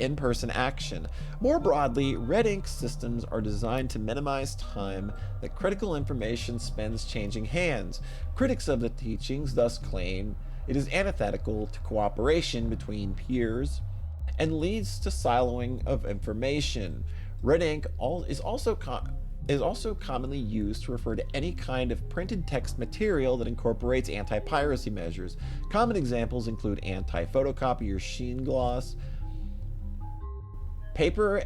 in-person action. More broadly, Red Ink systems are designed to minimize time that critical information spends changing hands. Critics of the teachings thus claim it is antithetical to cooperation between peers and leads to siloing of information. Red Ink is also commonly used to refer to any kind of printed text material that incorporates anti-piracy measures. Common examples include anti-photocopier sheen gloss, paper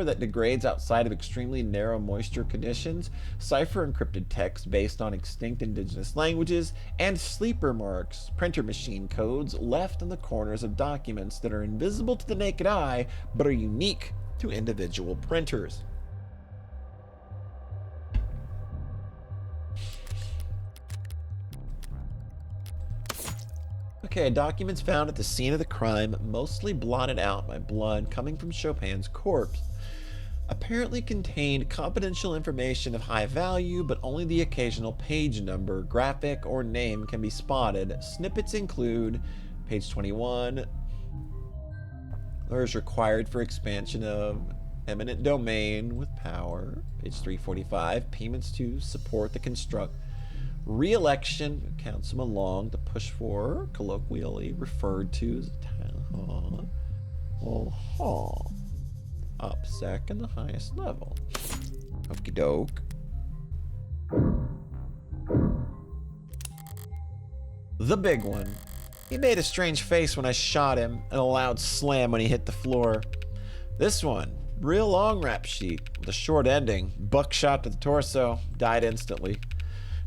that degrades outside of extremely narrow moisture conditions, cipher encrypted text based on extinct indigenous languages, and sleeper marks, printer machine codes left in the corners of documents that are invisible to the naked eye but are unique to individual printers. Okay, documents found at the scene of the crime, mostly blotted out by blood coming from Chopin's corpse, apparently contained confidential information of high value, but only the occasional page number, graphic, or name can be spotted. Snippets include page 21, is required for expansion of eminent domain with power, page 345, payments to support the construct. Re-election counts him along to push for, colloquially referred to as a town hall. OPSEC in the highest level. Okie doke. The big one. He made a strange face when I shot him, and a loud slam when he hit the floor. This one, real long rap sheet, with a short ending, buckshot to the torso, died instantly.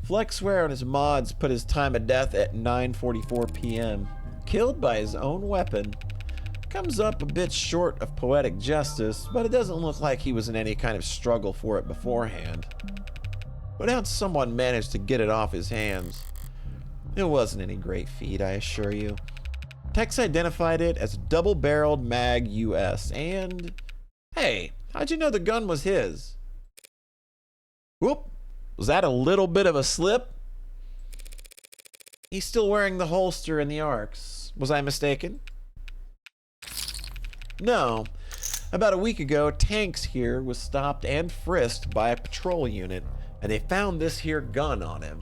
Flexware and his mods put his time of death at 9:44 p.m. Killed by his own weapon. Comes up a bit short of poetic justice, but it doesn't look like he was in any kind of struggle for it beforehand. But how someone managed to get it off his hands? It wasn't any great feat, I assure you. Tex identified it as double-barreled Mag US, and... Hey, how'd you know the gun was his? Whoop! Was that a little bit of a slip? He's still wearing the holster and the arcs. Was I mistaken? No. About a week ago, Tanks here was stopped and frisked by a patrol unit, and they found this here gun on him.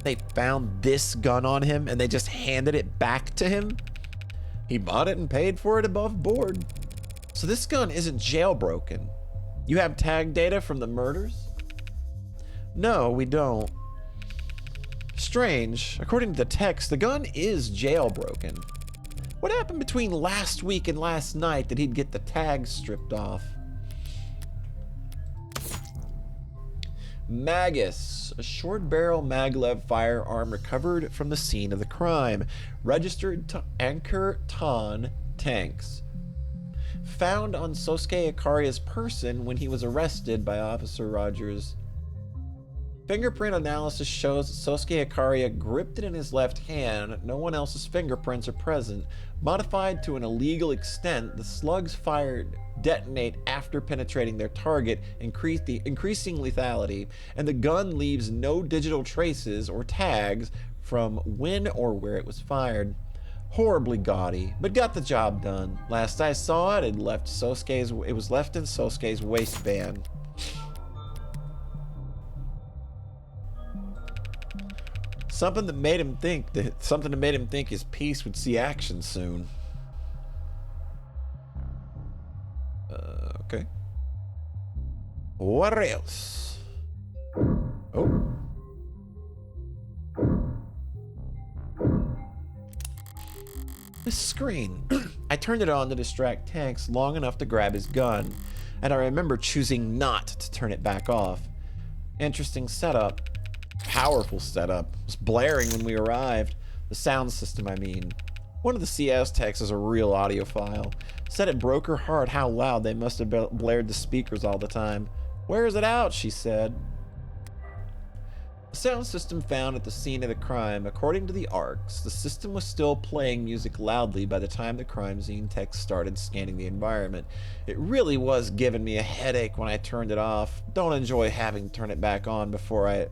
They found this gun on him, and they just handed it back to him? He bought it and paid for it above board. So this gun isn't jailbroken. You have tag data from the murders? No, we don't. Strange. According to the text, the gun is jailbroken. What happened between last week and last night that he'd get the tags stripped off? Magus, a short barrel maglev firearm recovered from the scene of the crime, registered to Anchor Ton Tanks. Found on Sosuke Akaria's person when he was arrested by Officer Rogers. Fingerprint analysis shows that Sosuke Akaria gripped it in his left hand. No one else's fingerprints are present. Modified to an illegal extent, the slugs fired detonate after penetrating their target, increasing lethality, and the gun leaves no digital traces or tags from when or where it was fired. Horribly gaudy, but got the job done. Last I saw it, it was left in Sosuke's waistband. Something that made him think his piece would see action soon. Okay. What else? Oh. The screen. I turned it on to distract Tanks long enough to grab his gun, and I remember choosing not to turn it back off. Interesting setup. Powerful setup. It was blaring when we arrived. The sound system, I mean. One of the CS techs is a real audiophile. Said it broke her heart how loud they must have blared the speakers all the time. "Where's it out?" she said. The sound system found at the scene of the crime, according to the ARCs, the system was still playing music loudly by the time the crime scene techs started scanning the environment. It really was giving me a headache when I turned it off. Don't enjoy having to turn it back on before I...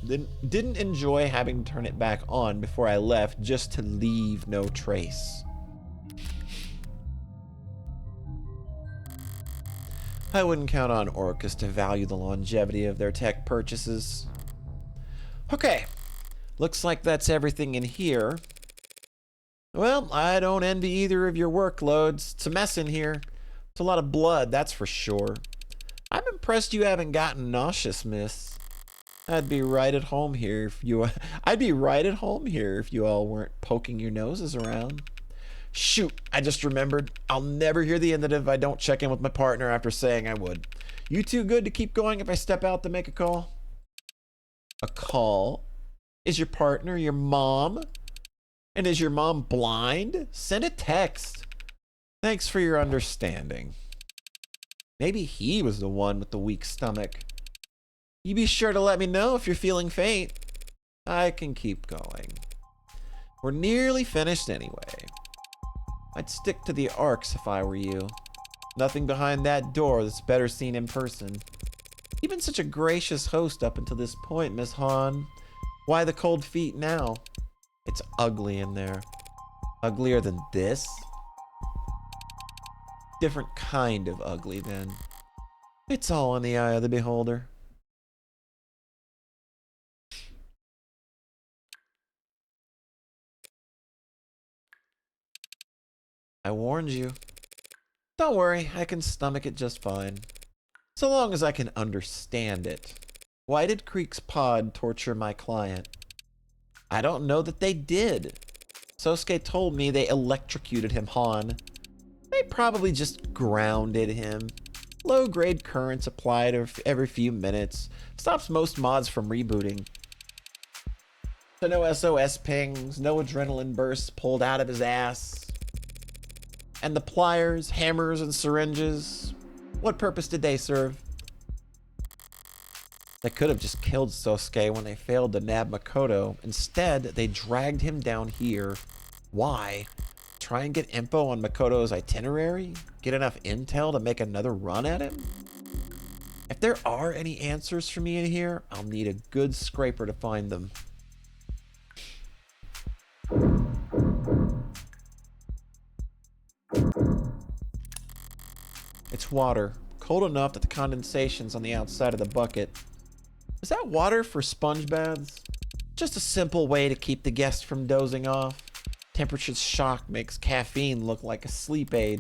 didn't enjoy having to turn it back on before I left just to leave no trace. I wouldn't count on Orcus to value the longevity of their tech purchases. Okay, looks like that's everything in here. Well, I don't envy either of your workloads. It's a mess in here. It's a lot of blood, that's for sure. I'm impressed you haven't gotten nauseous, miss. I'd be right at home here if you I'd be right at home here if you all weren't poking your noses around. Shoot, I just remembered. I'll never hear the end of it if I don't check in with my partner after saying I would. You too good to keep going if I step out to make a call? A call? Is your partner your mom? And is your mom blind? Send a text. Thanks for your understanding. Maybe he was the one with the weak stomach. You be sure to let me know if you're feeling faint. I can keep going. We're nearly finished anyway. I'd stick to the arcs if I were you. Nothing behind that door that's better seen in person. You've been such a gracious host up until this point, Miss Han. Why the cold feet now? It's ugly in there. Uglier than this? Different kind of ugly, then. It's all in the eye of the beholder. I warned you. Don't worry, I can stomach it just fine. So long as I can understand it. Why did Creek's pod torture my client? I don't know that they did. Sosuke told me they electrocuted him, Han. They probably just grounded him. Low-grade currents applied every few minutes. Stops most mods from rebooting. So no SOS pings, no adrenaline bursts pulled out of his ass. And the pliers, hammers, and syringes, what purpose did they serve? They could have just killed Sosuke when they failed to nab Makoto. Instead, they dragged him down here. Why? Try and get info on Makoto's itinerary? Get enough intel to make another run at him? If there are any answers for me in here, I'll need a good scraper to find them. It's water, cold enough that the condensation's on the outside of the bucket. Is that water for sponge baths? Just a simple way to keep the guest from dozing off. Temperature shock makes caffeine look like a sleep aid.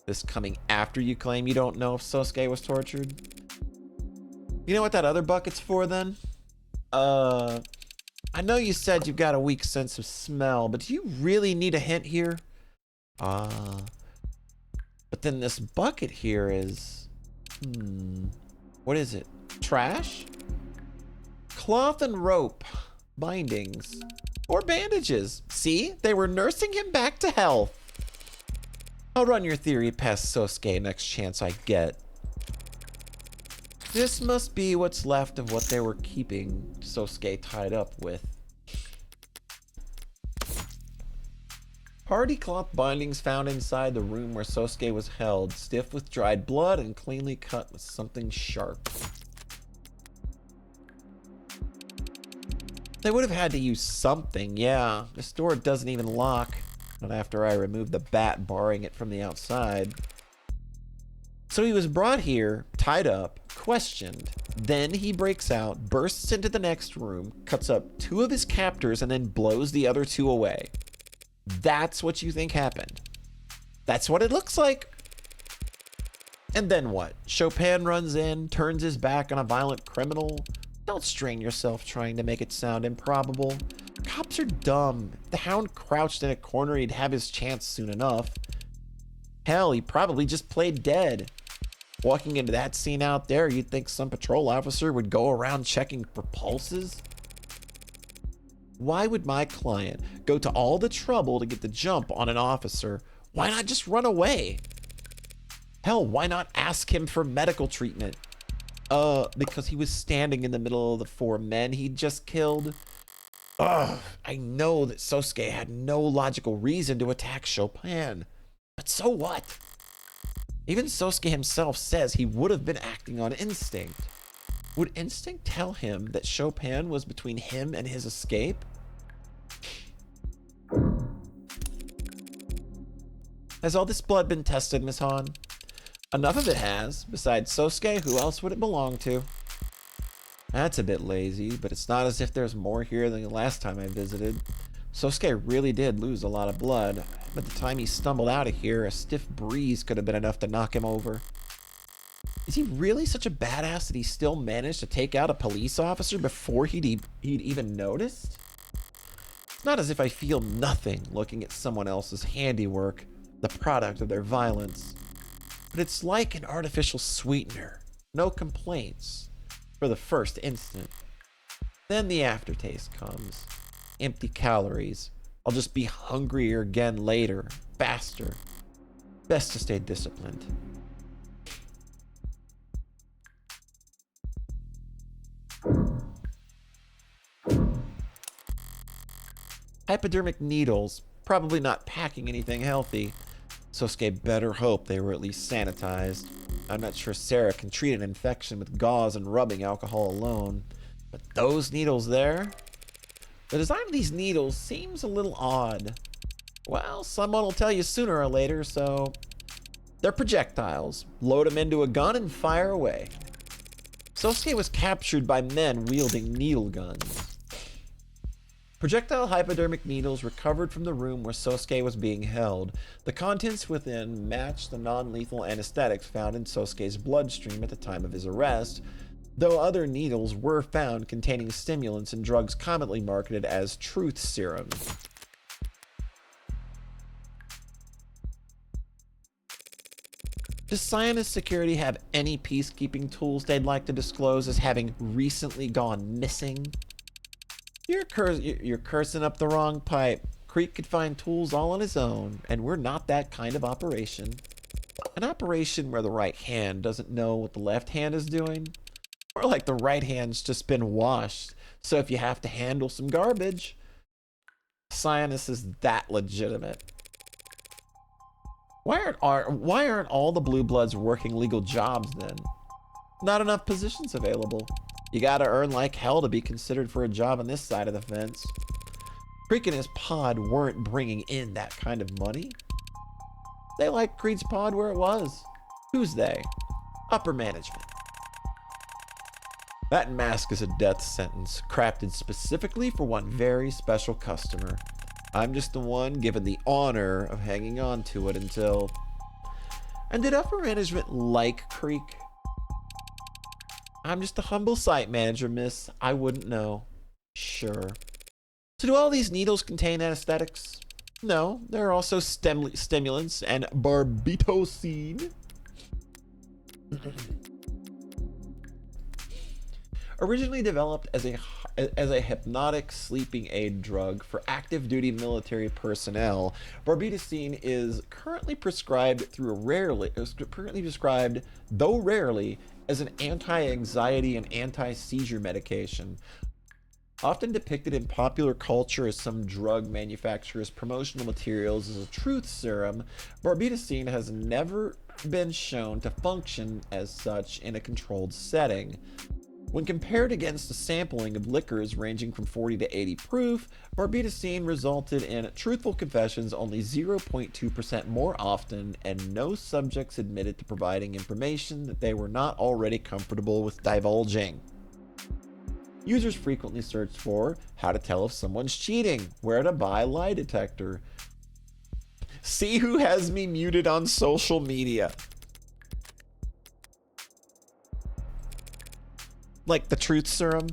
This coming after you claim you don't know if Sosuke was tortured? You know what that other bucket's for then? I know you said you've got a weak sense of smell, but do you really need a hint here? But then this bucket here is... what is it? Trash? Cloth and rope. Bindings. Or bandages. See? They were nursing him back to health. I'll run your theory past Sosuke next chance I get. This must be what's left of what they were keeping Sosuke tied up with. Party cloth bindings found inside the room where Sosuke was held, stiff with dried blood and cleanly cut with something sharp. They would have had to use something, yeah. This door doesn't even lock. Not after I removed the bat barring it from the outside. So he was brought here, tied up, questioned. Then he breaks out, bursts into the next room, cuts up 2 of his captors, and then blows the other 2 away. That's what you think happened. That's what it looks like. And then what? Chopin runs in, turns his back on a violent criminal. Don't strain yourself trying to make it sound improbable. Cops are dumb. If the Hound crouched in a corner, he'd have his chance soon enough. Hell, he probably just played dead. Walking into that scene out there, you'd think some patrol officer would go around checking for pulses? Why would my client go to all the trouble to get the jump on an officer? Why not just run away? Hell, why not ask him for medical treatment? Because he was standing in the middle of the 4 men he'd just killed. Ugh, I know that Sosuke had no logical reason to attack Chopin. But so what? Even Sosuke himself says he would have been acting on instinct. Would instinct tell him that Chopin was between him and his escape? Has all this blood been tested, Miss Han? Enough of it has. Besides Sosuke, who else would it belong to? That's a bit lazy, but it's not as if there's more here than the last time I visited. Sosuke really did lose a lot of blood. By the time he stumbled out of here, a stiff breeze could have been enough to knock him over. Is he really such a badass that he still managed to take out a police officer before he'd even noticed? It's not as if I feel nothing looking at someone else's handiwork, the product of their violence. But it's like an artificial sweetener. No complaints for the first instant. Then the aftertaste comes. Empty calories. I'll just be hungrier again later, faster. Best to stay disciplined. Hypodermic needles, probably not packing anything healthy. Sosuke better hope they were at least sanitized. I'm not sure Sarah can treat an infection with gauze and rubbing alcohol alone. But those needles there? The design of these needles seems a little odd. Well, someone will tell you sooner or later, so... They're projectiles. Load them into a gun and fire away. Sosuke was captured by men wielding needle guns. Projectile hypodermic needles recovered from the room where Sosuke was being held. The contents within matched the non-lethal anesthetics found in Sosuke's bloodstream at the time of his arrest, though other needles were found containing stimulants and drugs commonly marketed as truth serum. Does Sionist Security have any peacekeeping tools they'd like to disclose as having recently gone missing? You're cursing up the wrong pipe. Creek could find tools all on his own, and we're not that kind of operation. An operation where the right hand doesn't know what the left hand is doing? Or like the right hand's just been washed, so if you have to handle some garbage, Sionist is that legitimate. Why aren't all the Blue Bloods working legal jobs then? Not enough positions available. You gotta earn like hell to be considered for a job on this side of the fence. Creek and his pod weren't bringing in that kind of money. They liked Creed's pod where it was. Who's they? Upper management. That mask is a death sentence, crafted specifically for one very special customer. I'm just the one given the honor of hanging on to it until... And did upper management like Creek? I'm just a humble site manager, miss. I wouldn't know. Sure. So do all these needles contain anesthetics? No, there are also stimulants and barbitocene. Originally developed as a hypnotic sleeping aid drug for active duty military personnel, barbitocene is currently prescribed though rarely, as an anti-anxiety and anti-seizure medication. Often depicted in popular culture as some drug manufacturer's promotional materials as a truth serum, barbitocene has never been shown to function as such in a controlled setting. When compared against a sampling of liquors ranging from 40 to 80 proof, barbitocene resulted in truthful confessions only 0.2% more often, and no subjects admitted to providing information that they were not already comfortable with divulging. Users frequently search for how to tell if someone's cheating, where to buy lie detector, see who has me muted on social media. Like the truth serum,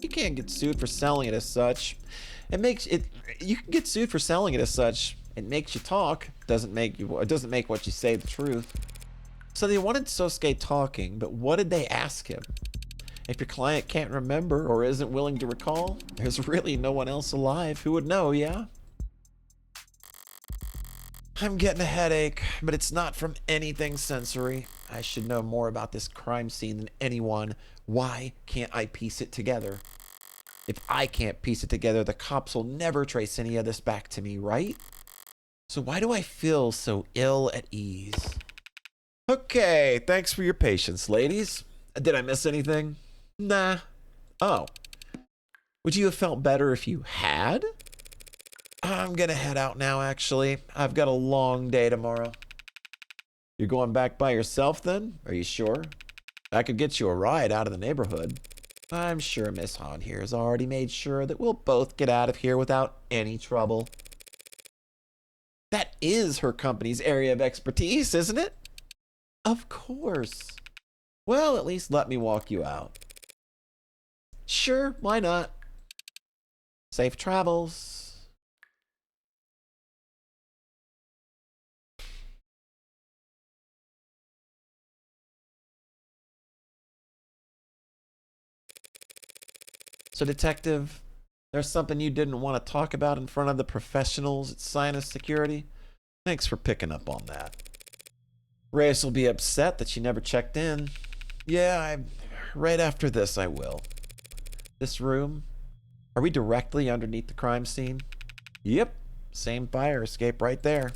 you can't get sued for selling it as such. You can get sued for selling it as such. It makes you talk. It doesn't make what you say the truth. So they wanted Sosuke talking, but what did they ask him? If your client can't remember or isn't willing to recall, there's really no one else alive who would know, yeah? I'm getting a headache, but it's not from anything sensory. I should know more about this crime scene than anyone. Why can't I piece it together? If I can't piece it together, the cops will never trace any of this back to me, right? So why do I feel so ill at ease? Okay, thanks for your patience, ladies. Did I miss anything? Nah. Oh. Would you have felt better if you had? I'm gonna head out now, actually. I've got a long day tomorrow. You're going back by yourself then? Are you sure? I could get you a ride out of the neighborhood. I'm sure Miss Hahn here has already made sure that we'll both get out of here without any trouble. That is her company's area of expertise, isn't it? Of course. Well, at least let me walk you out. Sure, why not? Safe travels. So, Detective, there's something you didn't want to talk about in front of the professionals at Sinus Security? Thanks for picking up on that. Reyes will be upset that you never checked in. Yeah, right after this I will. This room? Are we directly underneath the crime scene? Yep, same fire escape right there.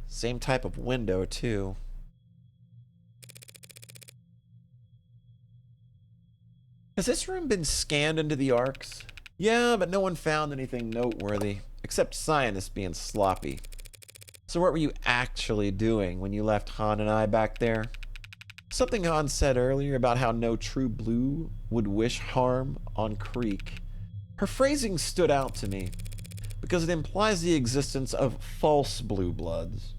Same type of window, too. Has this room been scanned into the arcs? Yeah, but no one found anything noteworthy, except Sinus being sloppy. So what were you actually doing when you left Han and I back there? Something Han said earlier about how no true blue would wish harm on Creek. Her phrasing stood out to me, because it implies the existence of false blue bloods.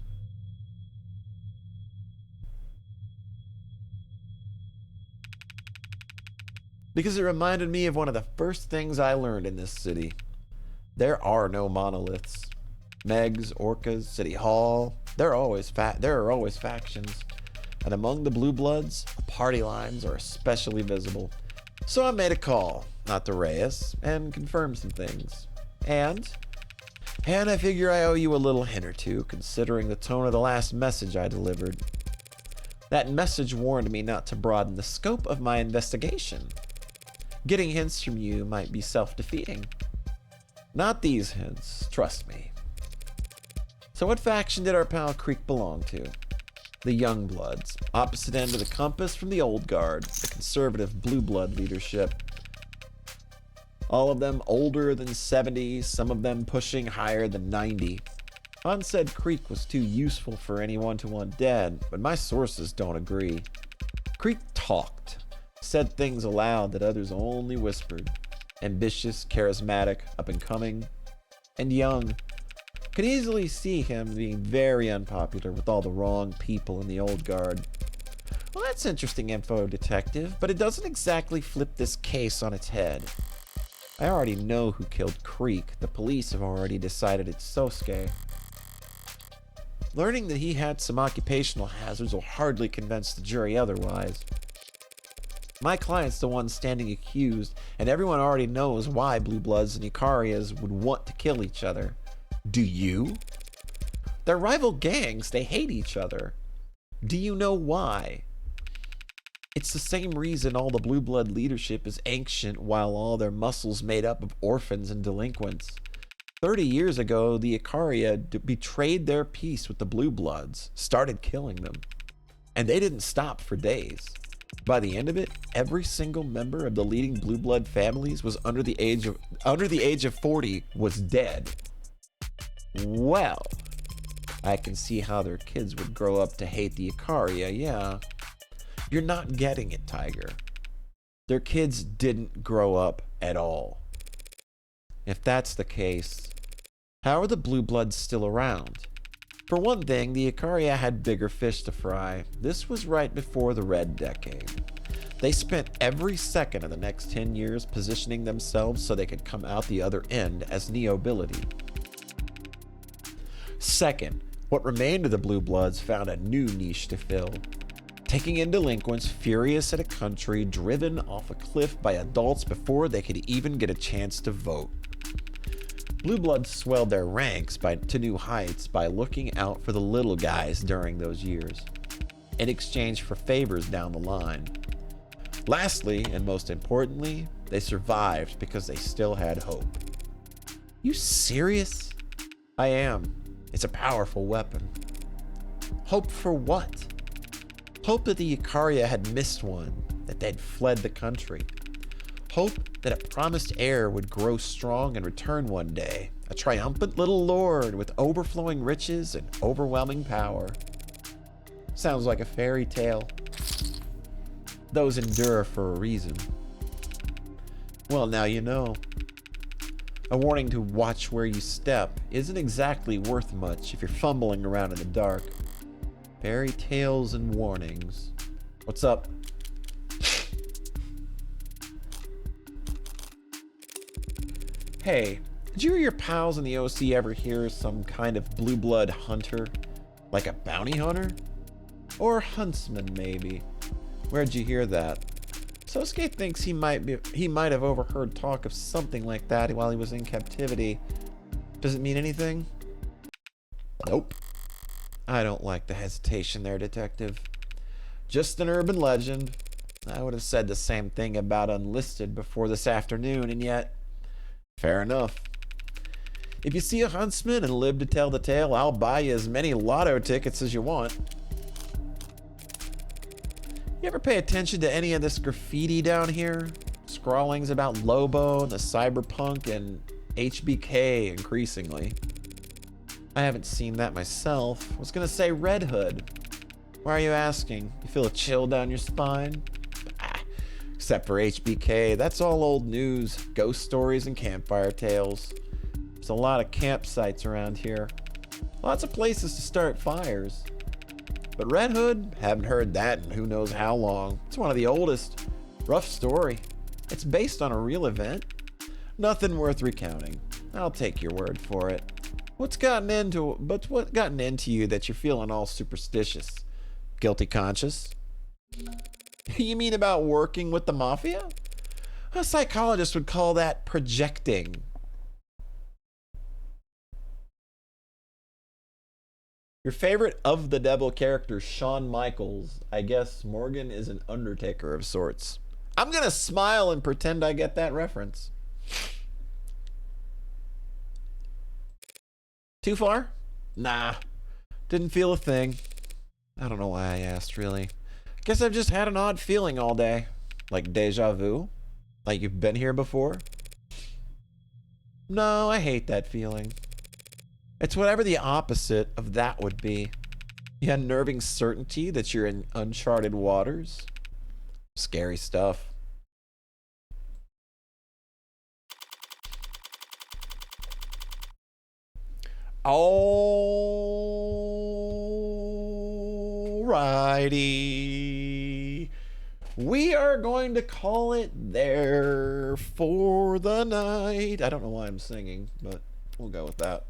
Because it reminded me of one of the first things I learned in this city. There are no monoliths. Megs, Orcas, City Hall, there are always factions. And among the Blue Bloods, party lines are especially visible. So I made a call, not to Reyes, and confirmed some things. And I figure I owe you a little hint or two, considering the tone of the last message I delivered. That message warned me not to broaden the scope of my investigation. Getting hints from you might be self-defeating. Not these hints, trust me. So what faction did our pal Creek belong to? The Youngbloods, opposite end of the compass from the Old Guard, the conservative Blue Blood leadership. All of them older than 70, some of them pushing higher than 90. Han said Creek was too useful for anyone to want dead, but my sources don't agree. Creek talked, said things aloud that others only whispered. Ambitious, charismatic, up-and-coming, and young. Could easily see him being very unpopular with all the wrong people in the Old Guard. Well, that's interesting info, Detective, but it doesn't exactly flip this case on its head. I already know who killed Creek. The police have already decided it's Sosuke. Learning that he had some occupational hazards will hardly convince the jury otherwise. My client's the one standing accused, and everyone already knows why Blue Bloods and Ikarias would want to kill each other. Do you? They're rival gangs. They hate each other. Do you know why? It's the same reason all the Blue Blood leadership is ancient while all their muscles made up of orphans and delinquents. 30 years ago, the Ikaria betrayed their peace with the Blue Bloods, started killing them. And they didn't stop for days. By the end of it, every single member of the leading Blue Blood families was under the age of 40 was dead. Well, I can see how their kids would grow up to hate the Ikaria, yeah. You're not getting it, Tiger. Their kids didn't grow up at all. If that's the case, how are the Blue Bloods still around? For one thing, the Ikaria had bigger fish to fry. This was right before the Red Decade. They spent every second of the next 10 years positioning themselves so they could come out the other end as Neobility. Second, what remained of the Blue Bloods found a new niche to fill. Taking in delinquents furious at a country driven off a cliff by adults before they could even get a chance to vote. Blue Bloods swelled their ranks to new heights by looking out for the little guys during those years, in exchange for favors down the line. Lastly, and most importantly, they survived because they still had hope. You serious? I am. It's a powerful weapon. Hope for what? Hope that the Ikaria had missed one, that they'd fled the country. Hope that a promised heir would grow strong and return one day, a triumphant little lord with overflowing riches and overwhelming power. Sounds like a fairy tale. Those endure for a reason. Well, now you know. A warning to watch where you step isn't exactly worth much if you're fumbling around in the dark. Fairy tales and warnings. What's up? Hey, did you or your pals in the OC ever hear some kind of blue blood hunter? Like a bounty hunter? Or huntsman, maybe? Where'd you hear that? Sosuke thinks he might have overheard talk of something like that while he was in captivity. Does it mean anything? Nope. I don't like the hesitation there, detective. Just an urban legend. I would have said the same thing about Unlisted before this afternoon, and yet, fair enough. If you see a huntsman and live to tell the tale, I'll buy you as many lotto tickets as you want. You ever pay attention to any of this graffiti down here? Scrawlings about Lobo, the cyberpunk, and HBK increasingly. I haven't seen that myself. I was gonna say Red Hood. Why are you asking? You feel a chill down your spine? Except for HBK, that's all old news, ghost stories and campfire tales. There's a lot of campsites around here. Lots of places to start fires. But Red Hood, haven't heard that in who knows how long. It's one of the oldest. Rough story. It's based on a real event. Nothing worth recounting. I'll take your word for it. What gotten into you that you're feeling all superstitious? Guilty conscious? You mean about working with the mafia? A psychologist would call that projecting. Your favorite of the devil character, Shawn Michaels. I guess Morgan is an Undertaker of sorts. I'm gonna smile and pretend I get that reference. Too far? Nah. Didn't feel a thing. I don't know why I asked, really. Guess I've just had an odd feeling all day. Like deja vu? Like you've been here before? No, I hate that feeling. It's whatever the opposite of that would be. The unnerving certainty that you're in uncharted waters. Scary stuff. Alrighty. We are going to call it there for the night. I don't know why I'm singing, but we'll go with that.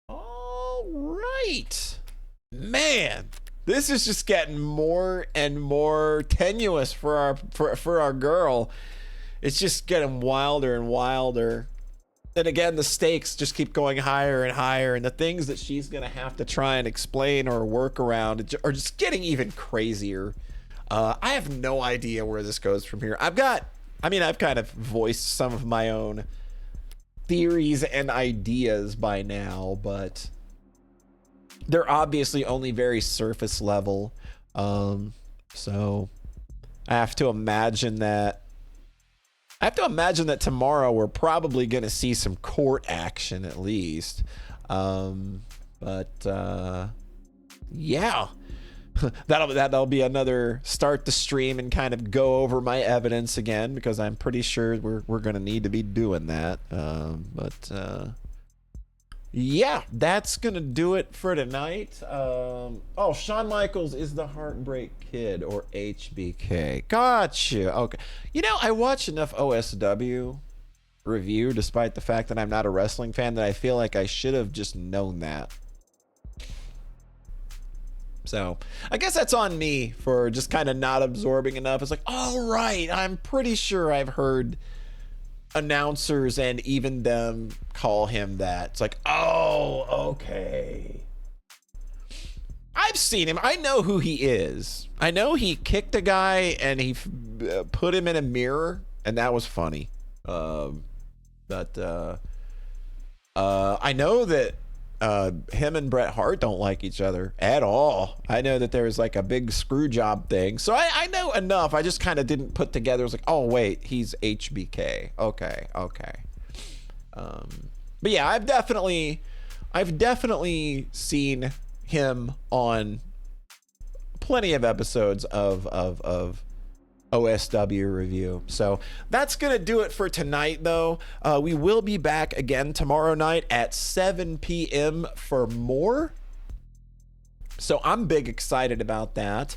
All right. Man, this is just getting more and more tenuous for our girl. It's just getting wilder and wilder. And again, the stakes just keep going higher and higher, and the things that she's gonna have to try and explain or work around are just getting even crazier. I have no idea where this goes from here. I've kind of voiced some of my own theories and ideas by now, but they're obviously only very surface level. So I have to imagine that tomorrow we're probably going to see some court action at least. Yeah. That'll be another start the stream and kind of go over my evidence again, because I'm pretty sure we're gonna need to be doing that. Yeah, that's gonna do it for tonight. Oh, Shawn Michaels is the Heartbreak Kid, or HBK. Gotcha. Okay. You know, I watch enough OSW review, despite the fact that I'm not a wrestling fan, that I feel like I should have just known that. So I guess that's on me for just kind of not absorbing enough. It's like, all right, I'm pretty sure I've heard announcers and even them call him that. It's like, oh, okay. I've seen him. I know who he is. I know he kicked a guy and he put him in a mirror, and that was funny. I know that him and Bret Hart don't like each other at all. I know that there's like a big screw job thing, so I know enough. I just kind of didn't put together. I was like, oh wait, he's HBK. Okay. But yeah, I've definitely seen him on plenty of episodes of OSW review. So that's gonna do it for tonight, though. We will be back again tomorrow night at 7 p.m. for more. So I'm big excited about that.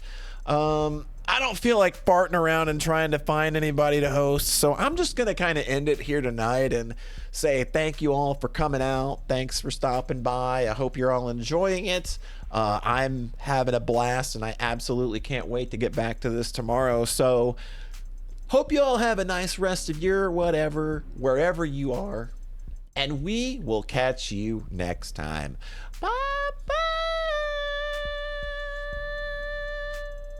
I don't feel like farting around and trying to find anybody to host. So I'm just going to kind of end it here tonight and say thank you all for coming out. Thanks for stopping by. I hope you're all enjoying it. I'm having a blast and I absolutely can't wait to get back to this tomorrow. So hope you all have a nice rest of your whatever, wherever you are. And we will catch you next time. Bye.